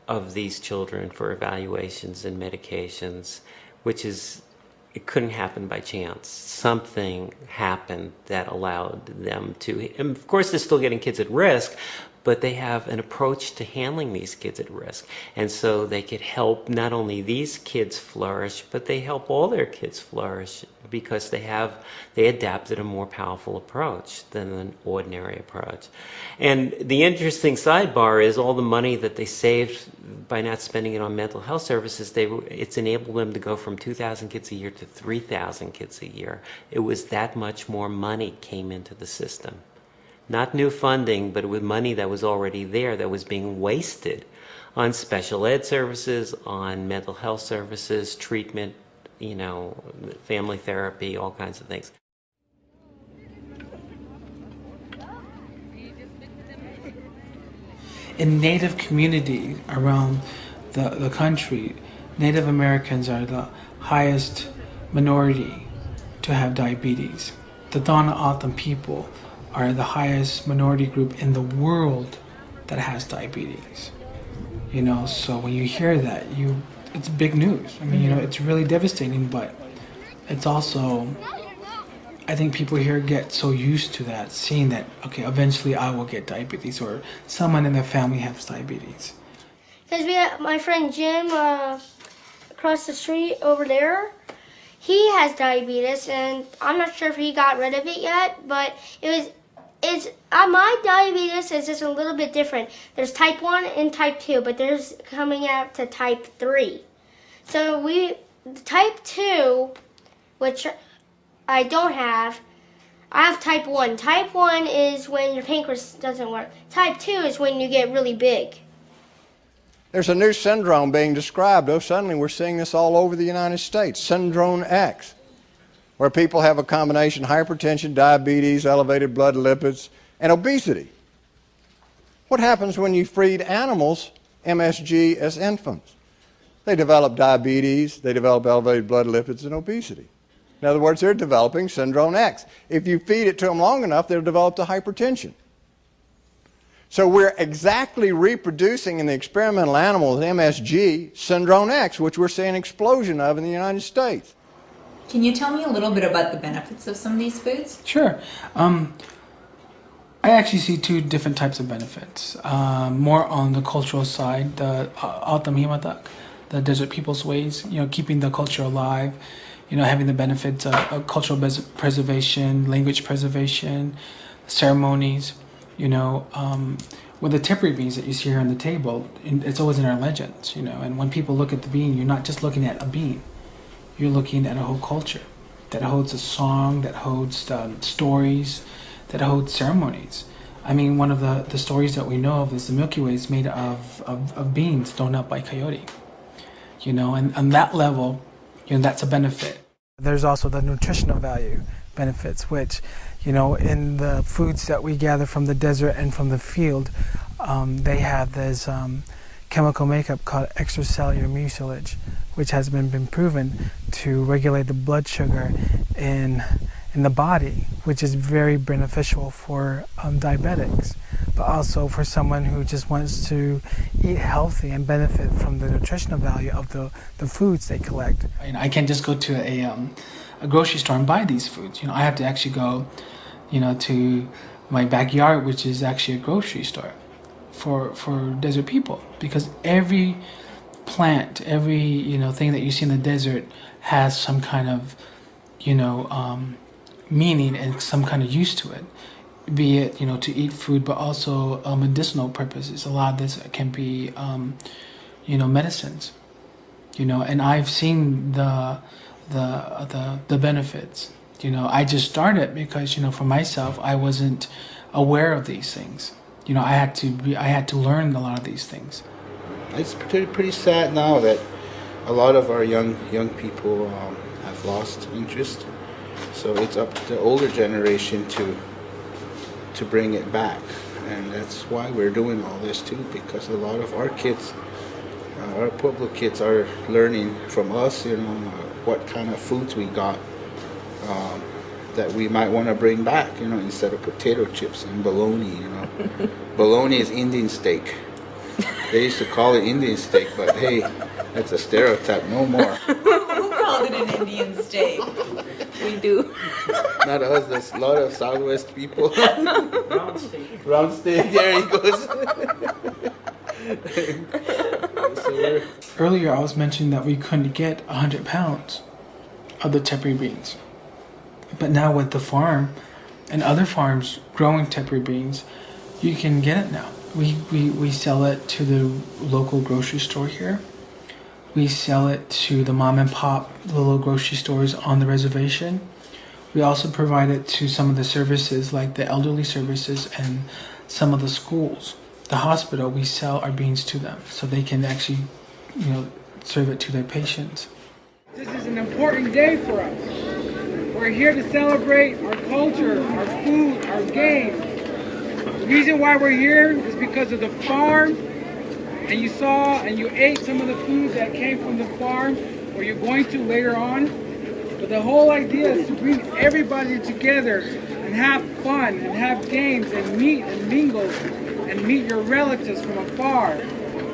of these children for evaluations and medications, which is, it couldn't happen by chance. Something happened that allowed them to, and of course they're still getting kids at risk, but they have an approach to handling these kids at risk. And so they could help not only these kids flourish, but they help all their kids flourish because they adapted a more powerful approach than an ordinary approach. And the interesting sidebar is all the money that they saved by not spending it on mental health services, it's enabled them to go from 2,000 kids a year to 3,000 kids a year. It was that much more money came into the system. Not new funding, but with money that was already there that was being wasted on special ed services, on mental health services, treatment, family therapy, all kinds of things. In Native communities around the country, Native Americans are the highest minority to have diabetes. The Donna O'odham people are the highest minority group in the world that has diabetes. So when you hear that, it's big news. I mean, it's really devastating, but it's also, I think people here get so used to that, seeing that, okay, eventually I will get diabetes, or someone in their family has diabetes. Because we have my friend Jim across the street over there. He has diabetes, and I'm not sure if he got rid of it yet, but my diabetes is just a little bit different. There's type 1 and type 2, but there's coming out to type 3. So type 2, which I don't have, I have type 1. Type 1 is when your pancreas doesn't work. Type 2 is when you get really big. There's a new syndrome being described. Suddenly we're seeing this all over the United States, Syndrome X, where people have a combination of hypertension, diabetes, elevated blood lipids, and obesity. What happens when you feed animals MSG as infants? They develop diabetes, they develop elevated blood lipids and obesity. In other words, they're developing Syndrome X. If you feed it to them long enough, they'll develop the hypertension. So we're exactly reproducing in the experimental animals MSG Syndrome X, which we're seeing an explosion of in the United States. Can you tell me a little bit about the benefits of some of these foods? Sure. I actually see 2 different types of benefits. More on the cultural side, the O'odham Himatak, the desert people's ways, keeping the culture alive, having the benefits of cultural preservation, language preservation, ceremonies, with the tippery beans that you see here on the table, it's always in our legends, and when people look at the bean, you're not just looking at a bean. You're looking at a whole culture that holds a song, that holds stories, that holds ceremonies. I mean, one of the stories that we know of is the Milky Way is made of beans thrown up by coyote. And on that level, that's a benefit. There's also the nutritional value benefits, which, in the foods that we gather from the desert and from the field, they have this chemical makeup called extracellular mucilage, which has been proven to regulate the blood sugar in the body, which is very beneficial for diabetics, but also for someone who just wants to eat healthy and benefit from the nutritional value of the foods they collect. I can't just go to a grocery store and buy these foods. I have to actually go, to my backyard, which is actually a grocery store for desert people, because every plant, every thing that you see in the desert has some kind of meaning and some kind of use to it, be it to eat food, but also medicinal purposes. A lot of this can be medicines, and I've seen the benefits. I just started because for myself, I wasn't aware of these things. I had to learn a lot of these things. It's pretty sad now that a lot of our young people have lost interest. So it's up to the older generation to bring it back, and that's why we're doing all this too. Because a lot of our kids our Pueblo kids are learning from us, what kind of foods we got that we might want to bring back, instead of potato chips and bologna, Bologna is Indian steak. They used to call it Indian steak, but hey, that's a stereotype, no more. Who called it an Indian steak? We do. Not us, there's a lot of Southwest people. Round steak. Round steak, there he goes. Earlier, I was mentioning that we couldn't get 100 pounds of the tepary beans. But now with the farm and other farms growing tepary beans, you can get it now. We sell it to the local grocery store here. We sell it to the mom and pop little grocery stores on the reservation. We also provide it to some of the services like the elderly services and some of the schools. The hospital, we sell our beans to them so they can actually, serve it to their patients. This is an important day for us. We're here to celebrate our culture, our food, our games. The reason why we're here is because of the farm, and you saw and you ate some of the food that came from the farm, or you're going to later on. But the whole idea is to bring everybody together and have fun and have games and meet and mingle and meet your relatives from afar.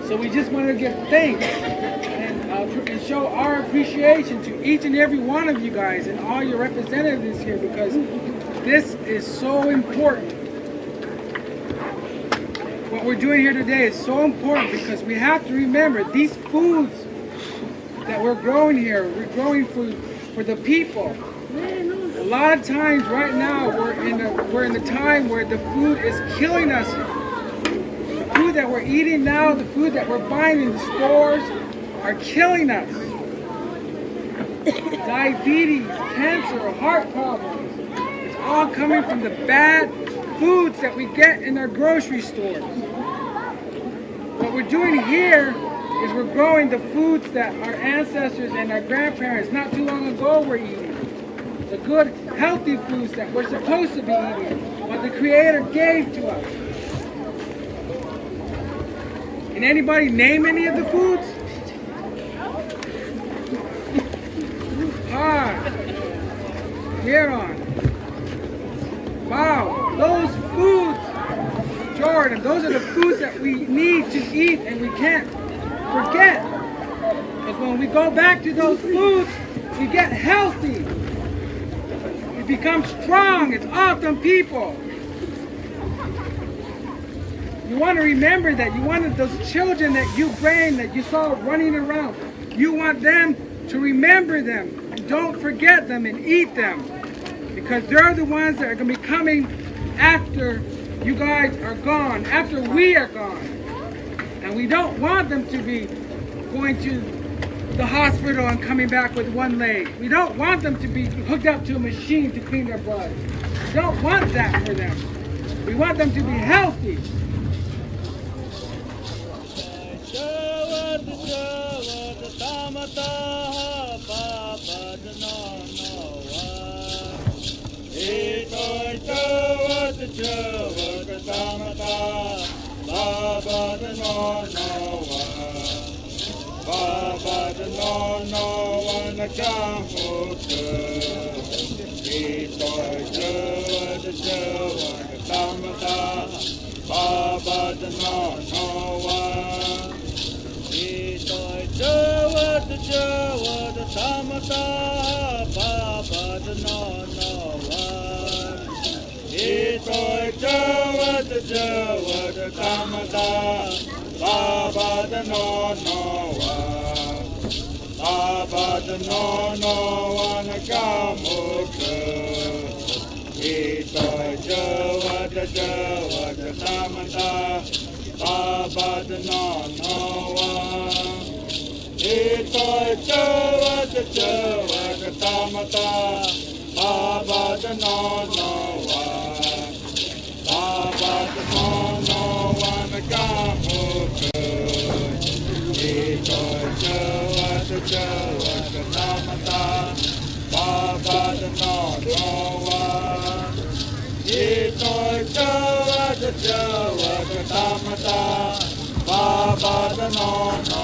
So we just want to give thanks and show our appreciation to each and every one of you guys and all your representatives here, because this is so important. What we're doing here today is so important because we have to remember these foods that we're growing here, we're growing for the people. A lot of times right now we're in the time where the food is killing us. The food that we're eating now, the food that we're buying in the stores are killing us. Diabetes, cancer, heart problems. It's all coming from the bad foods that we get in our grocery stores. What we're doing here is we're growing the foods that our ancestors and our grandparents not too long ago were eating. The good, healthy foods that we're supposed to be eating, what the Creator gave to us. Can anybody name any of the foods? Huron. Wow, those foods, Jordan, those are the foods that we need to eat and we can't forget. Because when we go back to those foods, we get healthy. We become strong. It's awesome people. You want to remember that. You wanted those children that you trained, that you saw running around. You want them to remember them. And don't forget them and eat them. Because they're the ones that are going to be coming after you guys are gone, after we are gone. And we don't want them to be going to the hospital and coming back with one leg. We don't want them to be hooked up to a machine to clean their blood. We don't want that for them. We want them to be healthy. Baba